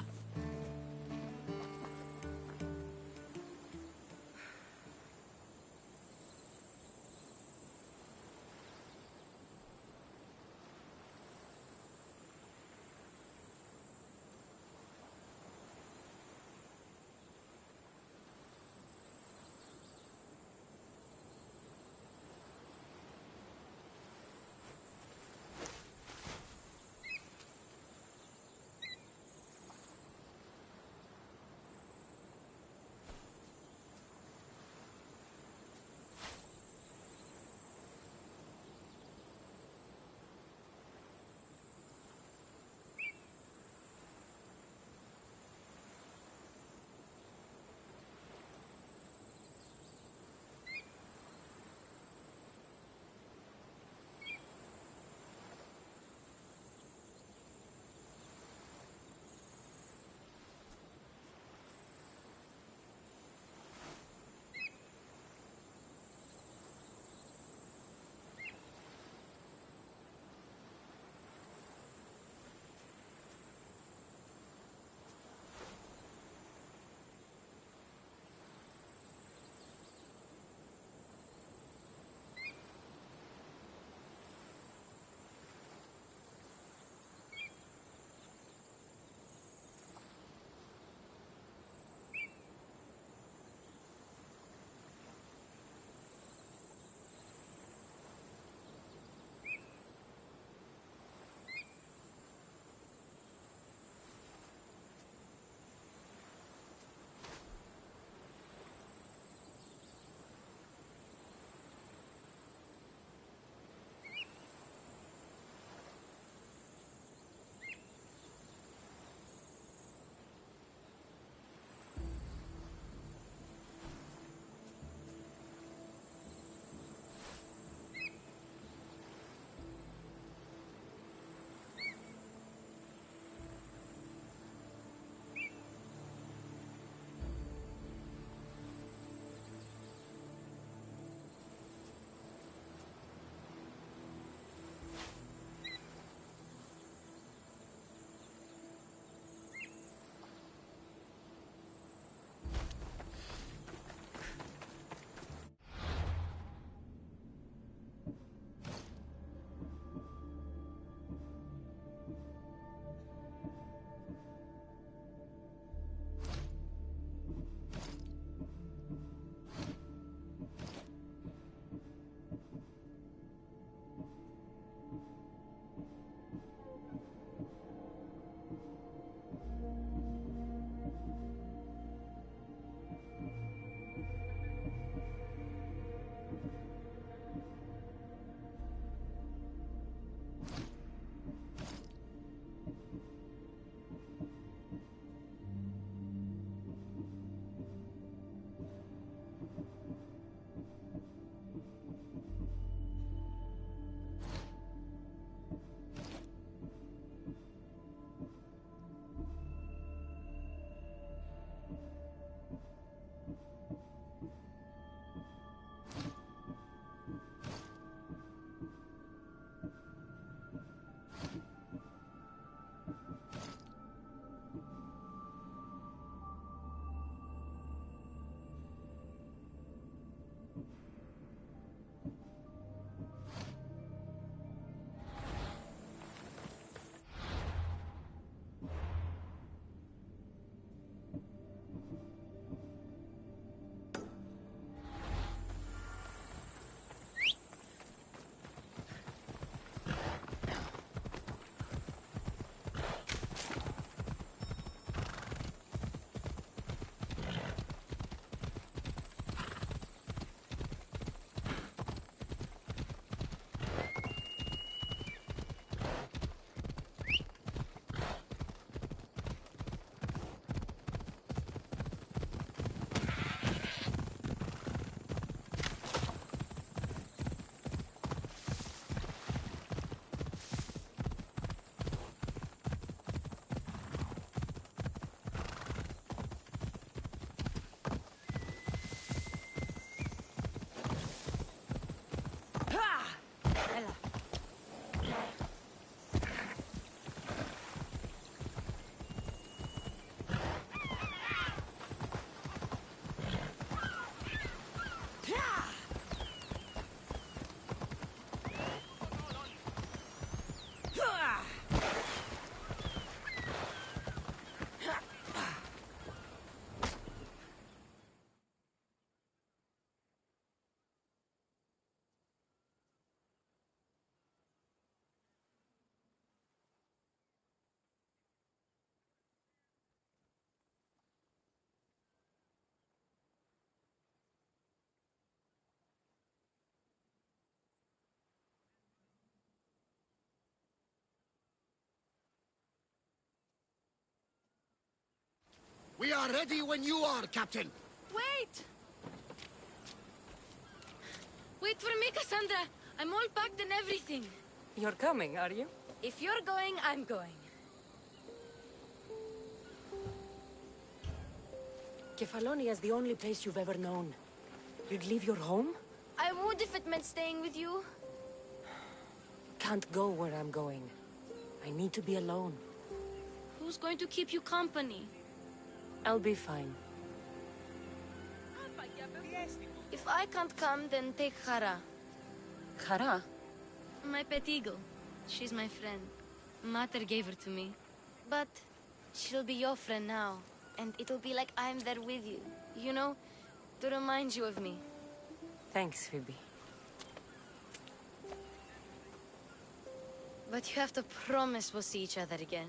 We are ready when you are, Captain. Wait! Wait for me, Cassandra. I'm all packed and everything. You're coming, are you? If you're going, I'm going. Kefalonia is the only place you've ever known. You'd leave your home? I would if it meant staying with you. Can't go where I'm going. I need to be alone. Who's going to keep you company? I'll be fine. If I can't come, then take Hara. Hara? My pet eagle. She's my friend. Mater gave her to me. But she'll be your friend now. And it'll be like I'm there with you. You know? To remind you of me. Thanks, Phoebe. But you have to promise we'll see each other again.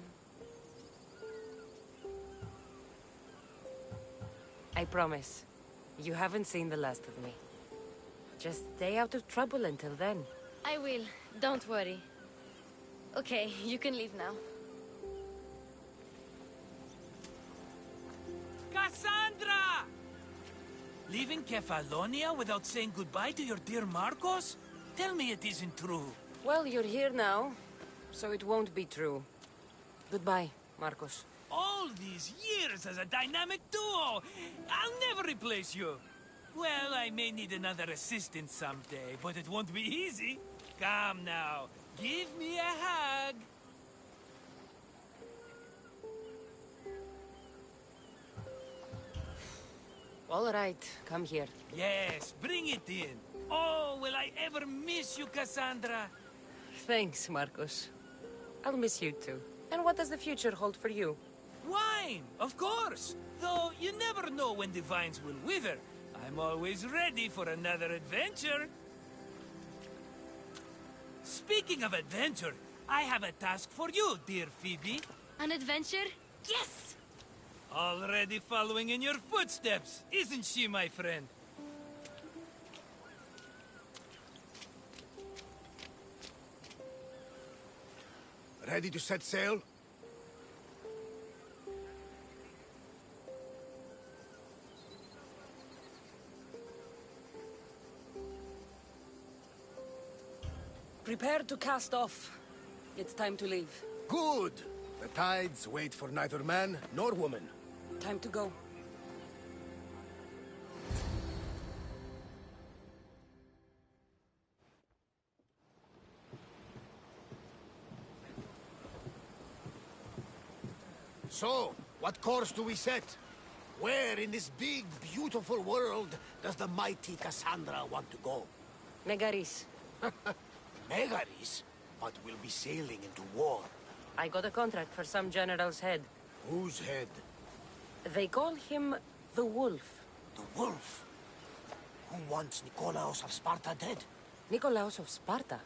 I promise. You haven't seen the last of me. Just stay out of trouble until then. I will. Don't worry. Okay, you can leave now. Cassandra! Leaving Kefalonia without saying goodbye to your dear Marcos? Tell me it isn't true. Well, you're here now, so it won't be true. Goodbye, Marcos. All these years as a dynamic duo! I'll never replace you! Well, I may need another assistant someday, but it won't be easy. Come now, give me a hug! All right, come here. Yes, bring it in. Oh, will I ever miss you, Cassandra? Thanks, Marcos. I'll miss you too. And what does the future hold for you? Wine, of course. Though you never know when the vines will wither. I'm always ready for another adventure. Speaking of adventure, I have a task for you, dear Phoebe. An adventure? Yes! Already following in your footsteps, isn't she, my friend? Ready to set sail? Prepare to cast off. It's time to leave. Good! The tides wait for neither man nor woman. Time to go. So, what course do we set? Where in this big, beautiful world does the mighty Cassandra want to go? Megaris. Megaris? But we'll be sailing into war. I got a contract for some general's head. Whose head? They call him the Wolf. The Wolf? Who wants Nikolaos of Sparta dead? Nikolaos of Sparta?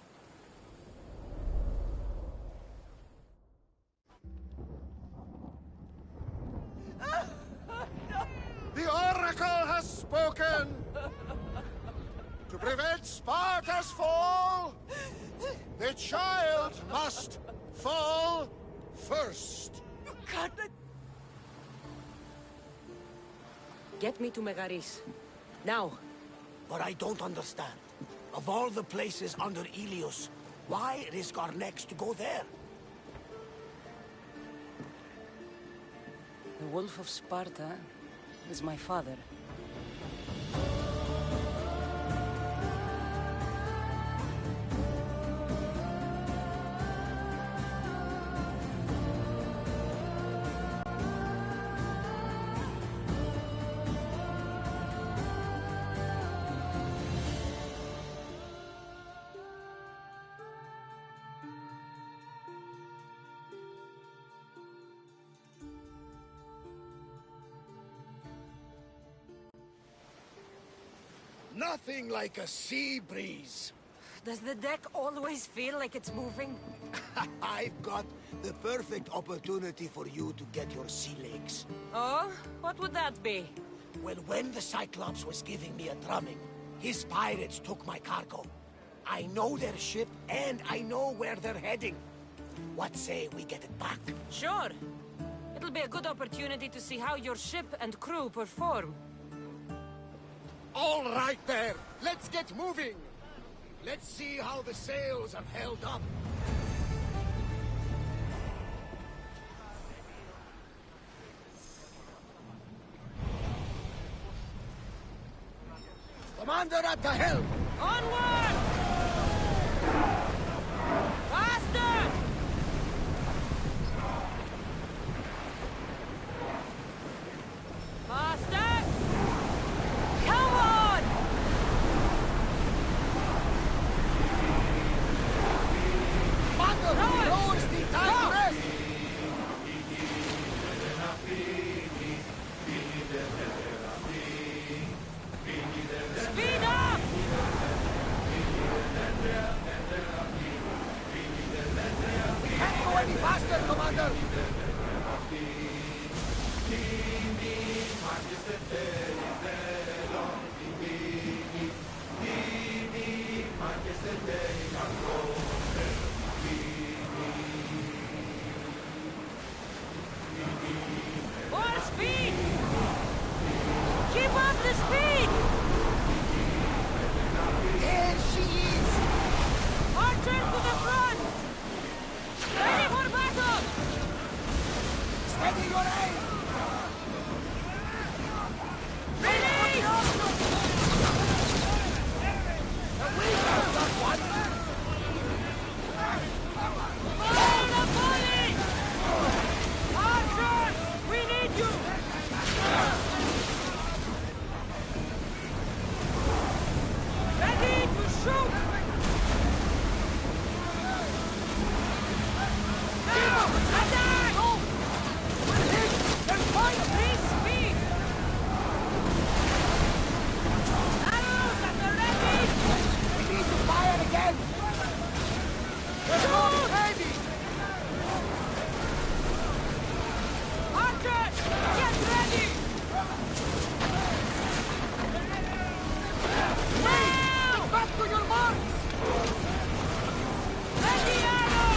The Oracle has spoken! To prevent Sparta's fall, the child must fall first. Get me to Megaris. Now. But I don't understand. Of all the places under Ilios, why risk our necks to go there? The Wolf of Sparta is my father. Nothing like a sea breeze. Does the deck always feel like it's moving? I've got the perfect opportunity for you to get your sea legs. Oh? What would that be? Well, when the Cyclops was giving me a drumming, his pirates took my cargo. I know their ship, and I know where they're heading. What say we get it back? Sure. It'll be a good opportunity to see how your ship and crew perform. All right there! Let's get moving! Let's see how the sails have held up. Commander at the helm! Onward! Faster! Faster! Come on! Commander, lowers the time rest! Speed up! We can't go any faster, Commander! More speed! Keep up the speed! There she is! Archers to the front! Ready for battle! Steady your aim! Ready! We got that one! Fire the volley! Archers! We need you! Ready to shoot! Now! Attack! They're fine! Increase speed! Arrows at the ready! We need to fire again! They're going heavy! Archers! Get ready! Now! Get back to your marks! Ready arrow!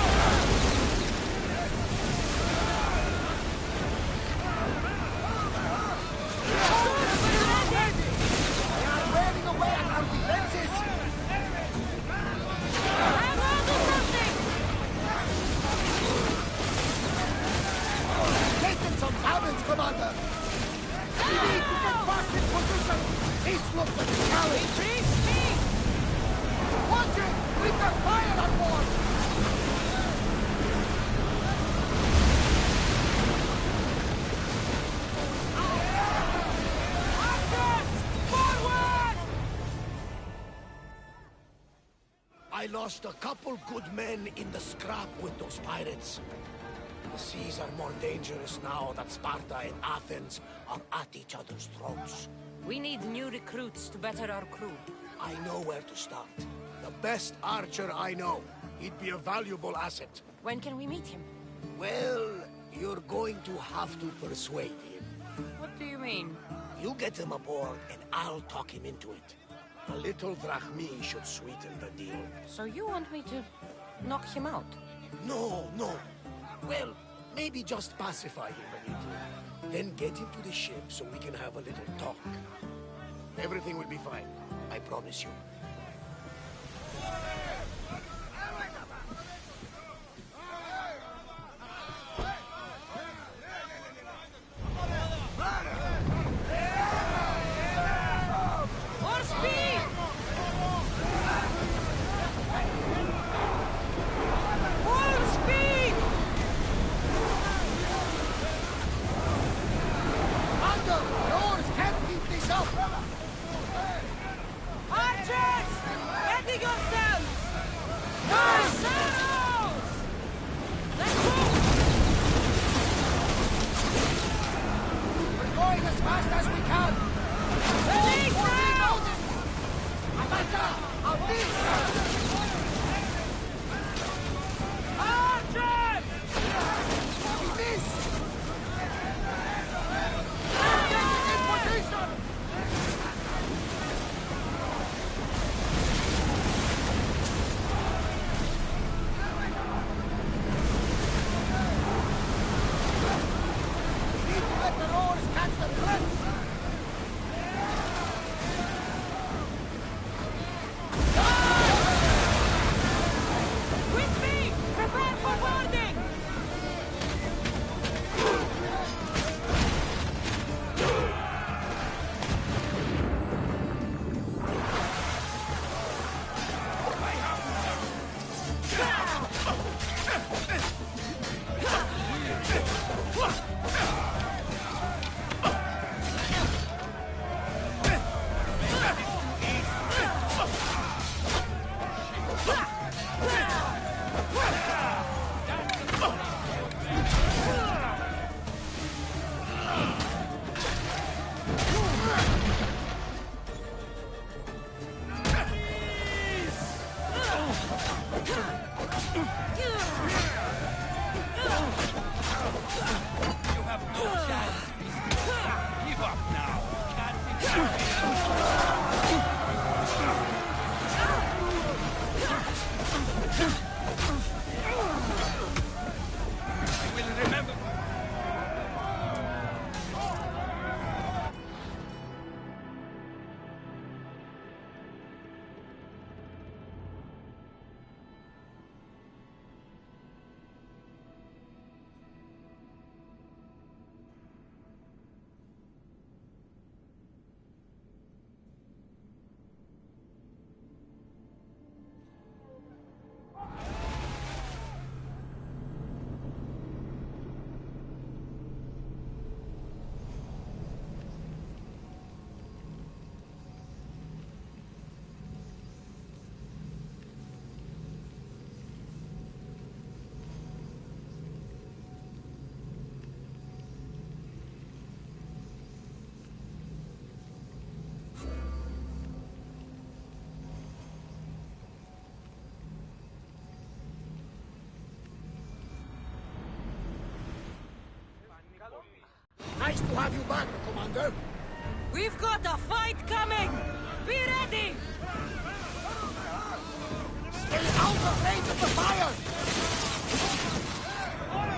They are wearing away at our defenses! I will do something! Taking some balance, Commander! We need to get back in position! This looks like a challenge! Increase speed! Watch it! We've got fire on board! Archers! Forward! I lost a couple good men in the scrap with those pirates. The seas are more dangerous now that Sparta and Athens are at each other's throats. We need new recruits to better our crew. I know where to start. The best archer I know. He'd be a valuable asset. When can we meet him? Well, you're going to have to persuade him. What do you mean? You get him aboard and I'll talk him into it. A little drachmi should sweeten the deal. So you want me to knock him out? No, no. Well, maybe just pacify him a little. Then get him to the ship so we can have a little talk. Everything will be fine. I promise you. More speed! Full speed! Under! Yours can't keep this up! Archers! Ready yourselves! Nice arrows! Let's go! We're going as fast as we can! Ready now! Amanda! I'll miss! Archers! We missed! Get in position! With me! Prepare for boarding! Nice to have you back, Commander. We've got a fight coming! Be ready! Stay out of range of the fire!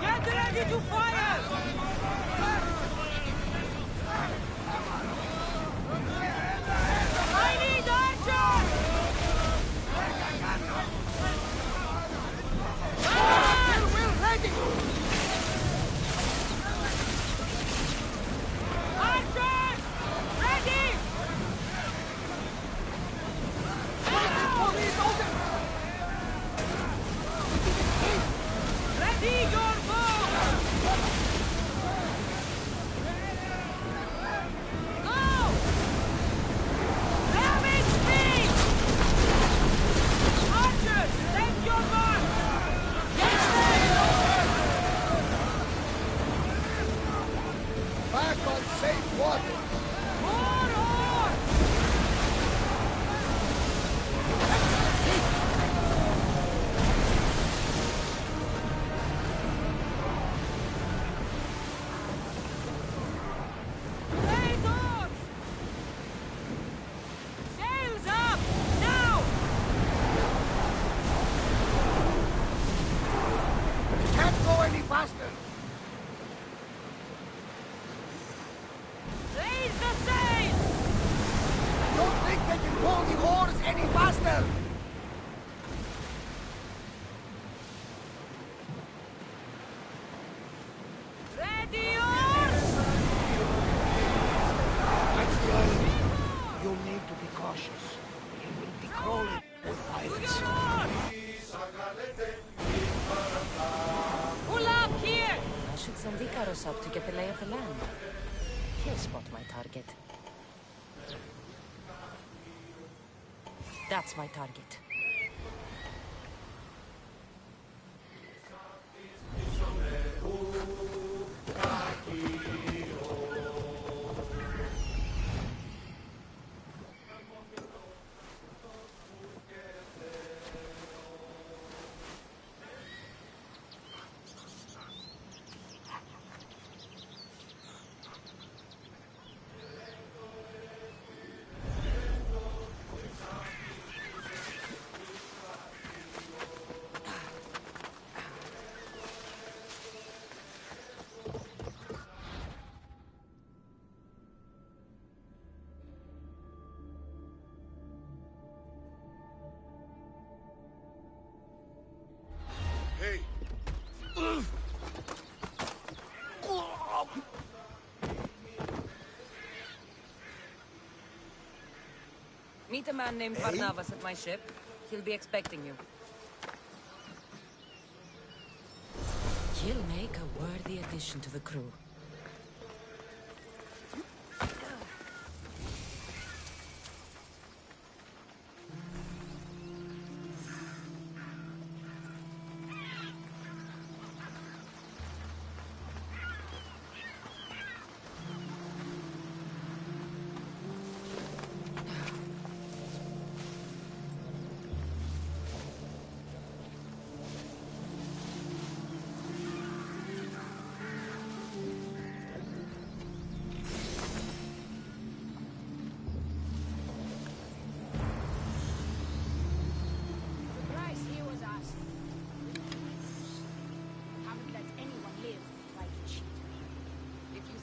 Get ready to fire! I need archers! We're ready! Archers! Ready! Ready your bow! Go! Ramming speed! Archers, take your mark! Get ready! Back on safe water! More horse! Raise oars! Sails up! Now! Can't go any faster! Raise the sail! Don't think they can pull the oars any faster! Ready oars! That's the island. You'll need to be cautious. It will be crawling with pirates. Pull up here! I should send Ikaros up to get the lay of the land. He'll spot my target. That's my target. Meet a man named Barnabas at my ship. He'll be expecting you. He'll make a worthy addition to the crew.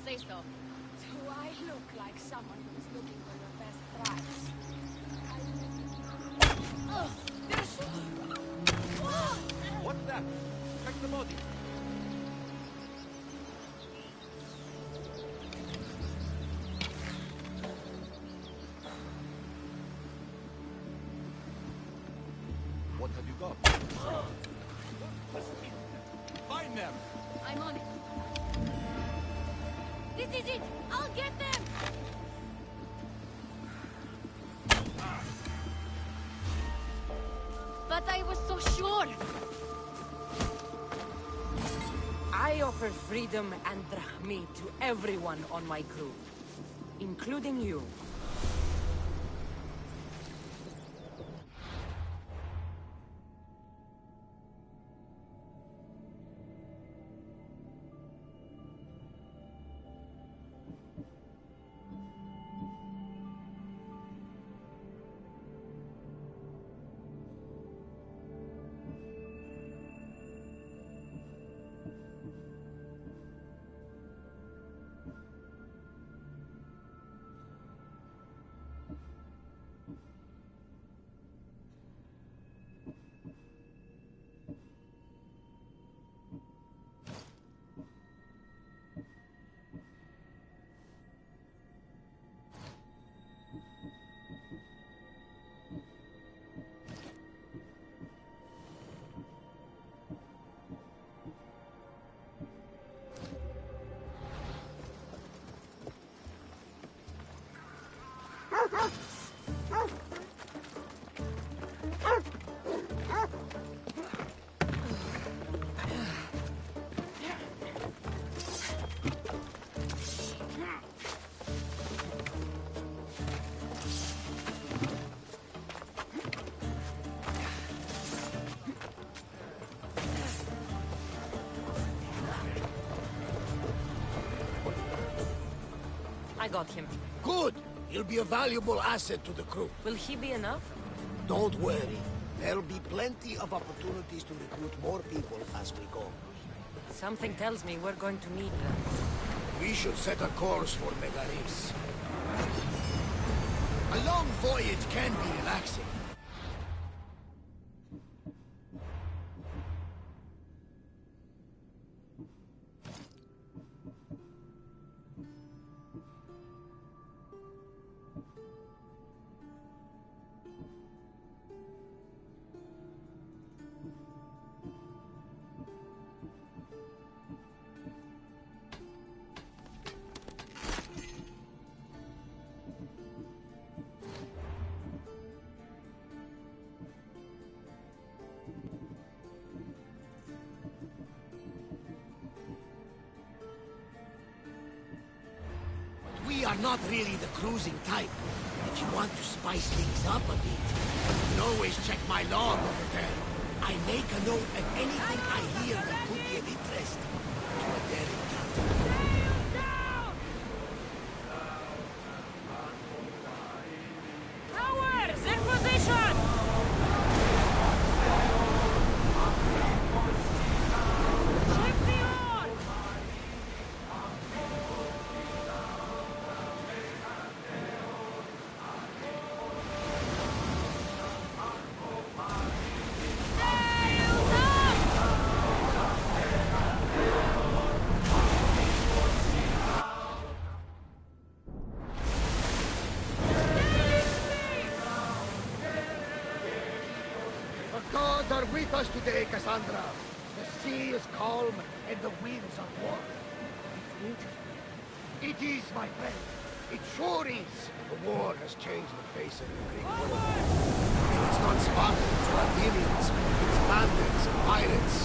Say so. Do I look like someone who's looking for your best prize? What's that? Check the body. What have you got? Find them! I'm on it. This is it! I'll get them! But I was so sure! I offer freedom and drachmi to everyone on my crew, including you. I got him. Good! He'll be a valuable asset to the crew. Will he be enough? Don't worry. There'll be plenty of opportunities to recruit more people as we go. Something tells me we're going to need them. We should set a course for Megaris. A long voyage can be relaxing. We are not really the cruising type. If you want to spice things up a bit, you can always check my log over there. I make a note of anything I hear that could be of interest to a daring captain. Towers, in position! are with us today, Cassandra. The sea is calm and the winds are warm. It's beautiful. It is, my friend. It sure is. The war has changed the face of the Greek world. And it's not Spartans or Athenians. It's bandits and pirates.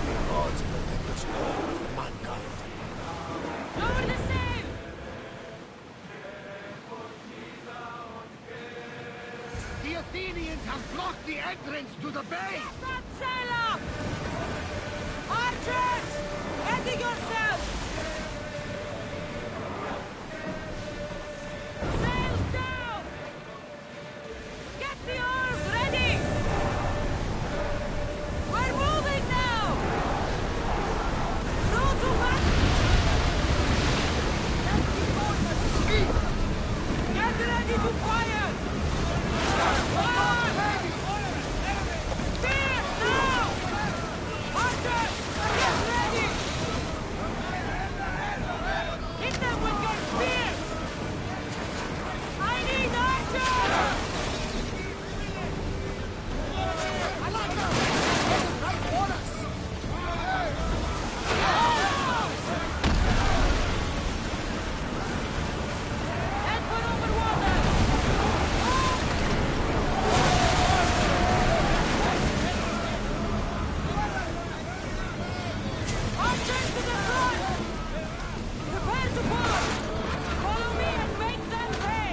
The gods protect us all from mankind. Lower the sail! The Athenians have blocked the entrance to the bay! That sail up! Archers! Ready yourselves! Sails down! Get the oars ready! We're moving now! No to back! Speed! Get ready to fire! Fire! Spear now! Archers! Get ready! Hit them with your spears! I need archers! I like them! Right for us! Head for over water! Archers to the front! Prepare to pull! Follow me and make them pay!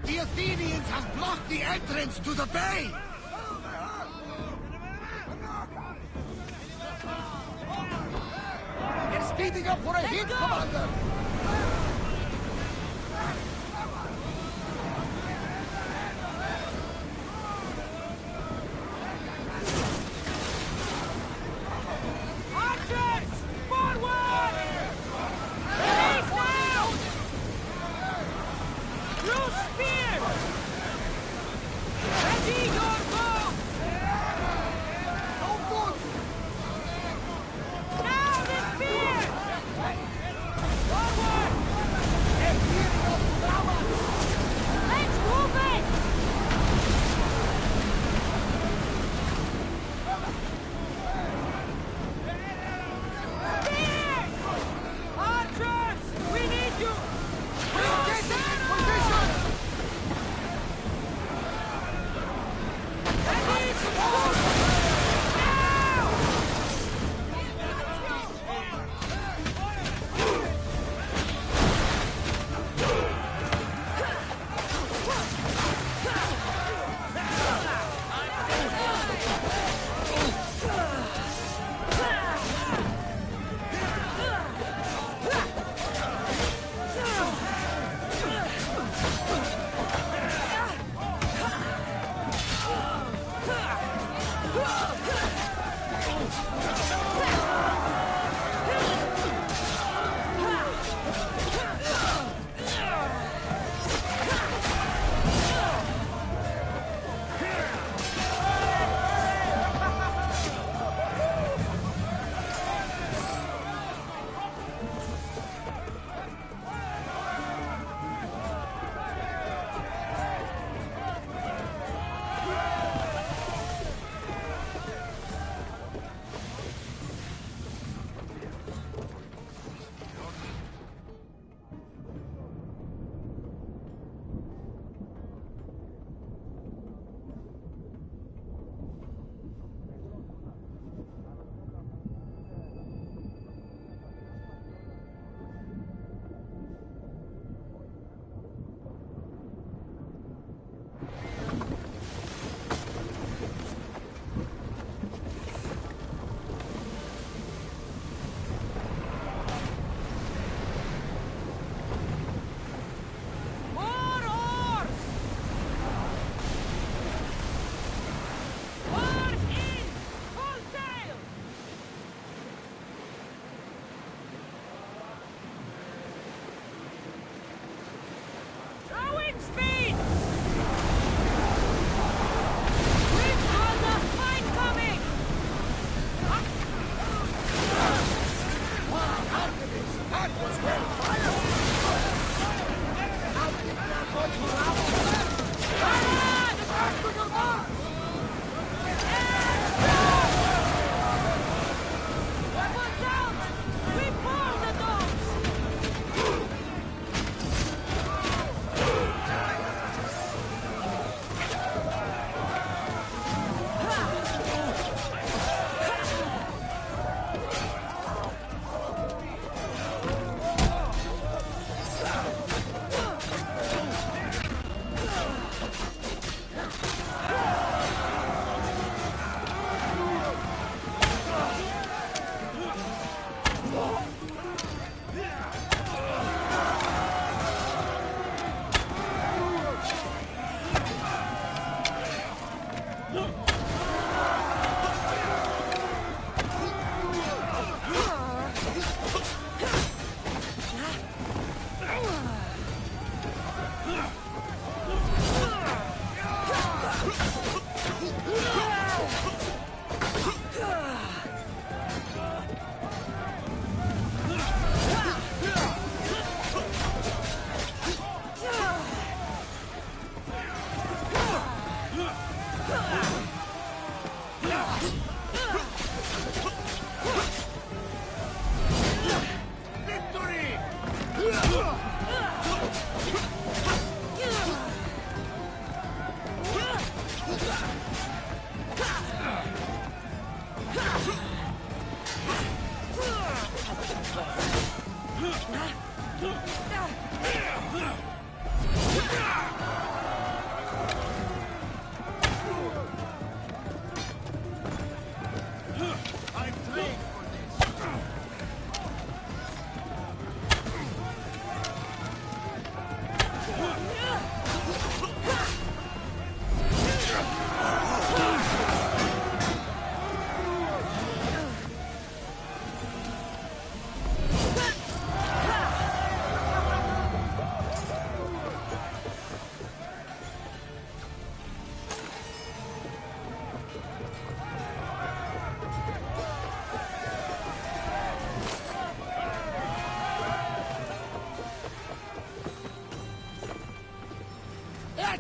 The Athenians have blocked the entrance to the bay! They're speeding up for a hit, Commander!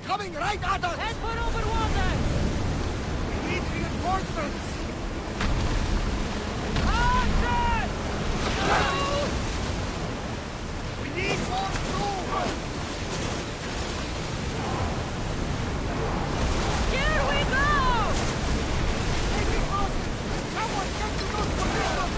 Coming right at us! Head for over water! We need reinforcements! Archers! We need more troops! Here we go! Take it closer! Someone get to those positions!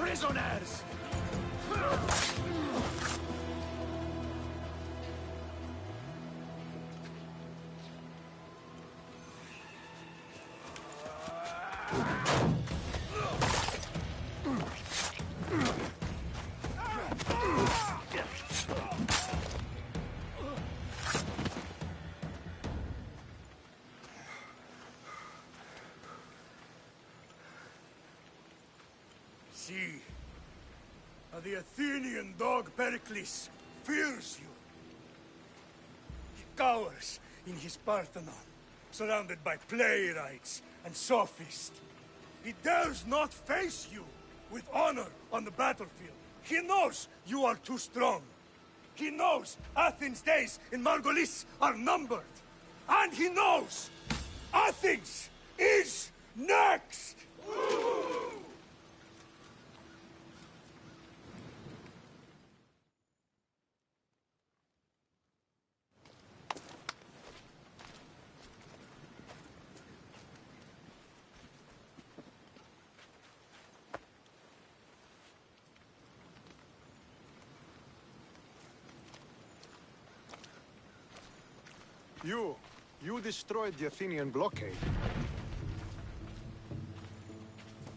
prisoners! See, the Athenian dog Pericles fears you. He cowers in his Parthenon, surrounded by playwrights and sophists. He dares not face you with honor on the battlefield. He knows you are too strong. He knows Athens' days in Margolis are numbered. And he knows Athens is next! You destroyed the Athenian blockade.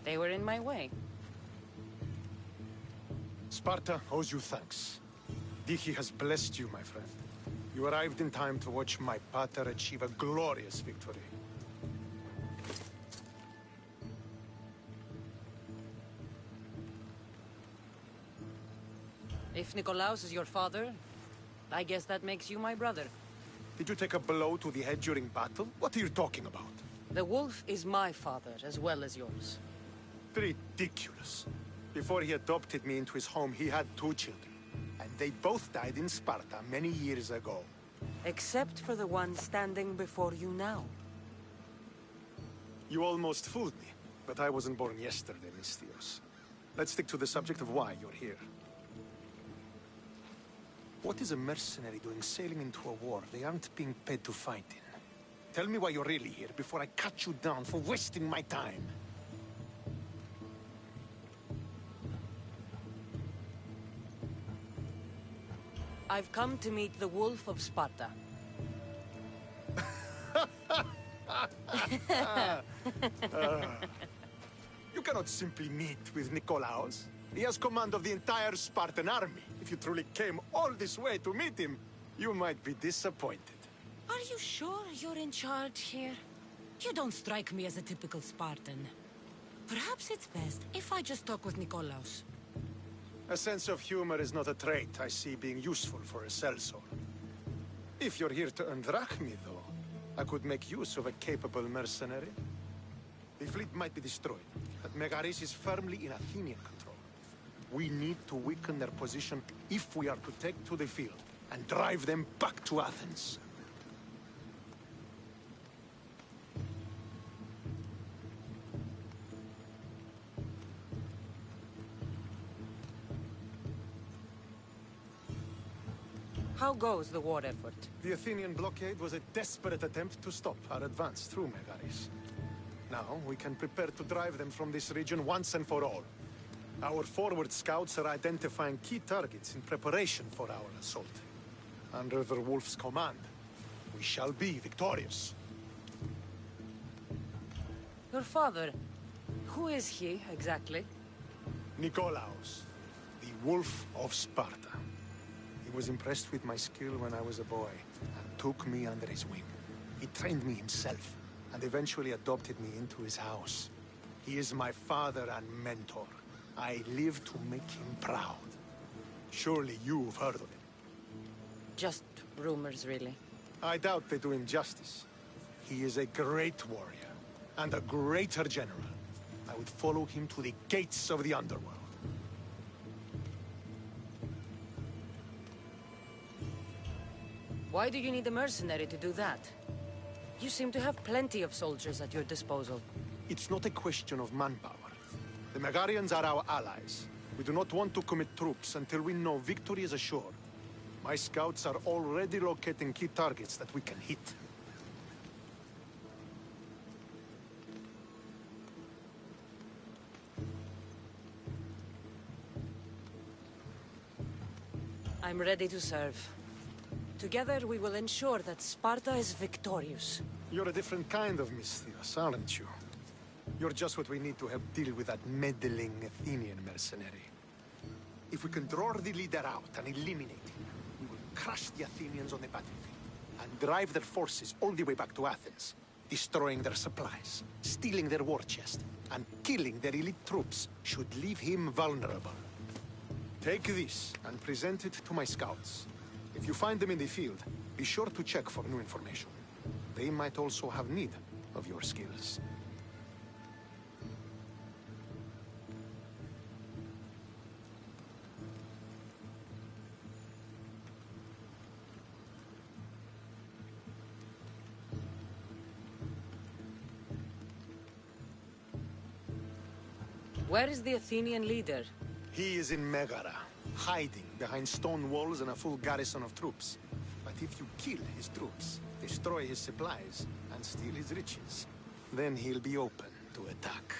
They were in my way. Sparta owes you thanks. Dihi has blessed you, my friend. You arrived in time to watch my pater achieve a glorious victory. If Nikolaos is your father, I guess that makes you my brother. Did you take a blow to the head during battle? What are you talking about? The wolf is my father as well as yours. Ridiculous. Before he adopted me into his home, he had 2 children. And they both died in Sparta many years ago. Except for the one standing before you now. You almost fooled me, but I wasn't born yesterday, Misthios. Let's stick to the subject of why you're here. What is a mercenary doing sailing into a war they aren't being paid to fight in? Tell me why you're really here before I cut you down for wasting my time. I've come to meet the Wolf of Sparta. You cannot simply meet with Nikolaos. He has command of the entire Spartan army. If you truly came all this way to meet him, you might be disappointed. Are you sure you're in charge here? You don't strike me as a typical Spartan. Perhaps it's best if I just talk with Nikolaos. A sense of humor is not a trait I see being useful for a sellsword. If you're here to earn drachmi, though, I could make use of a capable mercenary. The fleet might be destroyed, but Megaris is firmly in Athenian control. We need to weaken their position if we are to take to the field and drive them back to Athens. How goes the war effort? The Athenian blockade was a desperate attempt to stop our advance through Megaris. Now we can prepare to drive them from this region once and for all. Our forward scouts are identifying key targets in preparation for our assault. Under the Wolf's command, we shall be victorious. Your father, who is he exactly? Nikolaos, the Wolf of Sparta. He was impressed with my skill when I was a boy and took me under his wing. He trained me himself and eventually adopted me into his house. He is my father and mentor. I live to make him proud. Surely you've heard of him. Just rumors, really. I doubt they do him justice. He is a great warrior, and a greater general. I would follow him to the gates of the underworld. Why do you need a mercenary to do that? You seem to have plenty of soldiers at your disposal. It's not a question of manpower. The Megarians are our allies. We do not want to commit troops until we know victory is assured. My scouts are already locating key targets that we can hit. I'm ready to serve. Together we will ensure that Sparta is victorious. You're a different kind of Misthios, aren't you? You're just what we need to help deal with that meddling Athenian mercenary. If we can draw the leader out and eliminate him, we will crush the Athenians on the battlefield and drive their forces all the way back to Athens, destroying their supplies, stealing their war chest, and killing their elite troops should leave him vulnerable. Take this and present it to my scouts. If you find them in the field, be sure to check for new information. They might also have need of your skills. Where is the Athenian leader? He is in Megara, hiding behind stone walls and a full garrison of troops. But if you kill his troops, destroy his supplies, and steal his riches, then he'll be open to attack.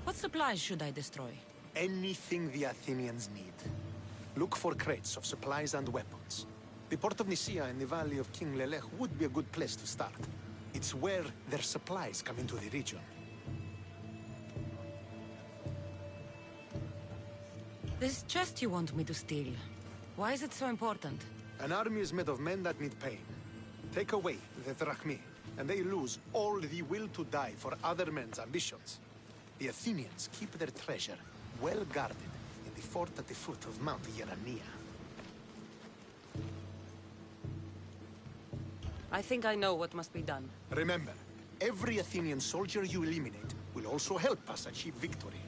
What supplies should I destroy? Anything the Athenians need. Look for crates of supplies and weapons. The port of Nicaea in the valley of King Lelech would be a good place to start. It's where their supplies come into the region. This chest you want me to steal, why is it so important? An army is made of men that need pain. Take away the drachmi, and they lose all the will to die for other men's ambitions. The Athenians keep their treasure well guarded in the fort at the foot of Mount Yerania. I think I know what must be done. Remember, every Athenian soldier you eliminate will also help us achieve victory.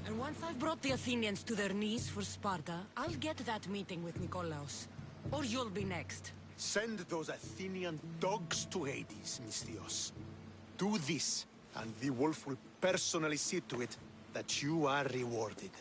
And once I've brought the Athenians to their knees for Sparta, I'll get that meeting with Nikolaos. Or you'll be next. Send those Athenian dogs to Hades, Misthios. Do this, and the wolf will personally see to it that you are rewarded.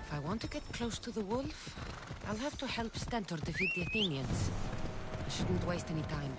If I want to get close to the wolf, I'll have to help Stentor defeat the Athenians. I shouldn't waste any time.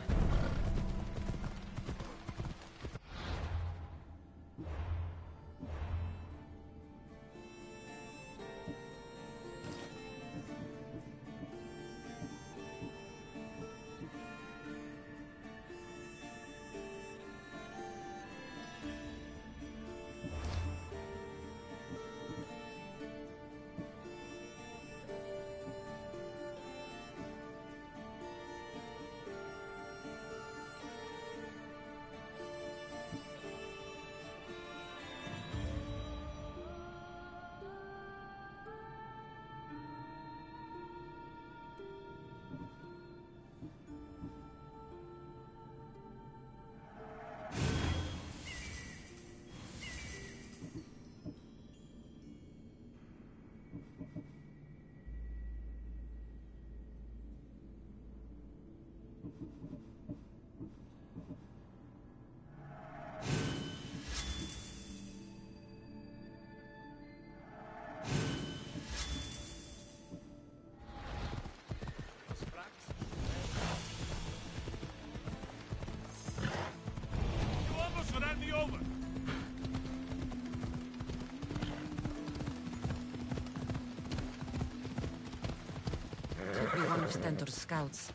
Could be one of Stentor's scouts.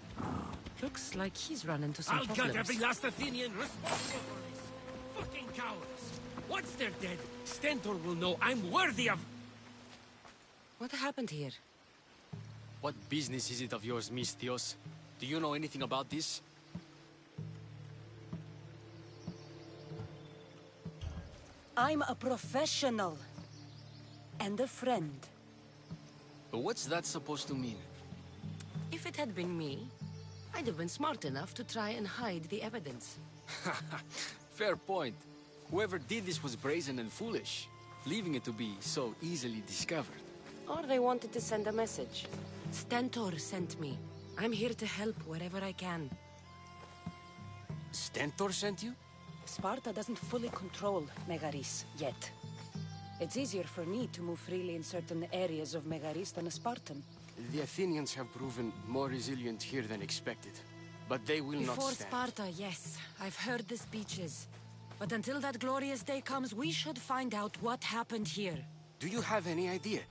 Looks like he's run into some I'll problems. gut every last Athenian responsible for this. Fucking cowards. Once they're dead, Stentor will know I'm worthy of... What happened here? What business is it of yours, Misthios? Do you know anything about this? I'm a professional. And a friend. But what's that supposed to mean? If it had been me, I'd have been smart enough to try and hide the evidence. Fair point. Whoever did this was brazen and foolish, leaving it to be so easily discovered. Or they wanted to send a message. Stentor sent me. I'm here to help wherever I can. Stentor sent you? Sparta doesn't fully control Megaris yet. It's easier for me to move freely in certain areas of Megaris than a Spartan. The Athenians have proven more resilient here than expected. But they will not Before stand. Sparta, yes. I've heard the speeches. But until that glorious day comes, we should find out what happened here. Do you have any idea?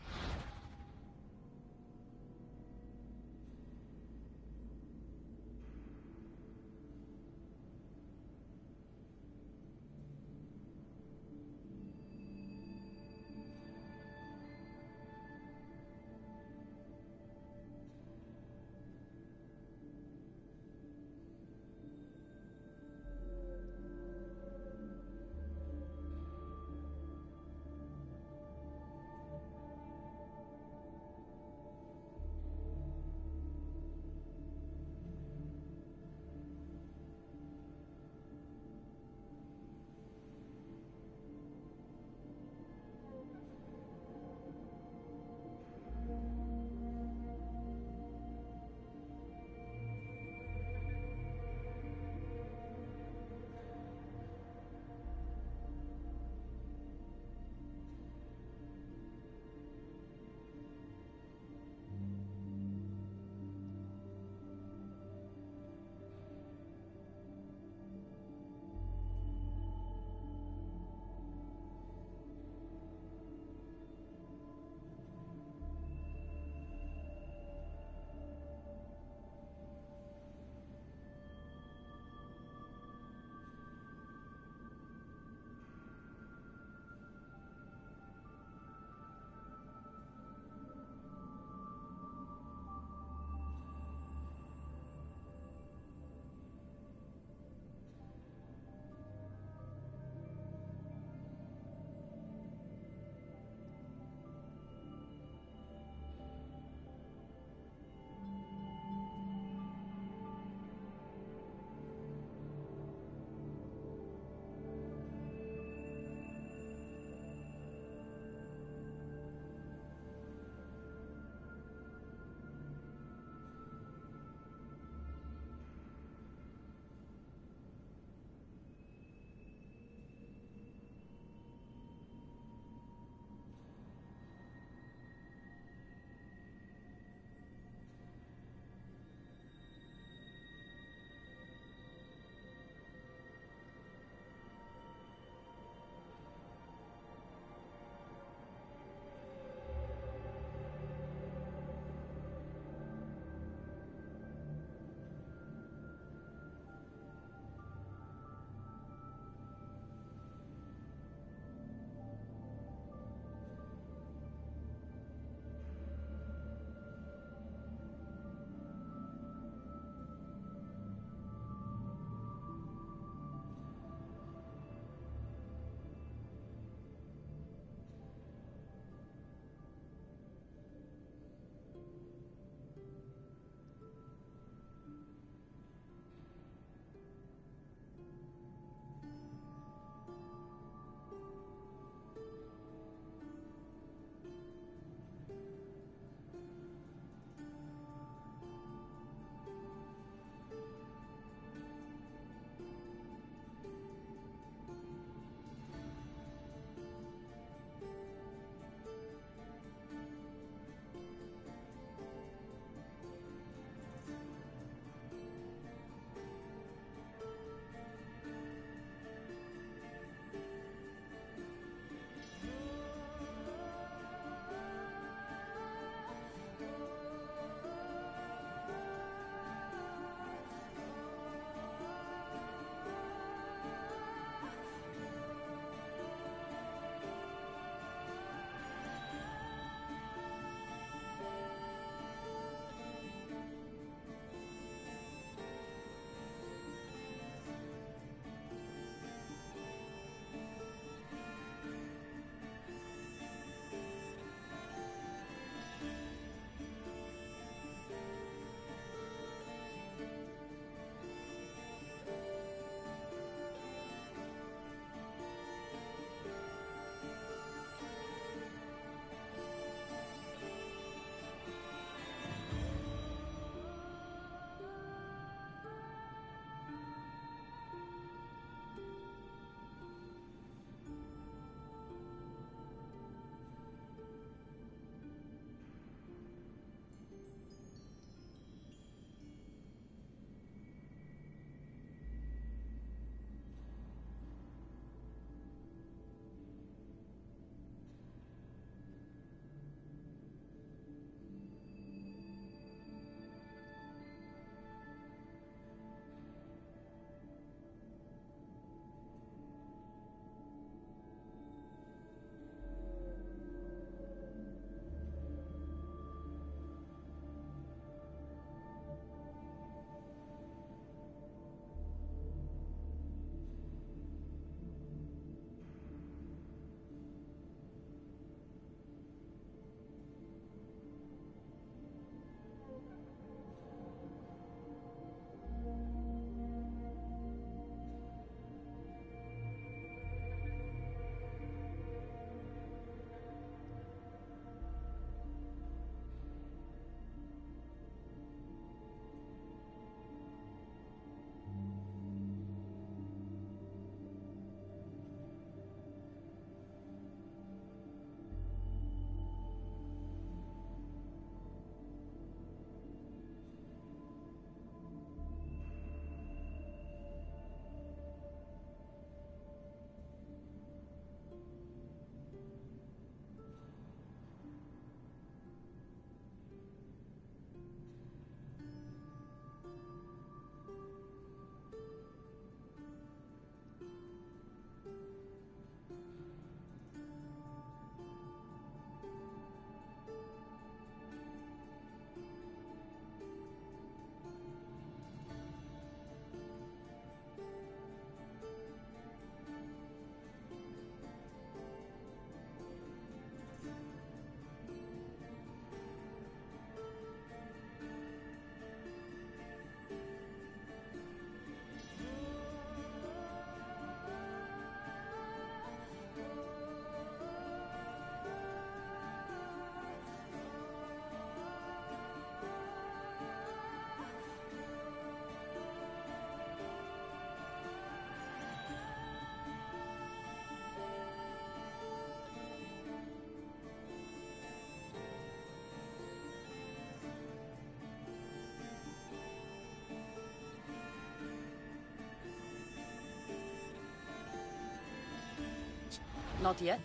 Not yet,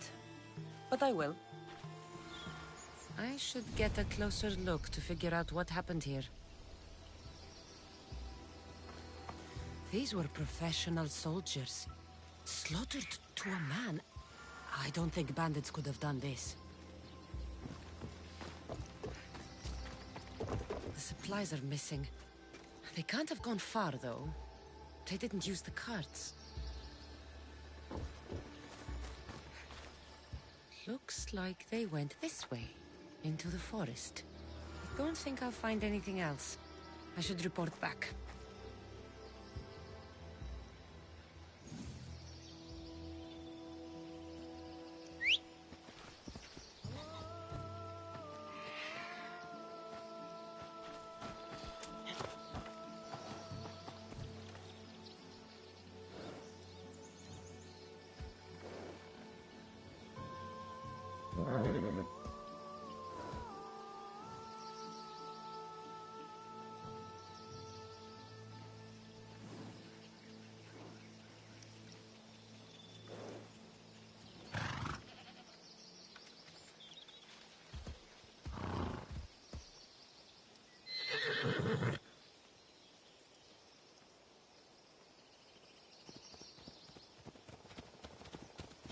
but I will. I should get a closer look to figure out what happened here. These were professional soldiers. Slaughtered to a man. I don't think bandits could have done this. The supplies are missing. They can't have gone far, though. They didn't use the carts. Looks like they went this way, into the forest. I don't think I'll find anything else. I should report back.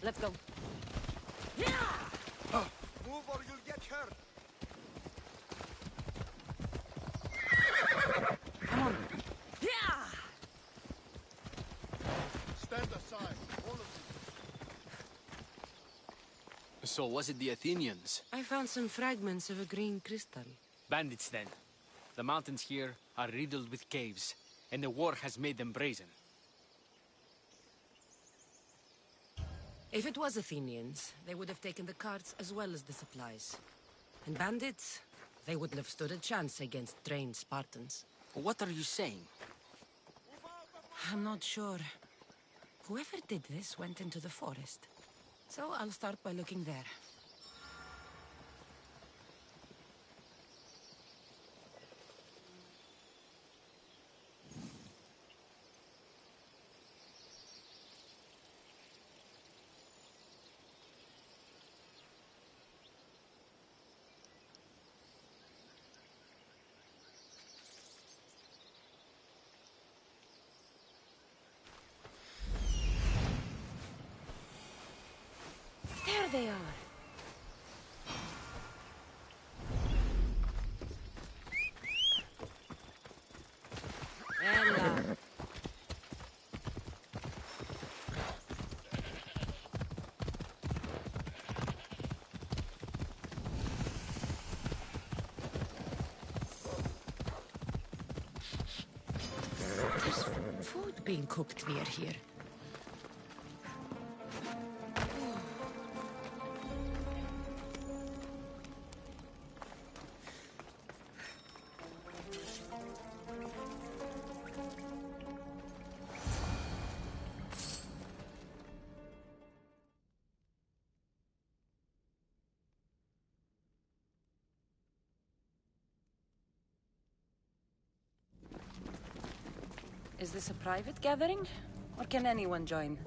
Let's go. Move or you'll get hurt. Come on. Stand aside, all of you. So was it the Athenians? I found some fragments of a green crystal. Bandits, then. The mountains here are riddled with caves, and the war has made them brazen. If it was Athenians, they would have taken the carts as well as the supplies. And bandits, they wouldn't have stood a chance against trained Spartans. What are you saying? I'm not sure. Whoever did this went into the forest. So I'll start by looking there. There they are. Ella. There's food being cooked near here. Is this a private gathering? Or can anyone join?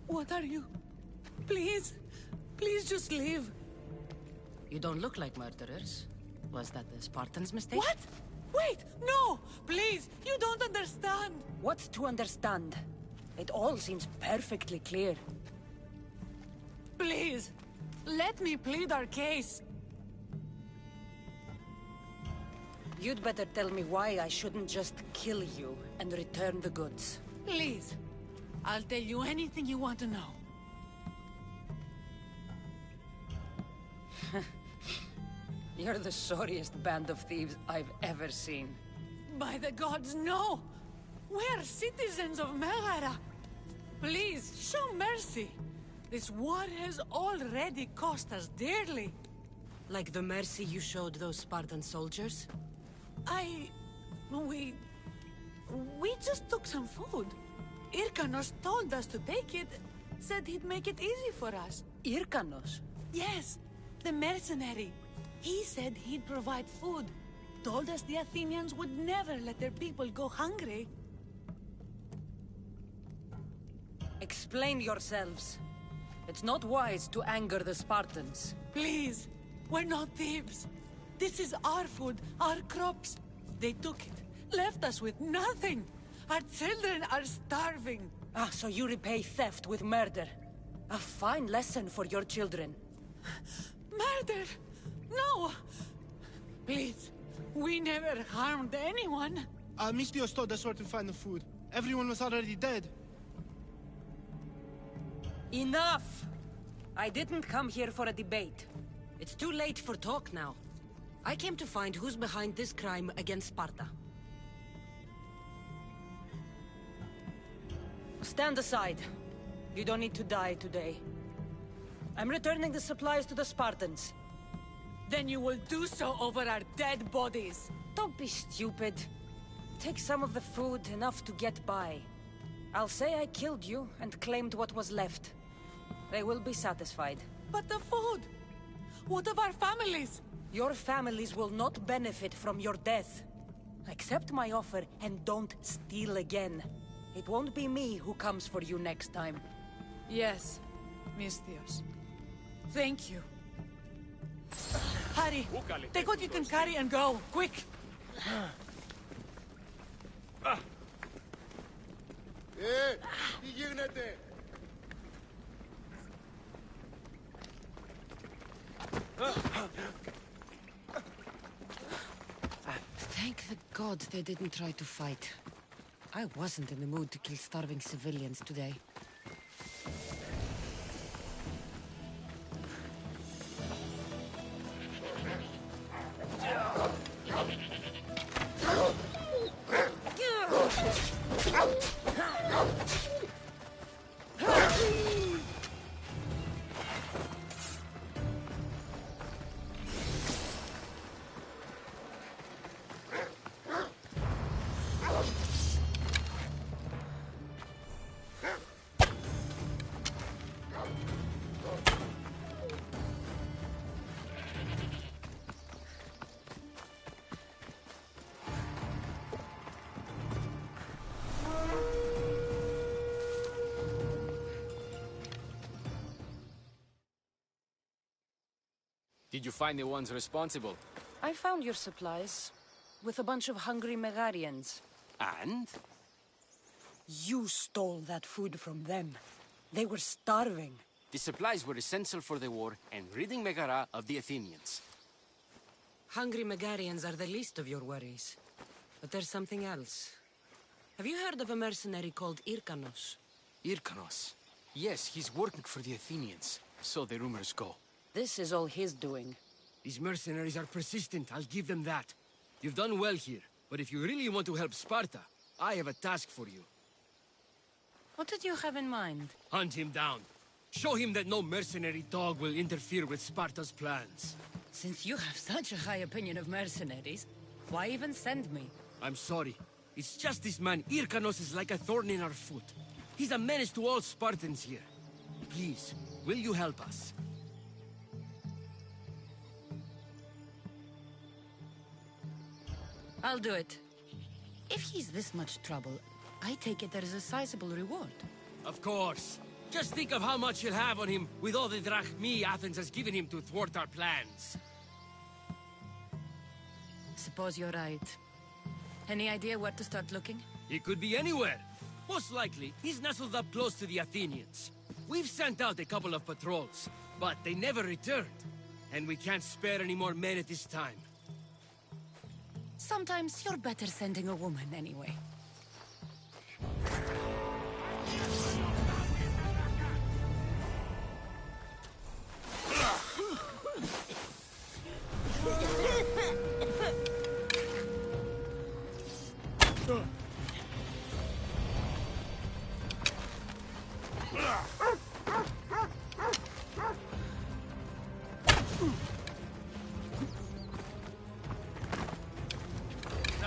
What are you? Please, please just leave. You don't look like murderers. Was that the Spartans' mistake? What? Wait, no! Please, you don't understand. What to understand? It all seems perfectly clear. Please, let me plead our case. You'd better tell me why I shouldn't just kill you and return the goods. Please, I'll tell you anything you want to know. You're the sorriest band of thieves I've ever seen. By the gods, no! We're citizens of Megara. Please, show mercy. This war has already cost us dearly. Like the mercy you showed those Spartan soldiers? We just took some food. Irkanos told us to take it, said he'd make it easy for us. Irkanos? Yes, the mercenary. He said he'd provide food. Told us the Athenians would never let their people go hungry. Explain yourselves. It's not wise to anger the Spartans. Please, we're not thieves. This is our food, our crops. They took it, left us with nothing. Our children are starving. Ah, so you repay theft with murder. A fine lesson for your children. Murder? No! Please, we never harmed anyone. Mistios told us where to find the food. Everyone was already dead. Enough! I didn't come here for a debate. It's too late for talk now. I came to find who's behind this crime against Sparta. Stand aside. You don't need to die today. I'm returning the supplies to the Spartans. Then you will do so over our dead bodies. Don't be stupid. Take some of the food, enough to get by. I'll say I killed you and claimed what was left. They will be satisfied. But the food! What of our families? Your families will not benefit from your death. Accept my offer and don't steal again. It won't be me who comes for you next time. Yes, Misthios. Thank you. Hurry! Take what you can carry and go, quick! Τι γίνεται? Thank the gods they didn't try to fight. I wasn't in the mood to kill starving civilians today. Did you find the ones responsible? I found your supplies, with a bunch of hungry Megarians. And? You stole that food from them. They were starving. The supplies were essential for the war and ridding Megara of the Athenians. Hungry Megarians are the least of your worries. But there's something else. Have you heard of a mercenary called Irkanos? Irkanos? Yes, he's working for the Athenians. So the rumors go. This is all his doing. These mercenaries are persistent, I'll give them that. You've done well here, but if you really want to help Sparta, I have a task for you. What did you have in mind? Hunt him down. Show him that no mercenary dog will interfere with Sparta's plans. Since you have such a high opinion of mercenaries, why even send me? I'm sorry. It's just this man, Irkanos, is like a thorn in our foot. He's a menace to all Spartans here. Please, will you help us? I'll do it. If he's this much trouble, I take it there is a sizable reward. Of course. Just think of how much he'll have on him with all the drachmi Athens has given him to thwart our plans. Suppose you're right. Any idea where to start looking? He could be anywhere. Most likely, he's nestled up close to the Athenians. We've sent out a couple of patrols, but they never returned. And we can't spare any more men at this time. Sometimes you're better sending a woman anyway.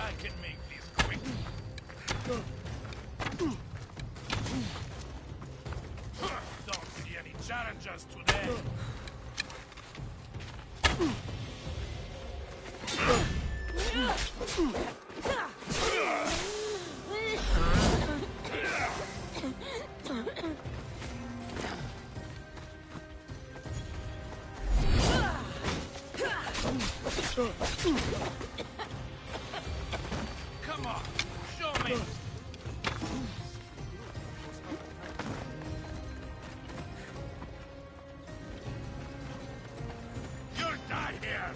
I can make this quick. Don't see any challenges today. Come on, show me. You'll die here.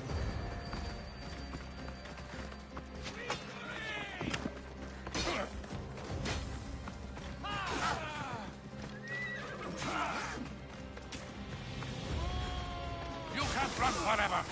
You can't run forever.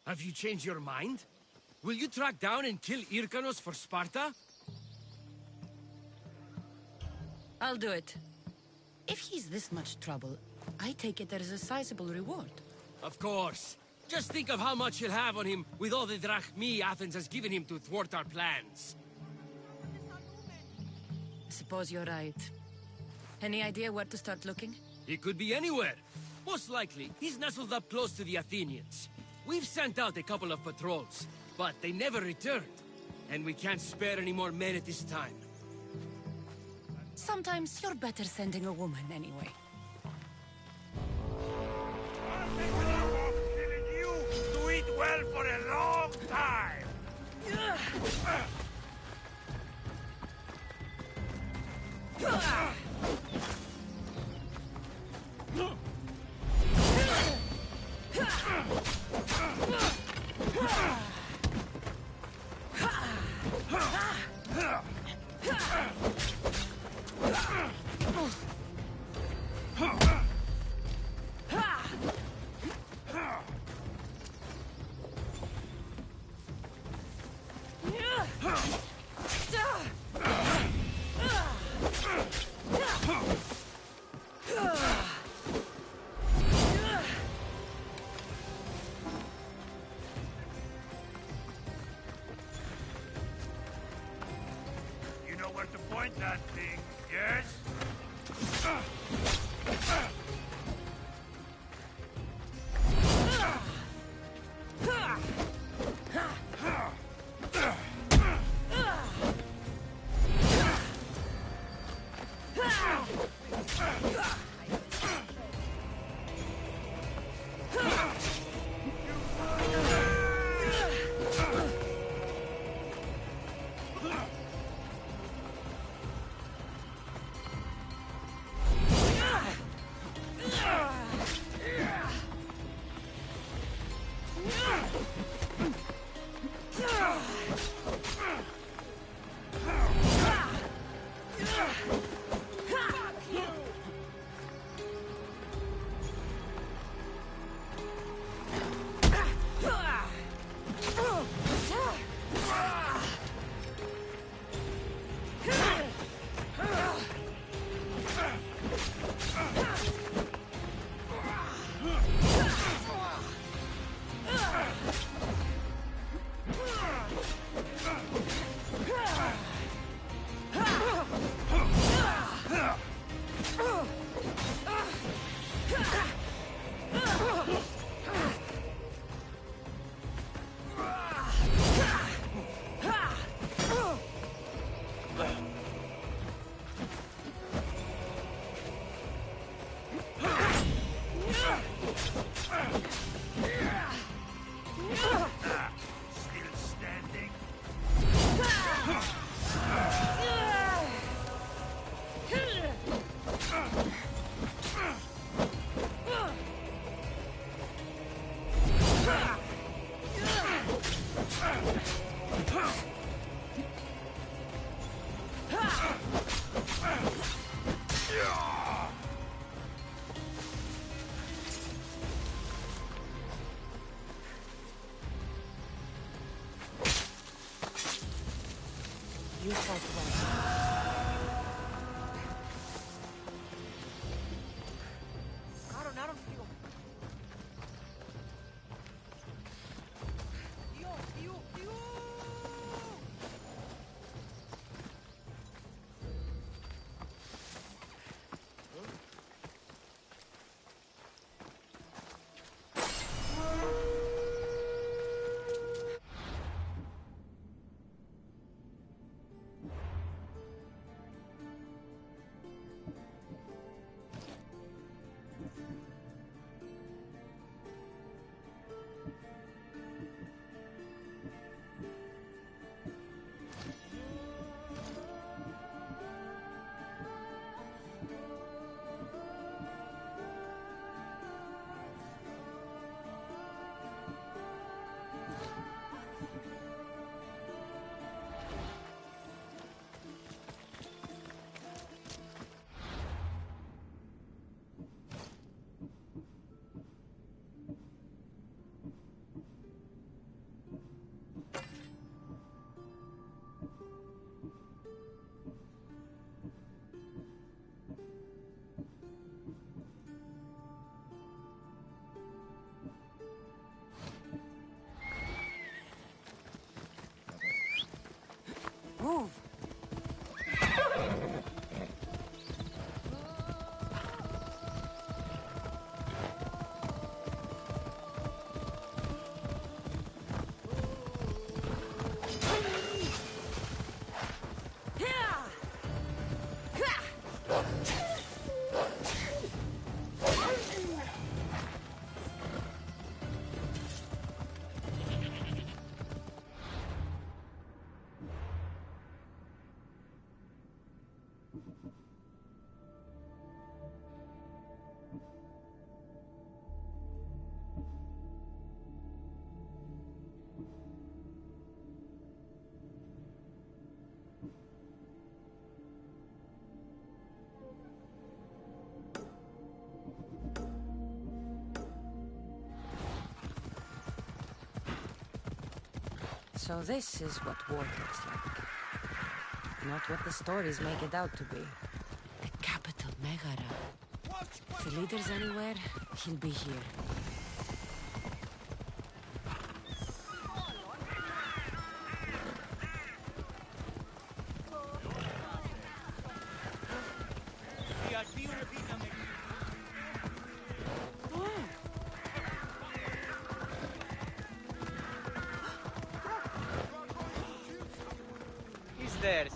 Have you changed your mind? Will you track down and kill Hyrcanos for Sparta? I'll do it. If he's this much trouble, I take it there is a sizable reward. Of course. Just think of how much he'll have on him with all the drachmi Athens has given him to thwart our plans. I suppose you're right. Any idea where to start looking? He could be anywhere. Most likely, he's nestled up close to the Athenians. We've sent out a couple of patrols, but they never returned. And we can't spare any more men at this time. Sometimes you're better sending a woman anyway. To eat well for a long time! You know where to point that thing, yes? You fought well. So this is what war looks like. Not what the stories make it out to be. The capital, Megara. If the leader's anywhere, he'll be here. He's theirs.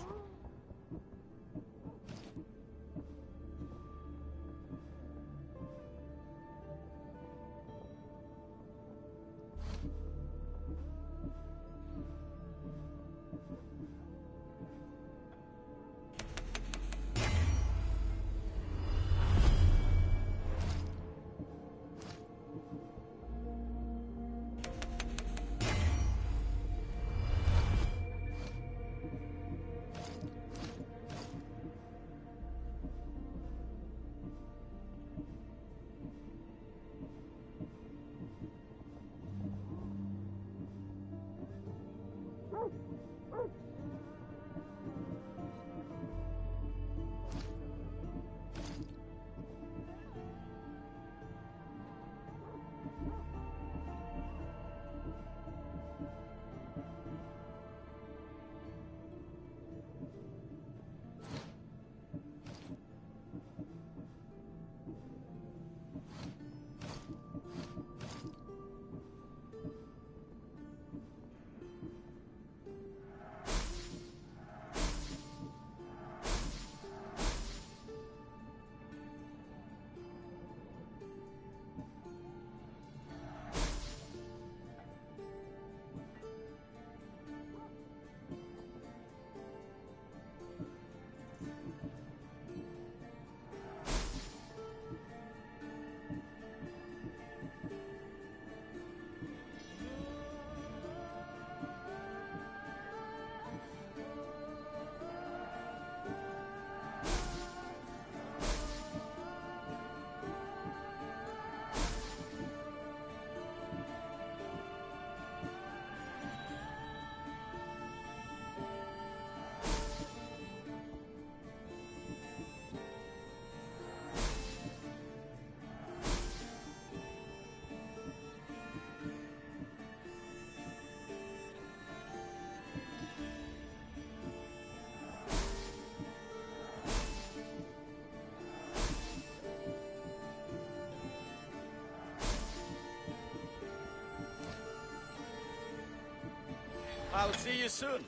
I'll see you soon.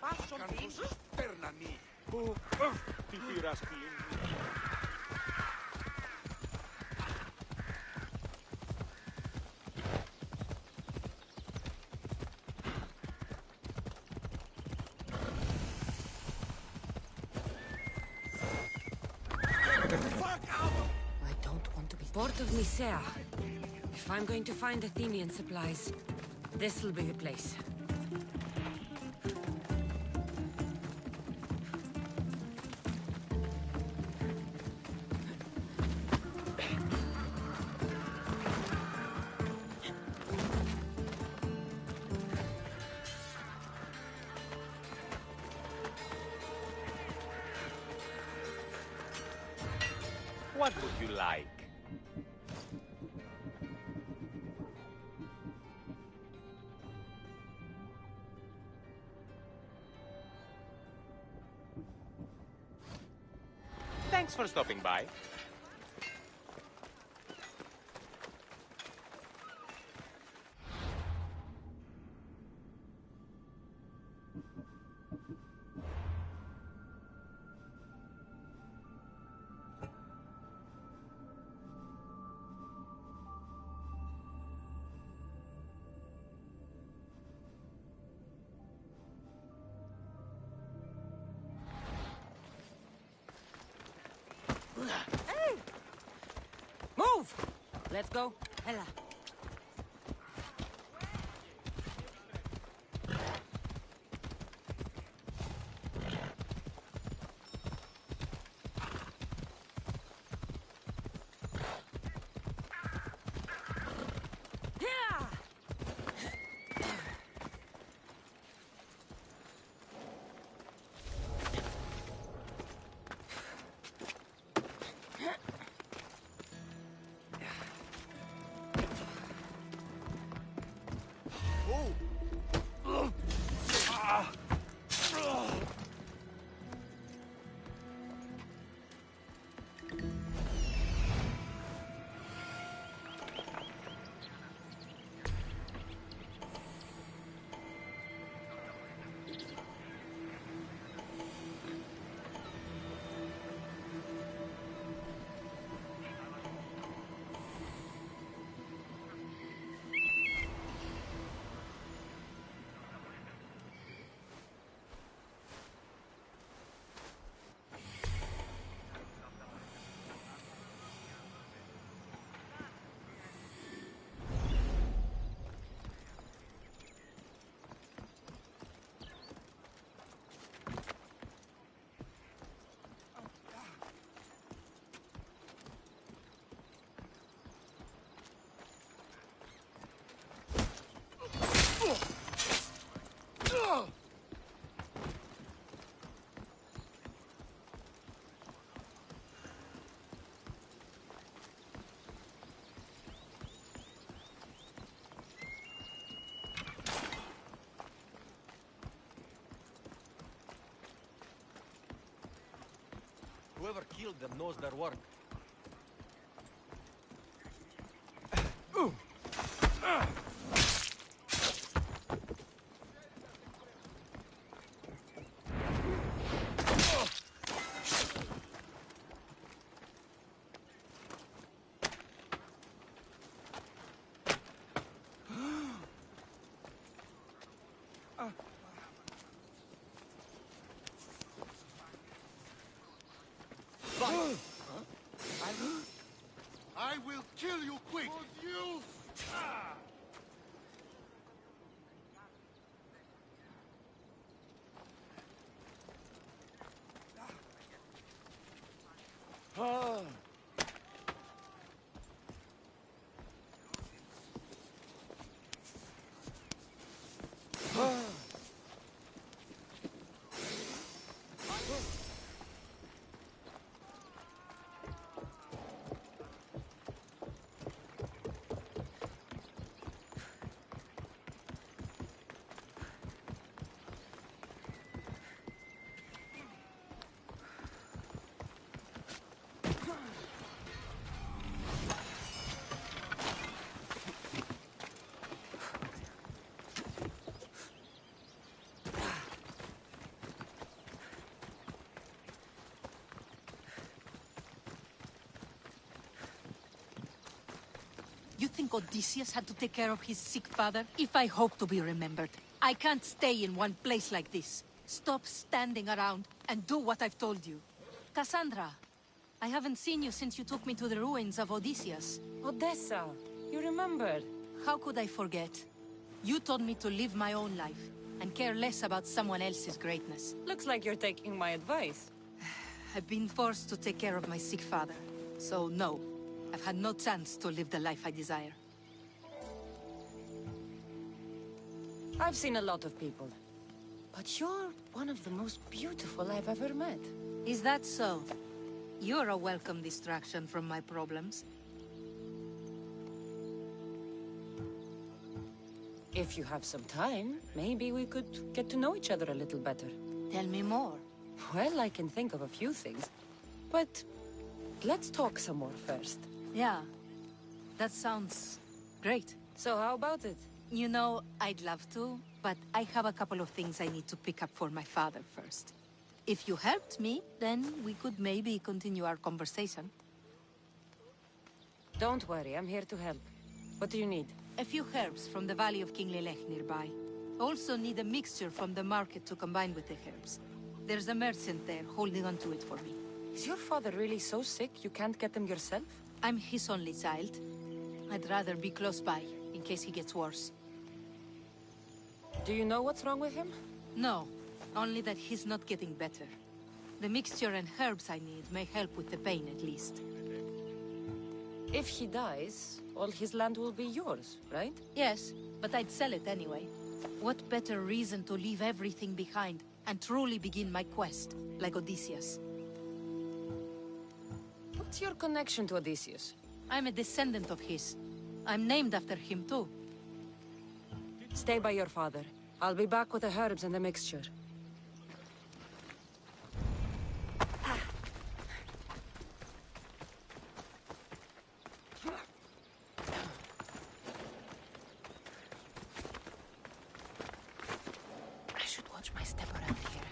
I don't want to be... Port of Nicaea. If I'm going to find Athenian supplies, this'll be the place. What would you like? Thanks for stopping by. Hey! Move! Let's go. Hela. Here! Whoever killed them knows their work. I will kill you quick! You! You think Odysseus had to take care of his sick father? If I hope to be remembered, I can't stay in one place like this. Stop standing around and do what I've told you. Cassandra, I haven't seen you since you took me to the ruins of Odysseus. Odessa, you remembered? How could I forget? You told me to live my own life and care less about someone else's greatness. Looks like you're taking my advice. I've been forced to take care of my sick father, so no. I've had no chance to live the life I desire. I've seen a lot of people, but you're one of the most beautiful I've ever met. Is that so? You're a welcome distraction from my problems. If you have some time, maybe we could get to know each other a little better. Tell me more. Well, I can think of a few things, but let's talk some more first. Yeah, that sounds great. So how about it? You know, I'd love to, but I have a couple of things I need to pick up for my father first. If you helped me, then we could maybe continue our conversation. Don't worry, I'm here to help. What do you need? A few herbs from the Valley of King Lelech nearby. Also need a mixture from the market to combine with the herbs. There's a merchant there holding on to it for me. Is your father really so sick you can't get them yourself? I'm his only child. I'd rather be close by, in case he gets worse. Do you know what's wrong with him? No, only that he's not getting better. The mixture and herbs I need may help with the pain, at least. If he dies, all his land will be yours, right? Yes, but I'd sell it anyway. What better reason to leave everything behind and truly begin my quest, like Odysseus? What's your connection to Odysseus? I'm a descendant of his. I'm named after him too. Stay by your father. I'll be back with the herbs and the mixture. I should watch my step around here.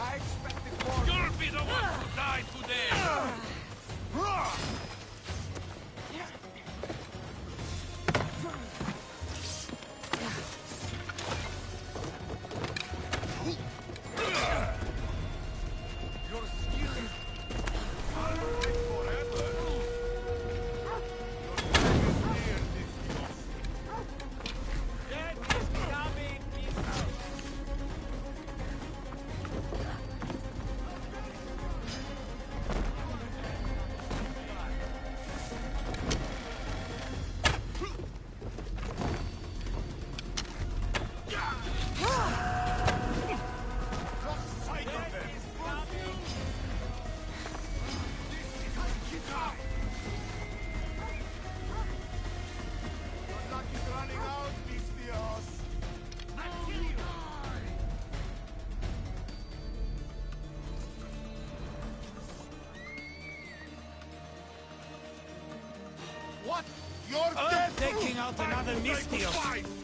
I expected more. You'll be the one to die today! Your skill is unlike forever. Death is coming, Mister. What? You're I'm dead! taking out another Misthios.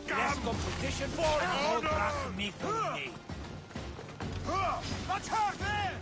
Less competition for no Drachmi for me. That's her there!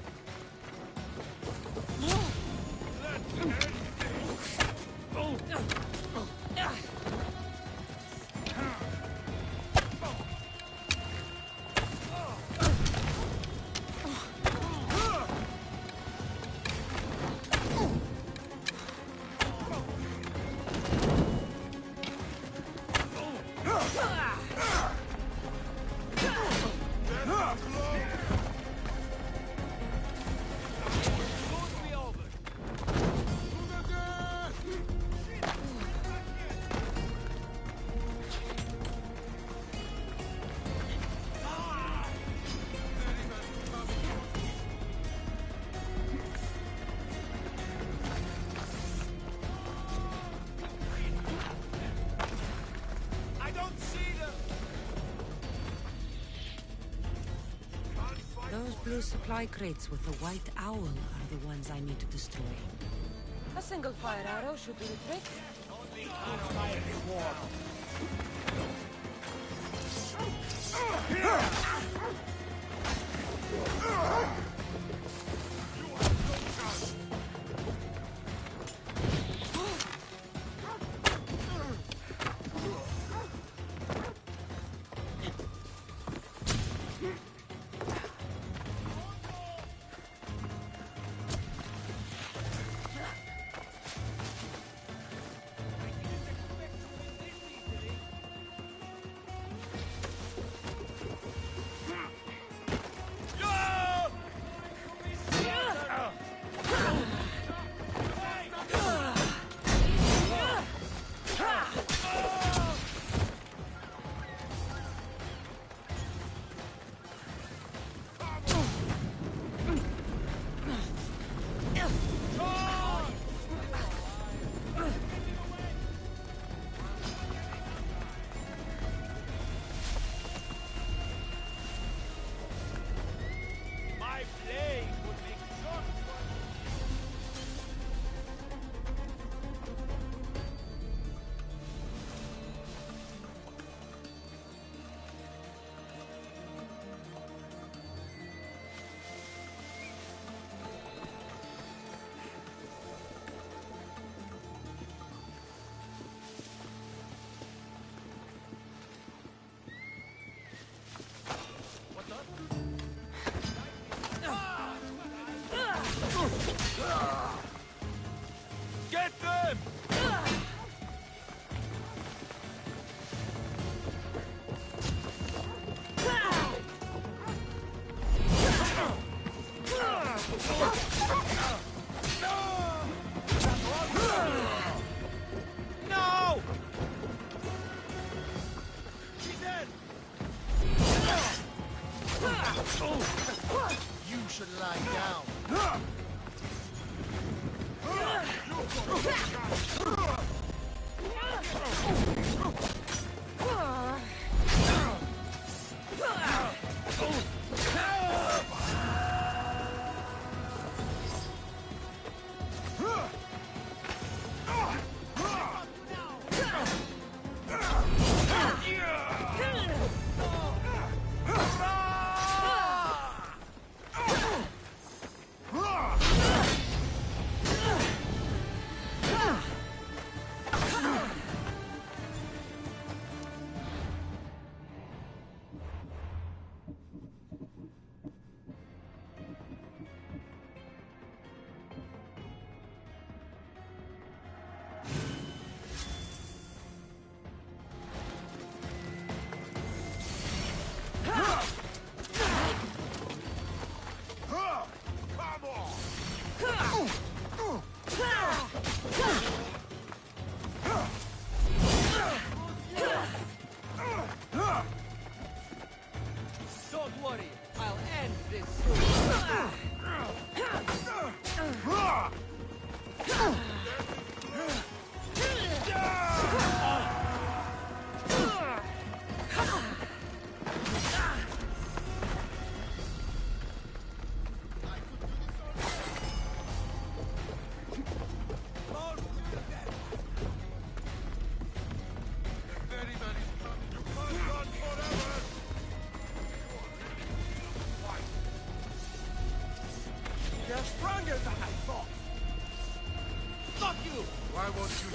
Those blue supply crates with the white owl are the ones I need to destroy. A single fire arrow should do the trick.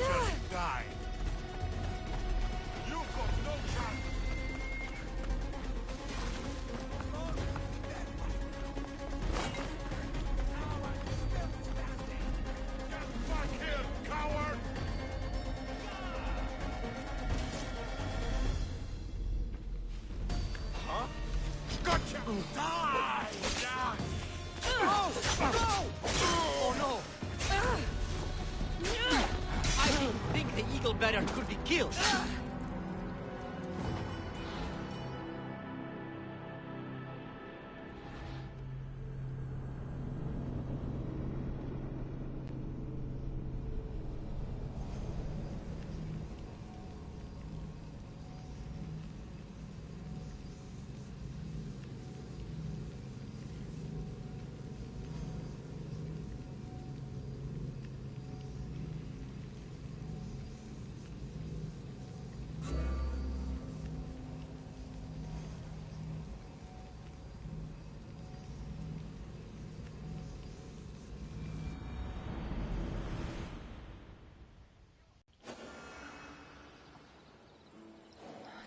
shall die. You've got no chance. Get back here, coward! Huh? Gotcha! Die! Oh, no! Oh no! I didn't think the eagle bearer could be killed.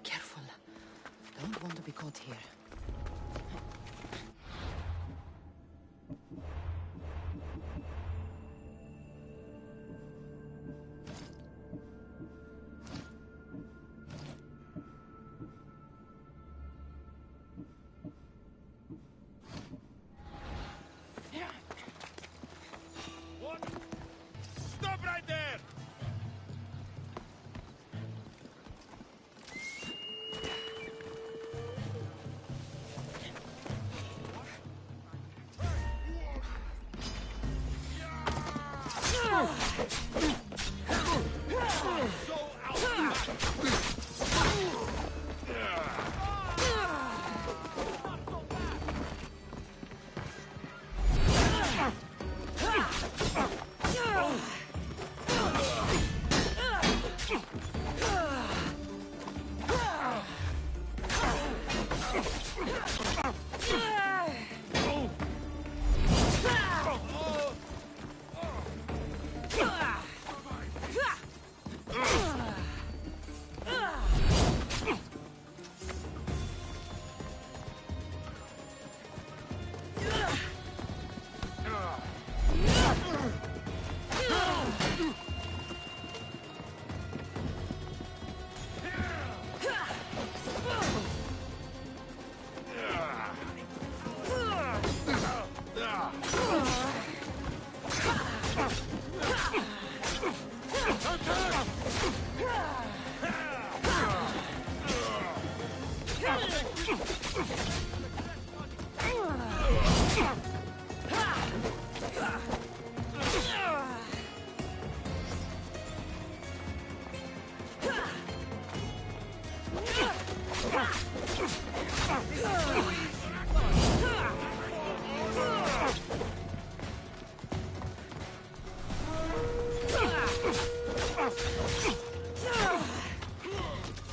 Careful. Don't want to be caught here. What? Stop right there!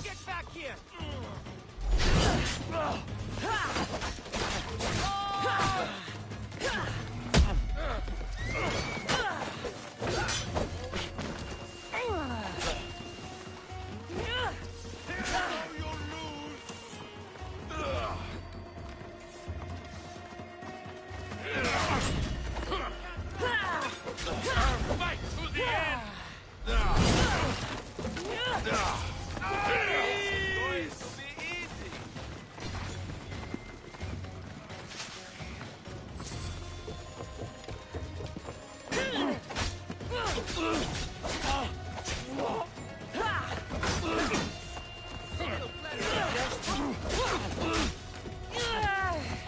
Get back here! Fight to the end! Going to be easy.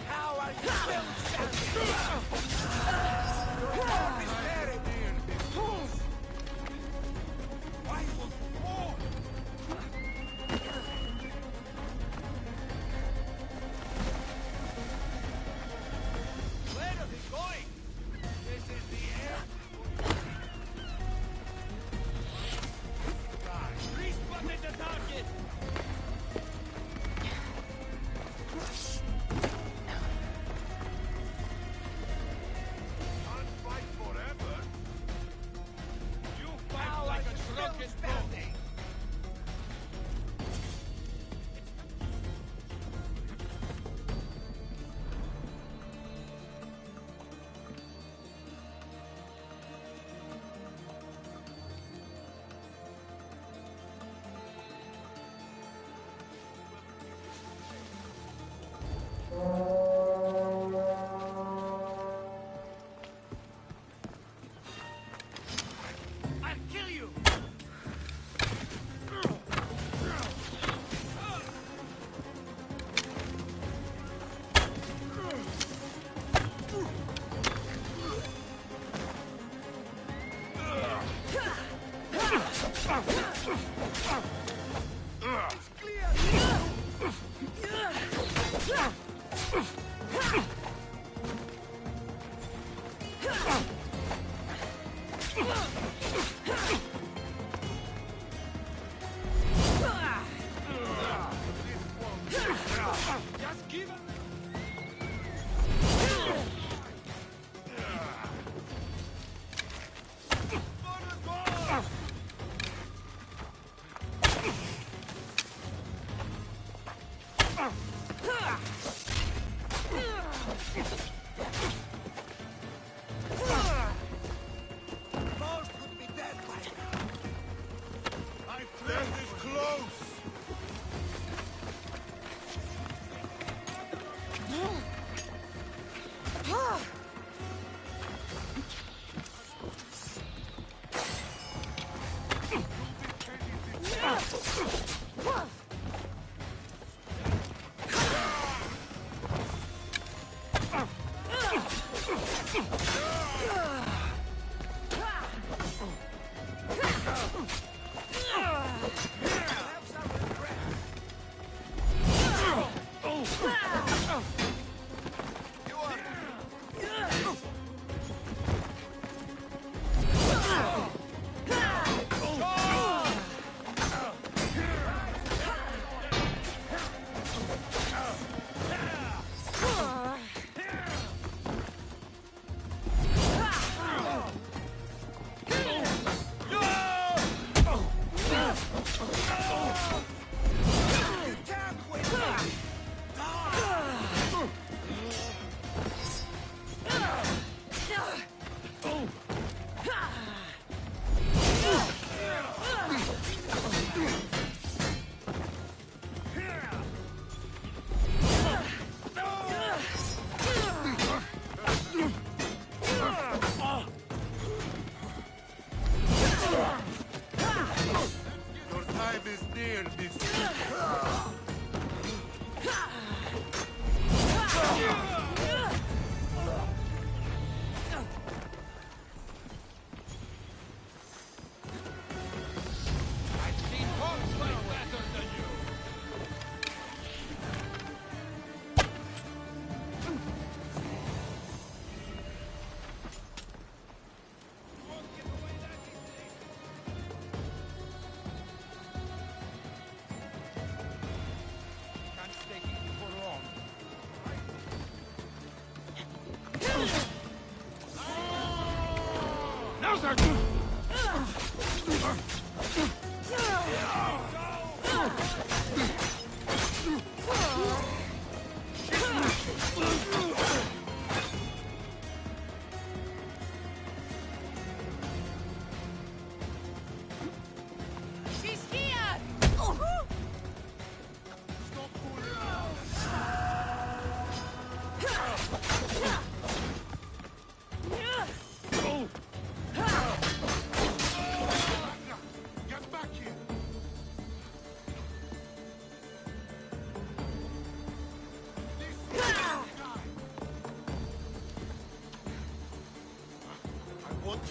How are you still standing? Your arm is buried. Why was war?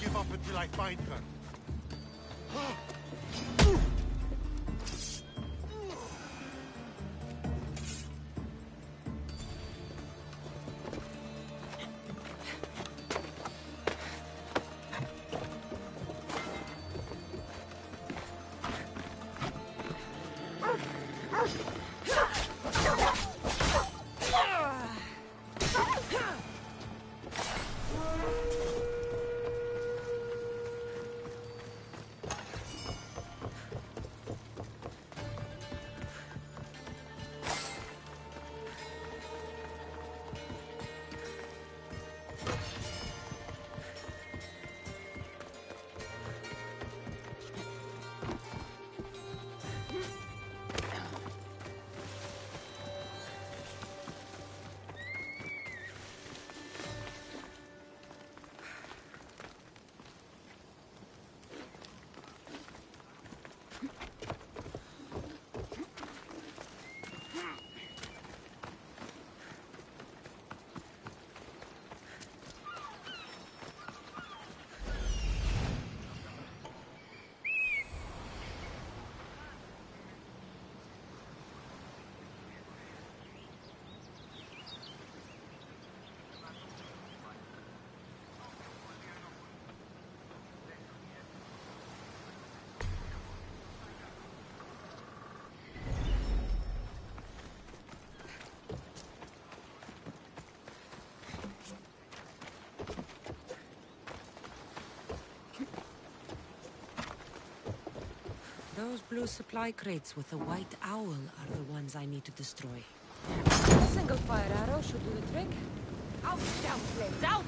Give up until I find her. Those blue supply crates with the white owl are the ones I need to destroy. A single fire arrow should do the trick. Out, down, flames, out!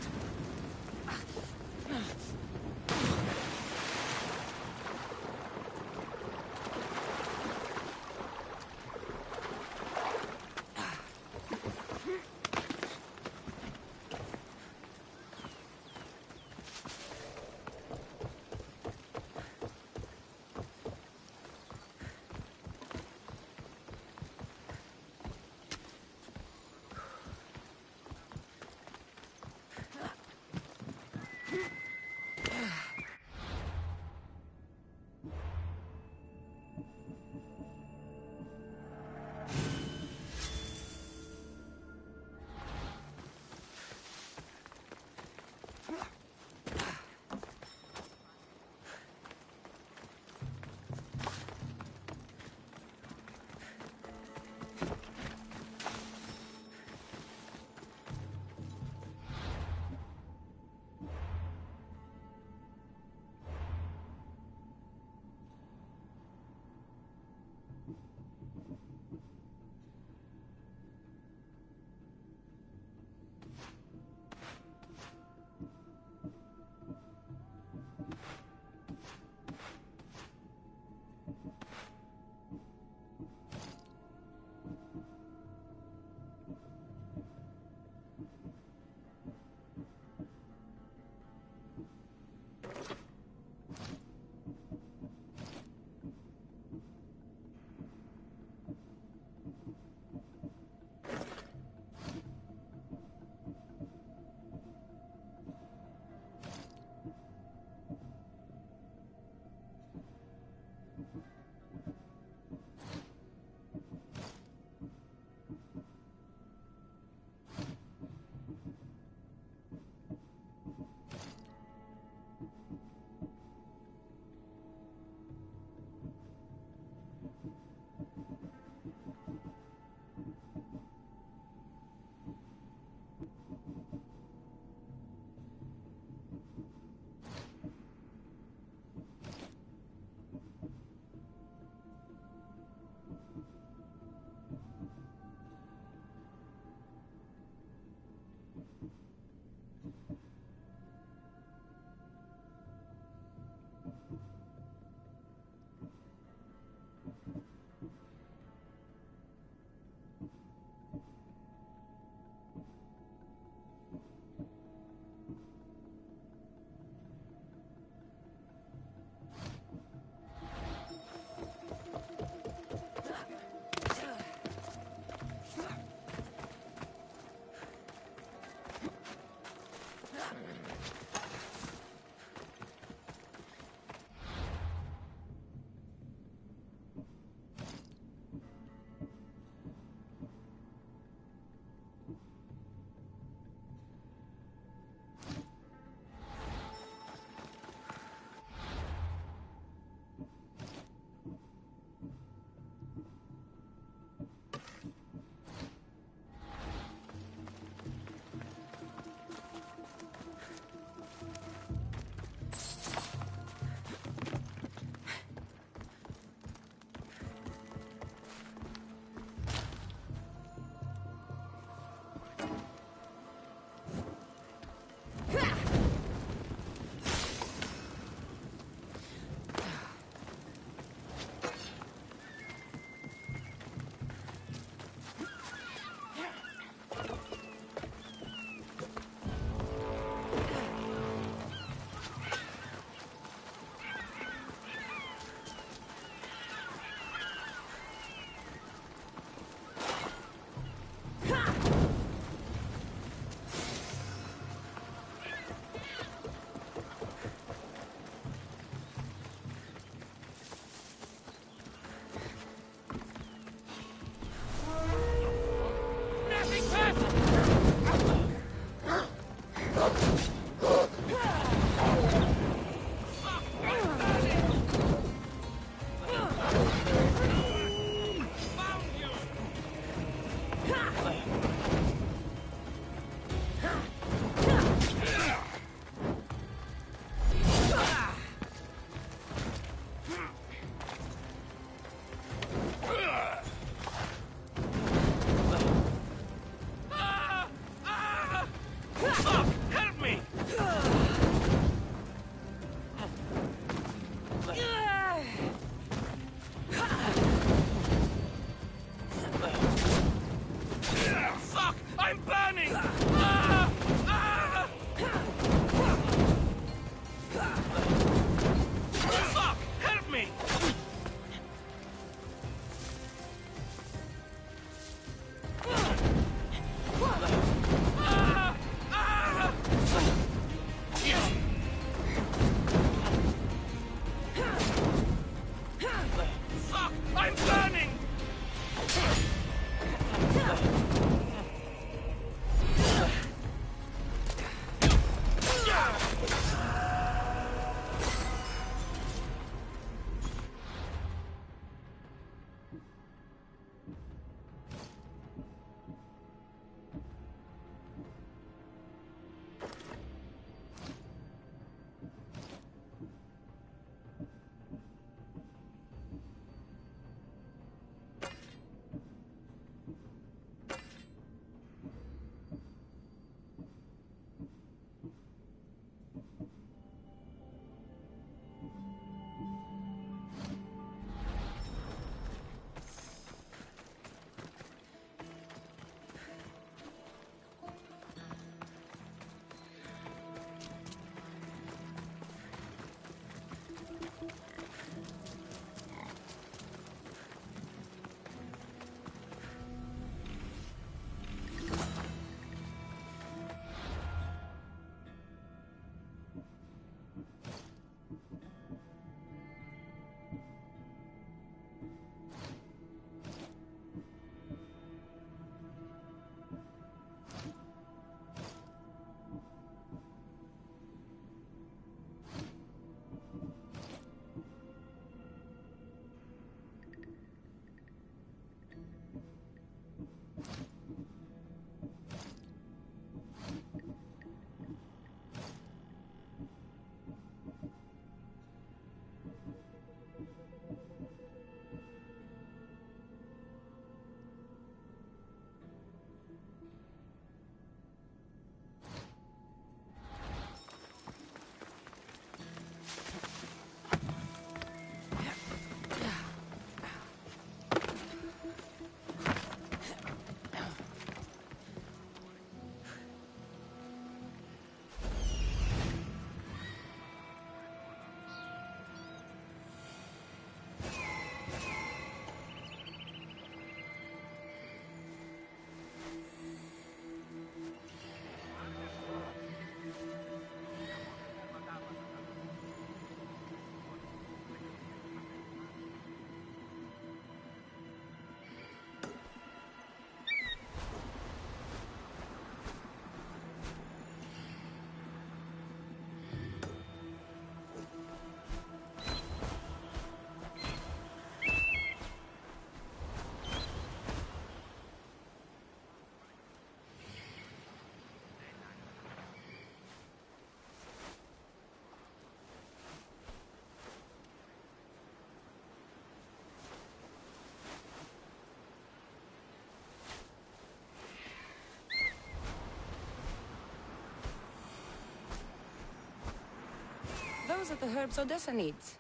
Those are the herbs Odessa needs.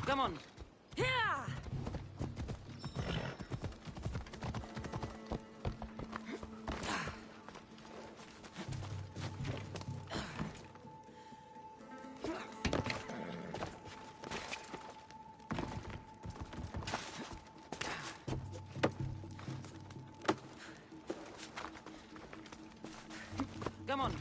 Come on. Come on.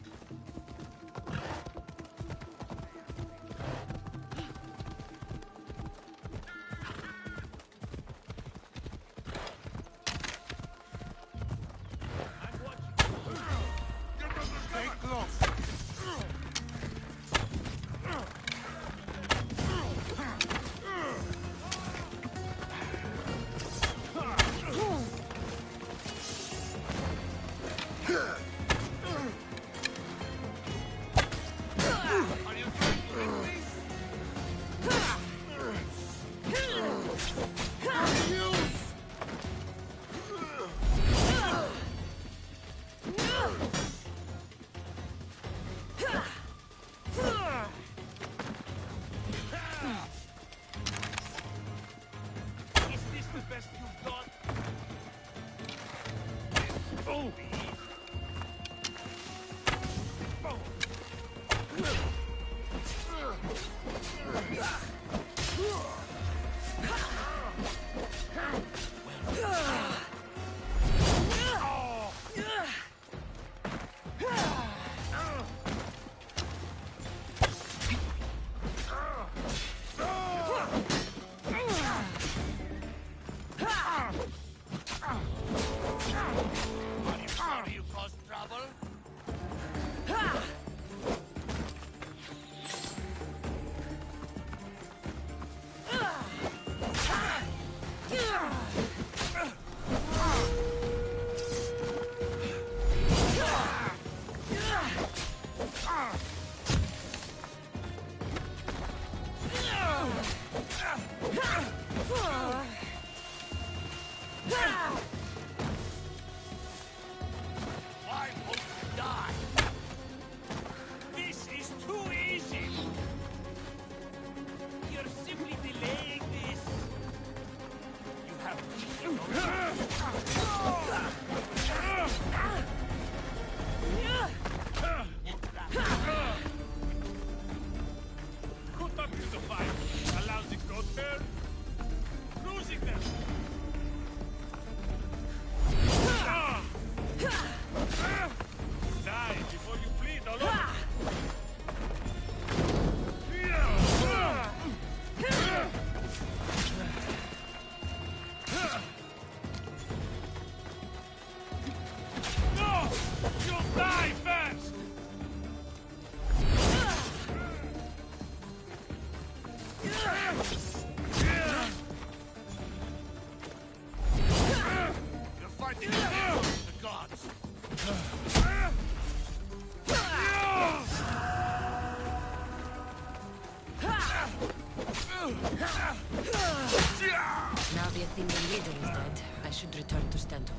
Athenian leader is dead, I should return to Stentor.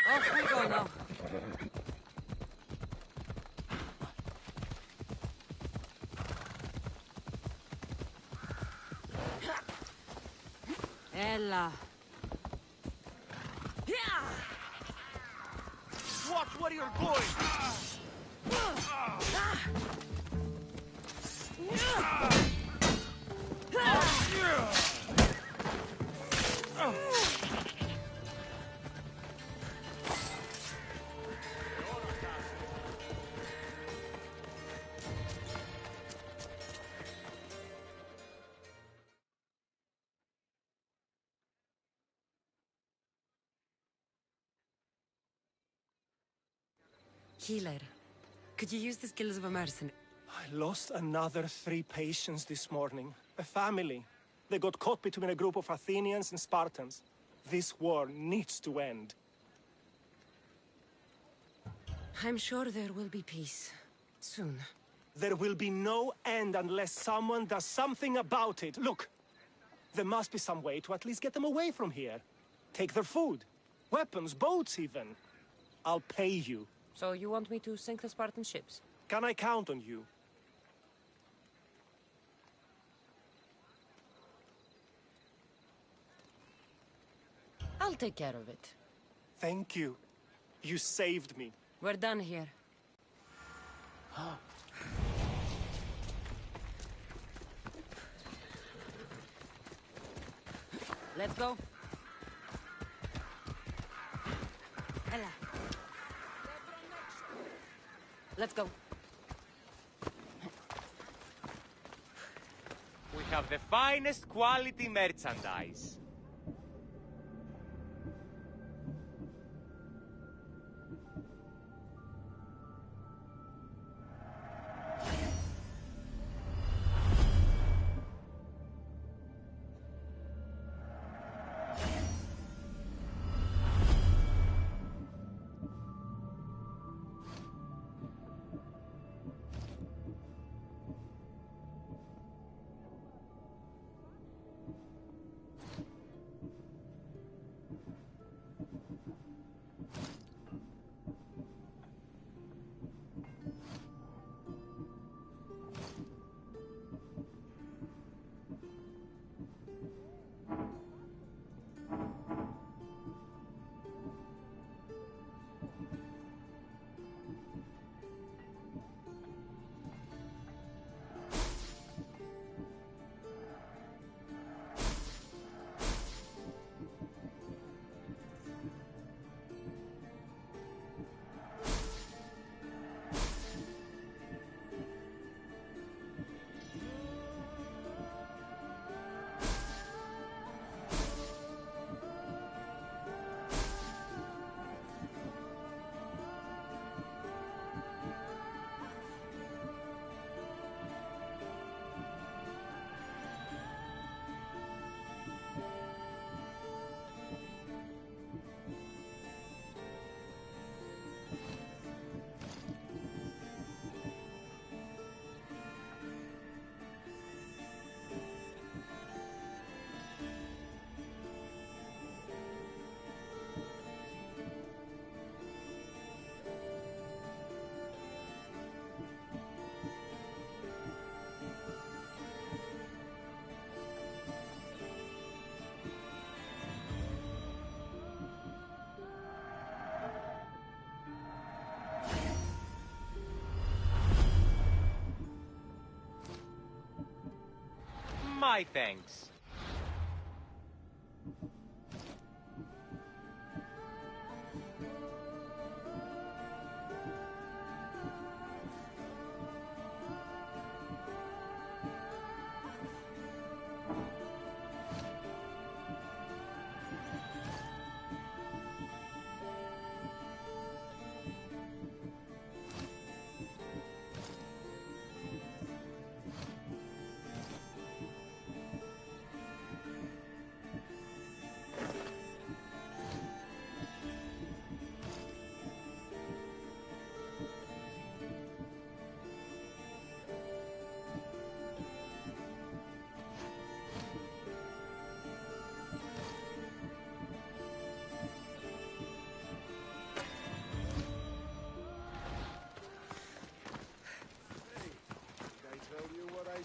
Off we go now. Ella. Watch where you're going! Healer, could you use the skills of a mercenary? I lost another 3 patients this morning. A family. They got caught between a group of Athenians and Spartans. This war needs to end. I'm sure there will be peace. Soon. There will be no end unless someone does something about it. Look, there must be some way to at least get them away from here. Take their food, weapons, boats even. I'll pay you. So you want me to sink the Spartan ships? Can I count on you? I'll take care of it. Thank you. You saved me. We're done here. Let's go. Ella. Let's go. We have the finest quality merchandise. My thanks.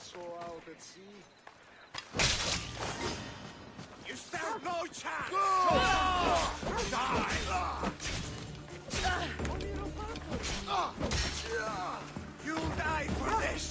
Saw out at sea. You stand no chance! Die! You'll die for this!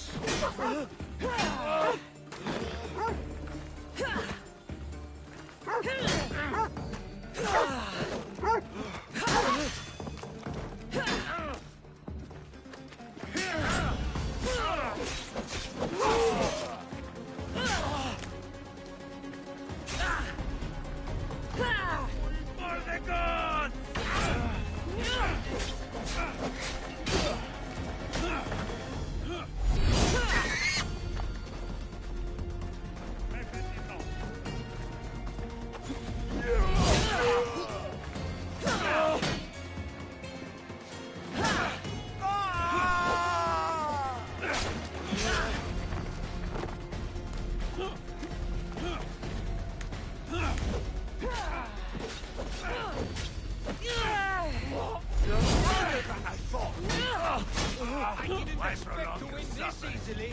I didn't expect to win this easily.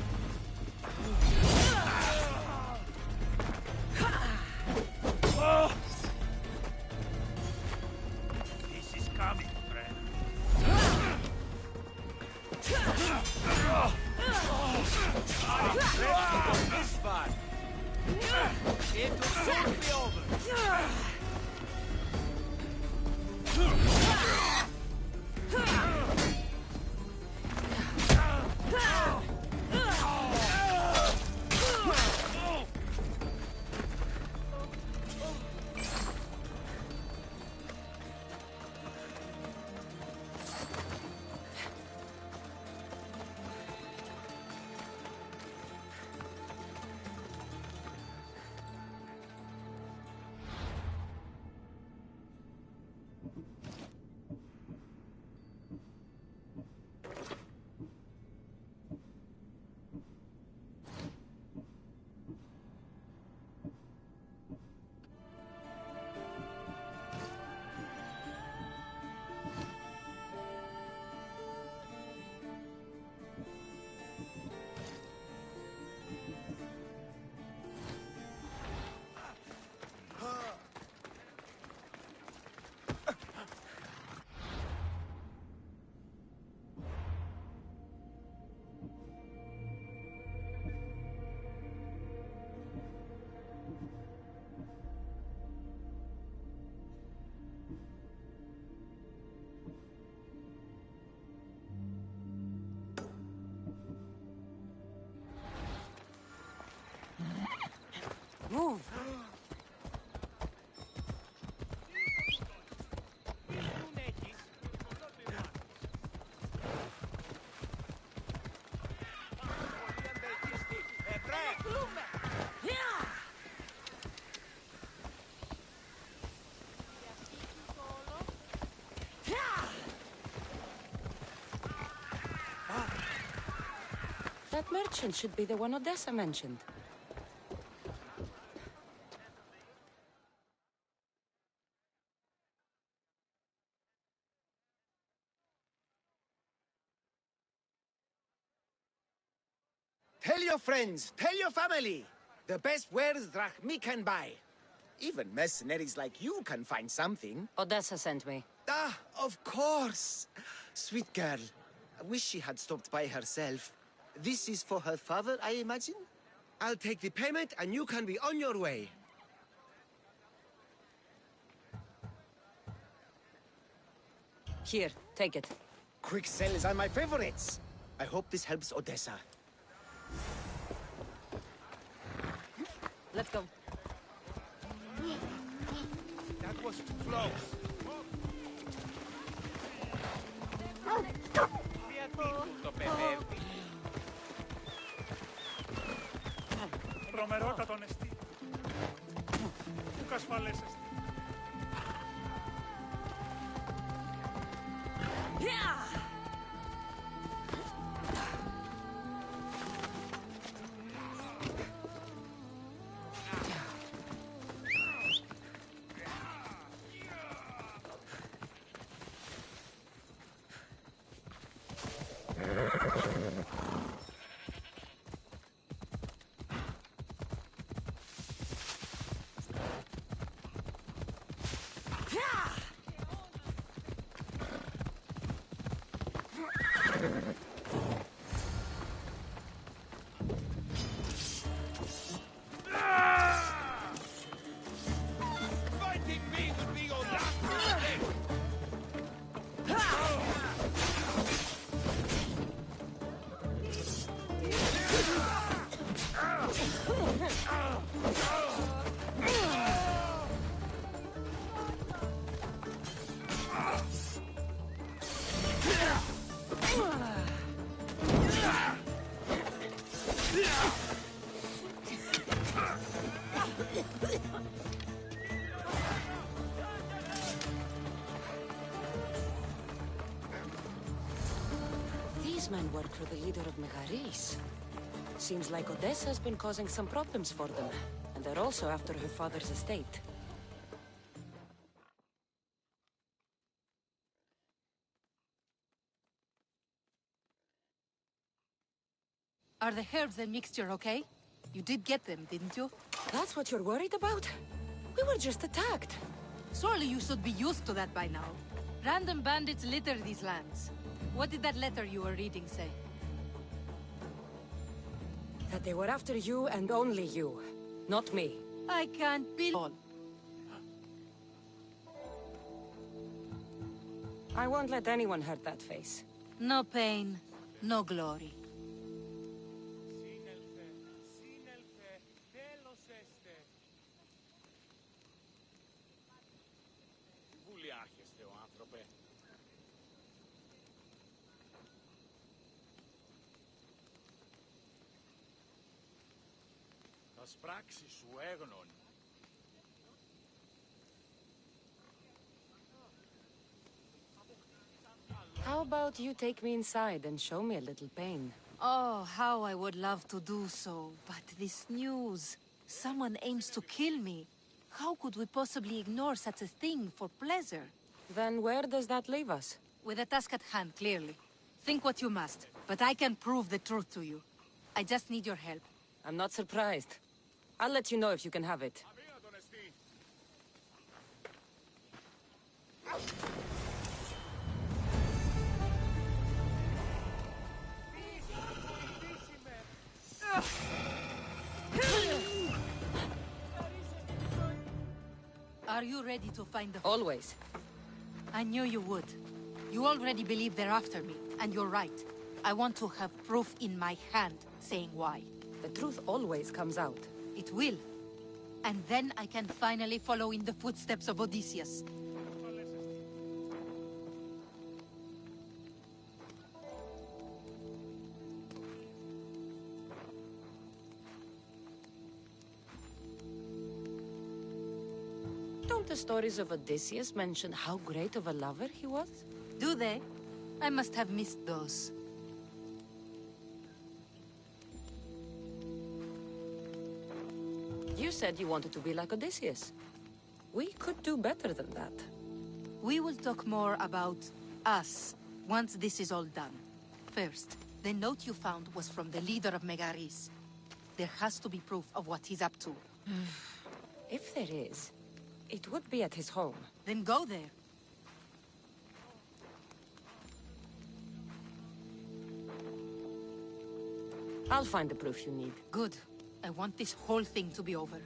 This is coming, friend. I expect to go this far. It will soon be over. Move! That merchant should be the one Odessa mentioned. Tell your friends, tell your family. The best wares Drachmi can buy. Even mercenaries like you can find something. Odessa sent me. Ah, of course. Sweet girl. I wish she had stopped by herself. This is for her father, I imagine? I'll take the payment and you can be on your way. Here, take it. Quick sells are my favorites. I hope this helps Odessa. Let's go. That was too close. Τρομερότατον εστί. Πού κασφαλές εστί. Fighting me would be your last mistake. These men work for the leader of Megaris. Seems like Odessa's been causing some problems for them. And they're also after her father's estate. Are the herbs and mixture okay? You did get them, didn't you? That's what you're worried about? We were just attacked. Surely you should be used to that by now. Random bandits litter these lands. What did that letter you were reading say? That they were after you and only you. Not me. I can't believe all. I won't let anyone hurt that face. No pain, no glory. Πράξεις σου έγνων. How about you take me inside and show me a little pain? Oh, how I would love to do so, but this news. Someone aims to kill me. How could we possibly ignore such a thing for pleasure? Then where does that leave us? With a task at hand, clearly. Think what you must, but I can prove the truth to you. I just need your help. I'm not surprised. I'll let you know if you can have it. Are you ready to find the... Always. I knew you would. You already believe they're after me, and you're right. I want to have proof in my hand saying why. The truth always comes out. It will. And then I can finally follow in the footsteps of Odysseus. Don't the stories of Odysseus mention how great of a lover he was? Do they? I must have missed those. You said you wanted to be like Odysseus. We could do better than that. We will talk more about us once this is all done. First, the note you found was from the leader of Megaris. There has to be proof of what he's up to. If there is, it would be at his home. Then go there. I'll find the proof you need. Good. I want this whole thing to be over.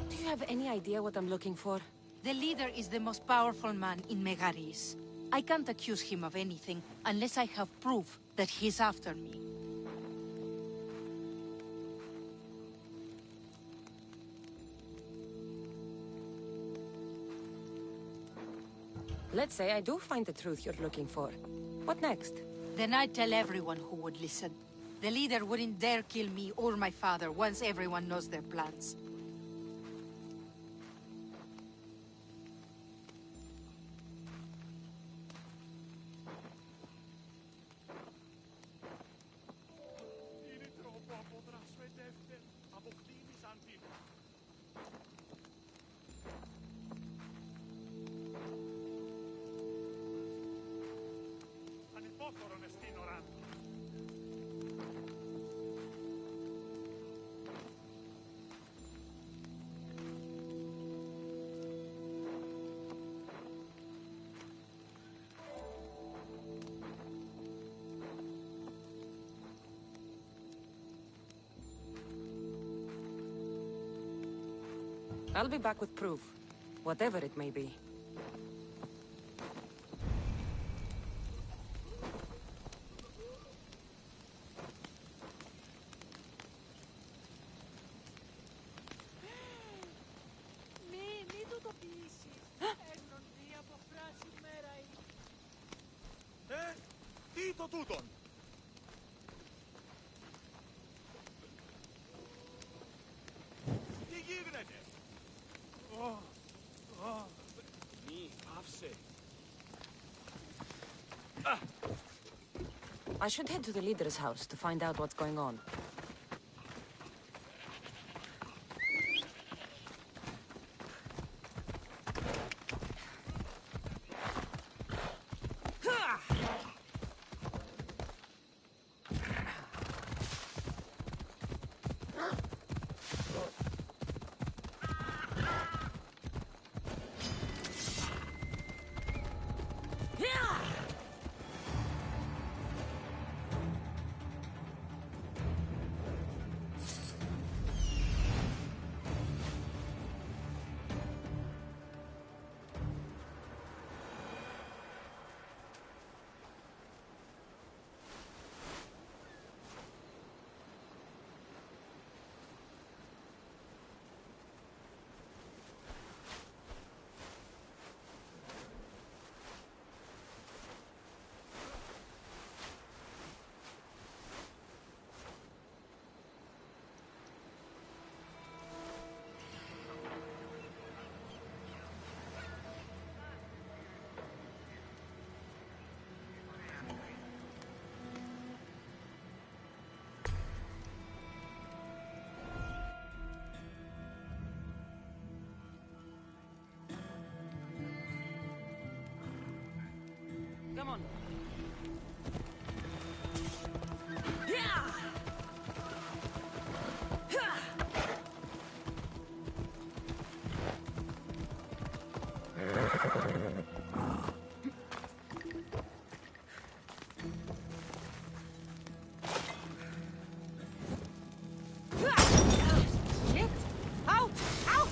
Do you have any idea what I'm looking for? The leader is the most powerful man in Megaris. I can't accuse him of anything unless I have proof that he's after me. Let's say I do find the truth you're looking for. What next? Then I'd tell everyone who would listen. The leader wouldn't dare kill me or my father once everyone knows their plans. I'll be back with proof, whatever it may be. Μην του το πείσεις. Έχουν δει από φράση μέρα Τι το τούτον! Τι γίνεται! Μη, άφησε! I should head to the leader's house to find out what's going on. Come on. Shit! Out! Out!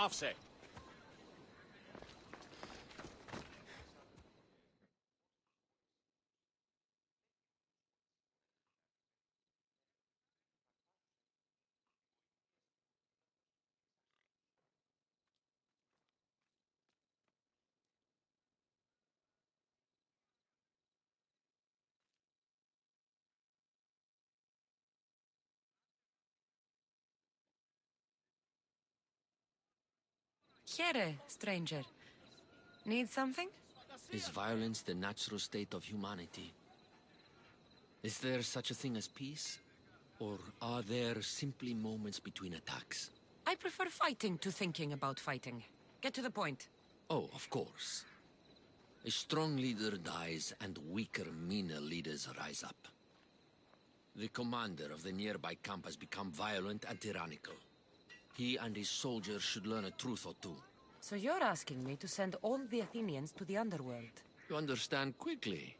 Pavse. Here, stranger. Need something? Is violence the natural state of humanity? Is there such a thing as peace? Or are there simply moments between attacks? I prefer fighting to thinking about fighting. Get to the point. Oh, of course. A strong leader dies and weaker, meaner leaders rise up. The commander of the nearby camp has become violent and tyrannical. He and his soldiers should learn a truth or two. So you're asking me to send all the Athenians to the underworld? You understand quickly.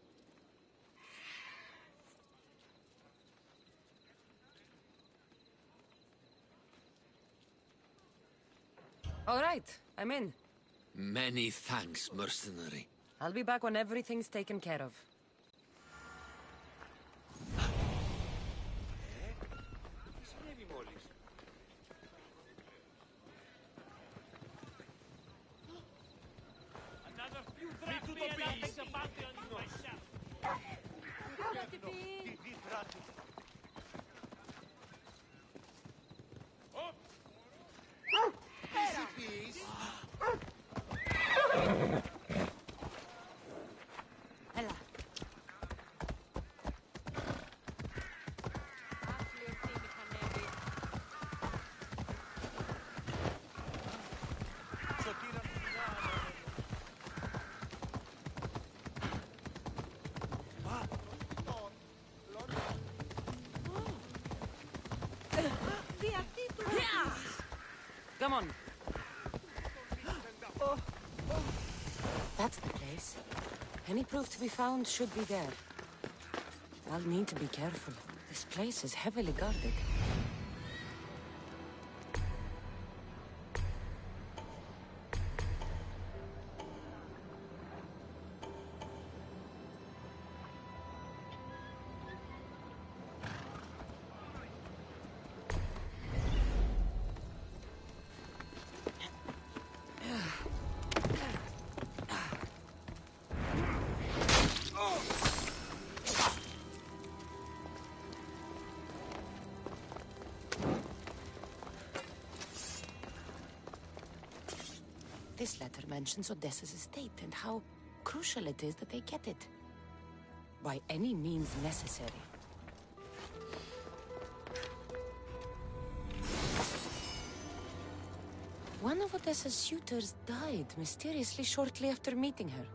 All right, I'm in. Many thanks, mercenary. I'll be back when everything's taken care of. Come on. That's the place. Any proof to be found should be there. I'll need to be careful. This place is heavily guarded. This letter mentions Odessa's estate and how crucial it is that they get it. By any means necessary. One of Odessa's suitors died mysteriously shortly after meeting her.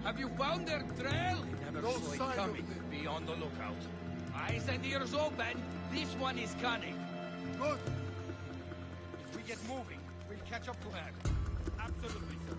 Have you found their trail? Never saw it coming. Be on the lookout. Eyes and ears open. This one is cunning. Good. If we get moving, we'll catch up to her. Absolutely, sir.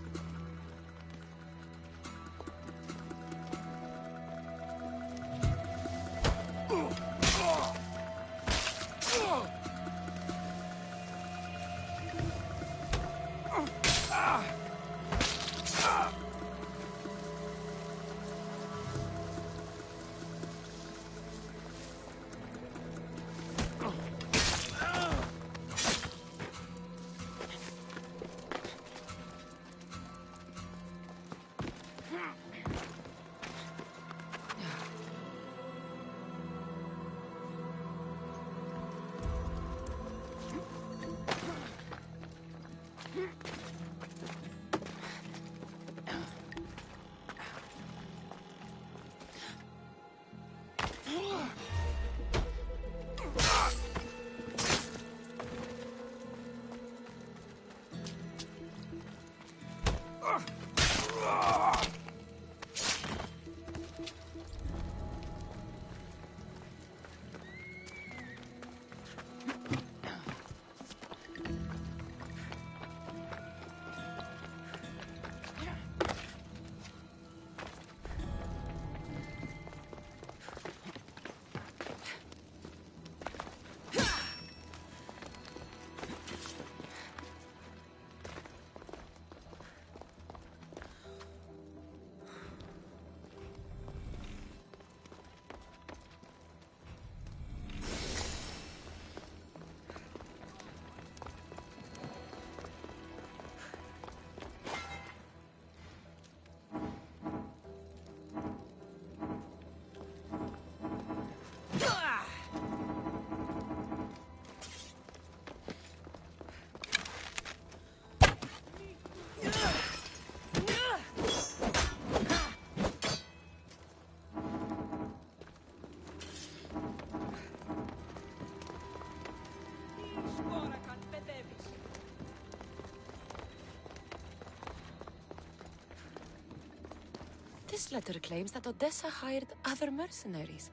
This letter claims that Odessa hired other mercenaries.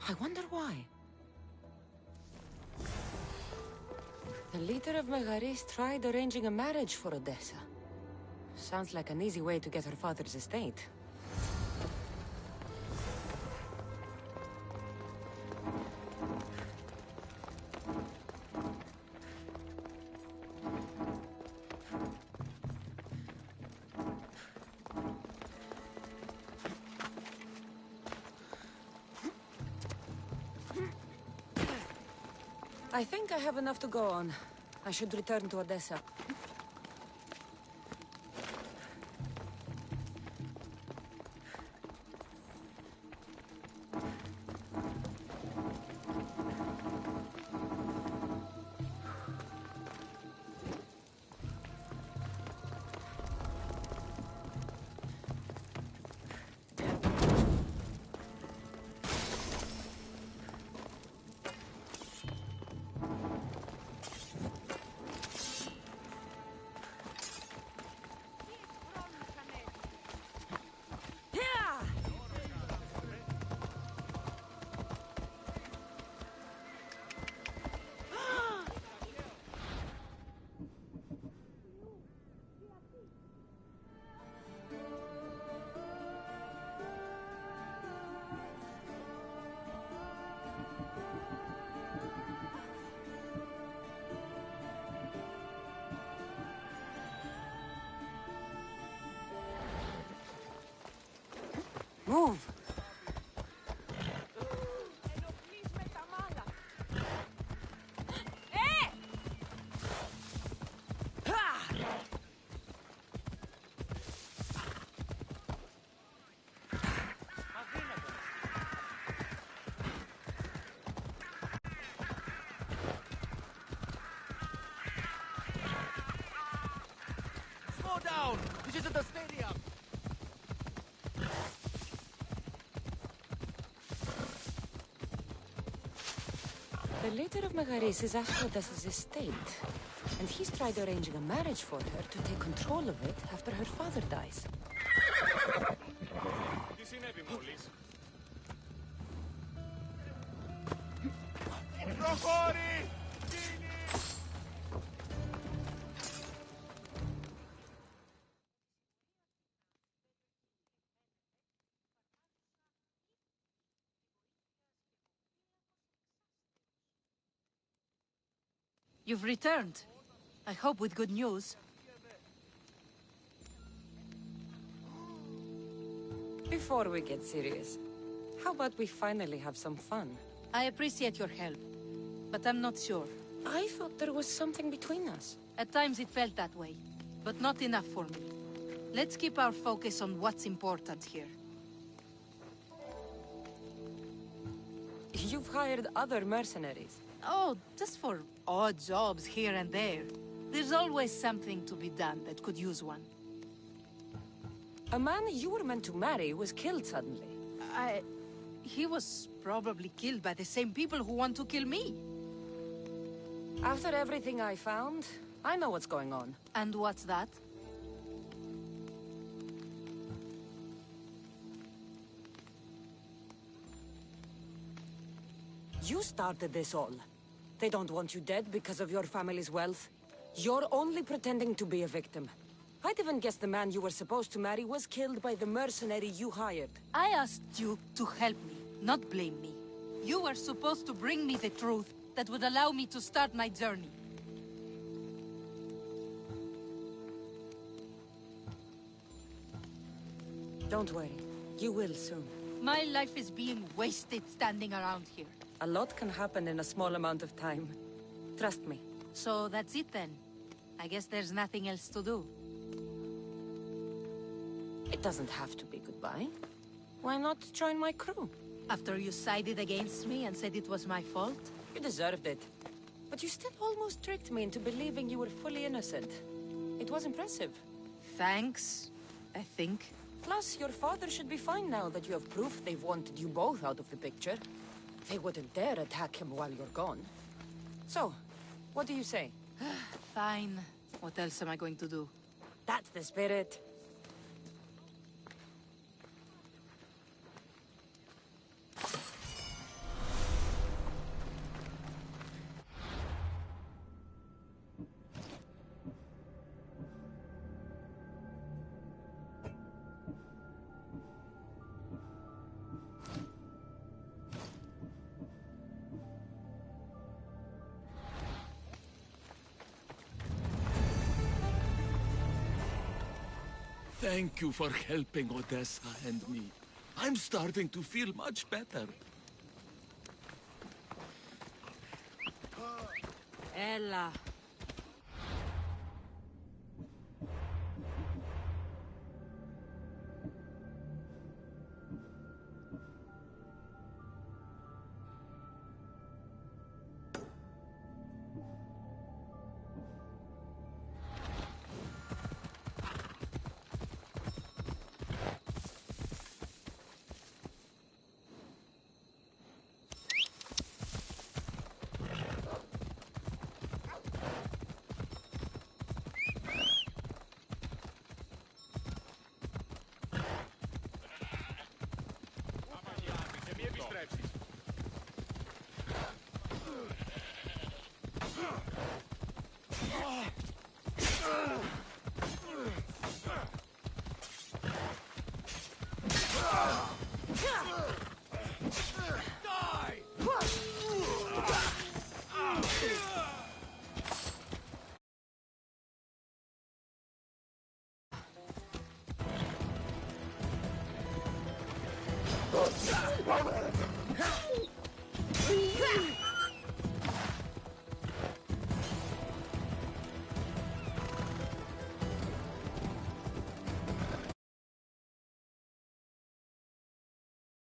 I wonder why. The leader of Megaris tried arranging a marriage for Odessa. Sounds like an easy way to get her father's estate. I think I have enough to go on. I should return to Odessa. Move! Slow down! This isn't the stadium! The leader of Megaris is after Odessa's estate, and he's tried arranging a marriage for her to take control of it after her father dies. Τι συνέβη μόλις? Προχώρη! You've returned. I hope with good news. Before we get serious, how about we finally have some fun? I appreciate your help, but I'm not sure. I thought there was something between us. At times it felt that way, but not enough for me. Let's keep our focus on what's important here. You've hired other mercenaries. Oh, just for odd jobs here and there. There's always something to be done that could use one. A man you were meant to marry was killed suddenly. He was probably killed by the same people who want to kill me. After everything I found, I know what's going on. And what's that? You started this all. They don't want you dead because of your family's wealth. You're only pretending to be a victim. I'd even guess the man you were supposed to marry was killed by the mercenary you hired. I asked you to help me, not blame me. You were supposed to bring me the truth that would allow me to start my journey. Don't worry. You will soon. My life is being wasted standing around here. A lot can happen in a small amount of time. Trust me. So that's it then. I guess there's nothing else to do. It doesn't have to be goodbye. Why not join my crew? After you sided against me and said it was my fault? You deserved it. But you still almost tricked me into believing you were fully innocent. It was impressive. Thanks, I think. Plus, your father should be fine now that you have proof they've wanted you both out of the picture. They wouldn't dare attack him while you're gone. So, what do you say? Fine. What else am I going to do? That's the spirit. Thank you for helping Odessa and me. I'm starting to feel much better. Ella.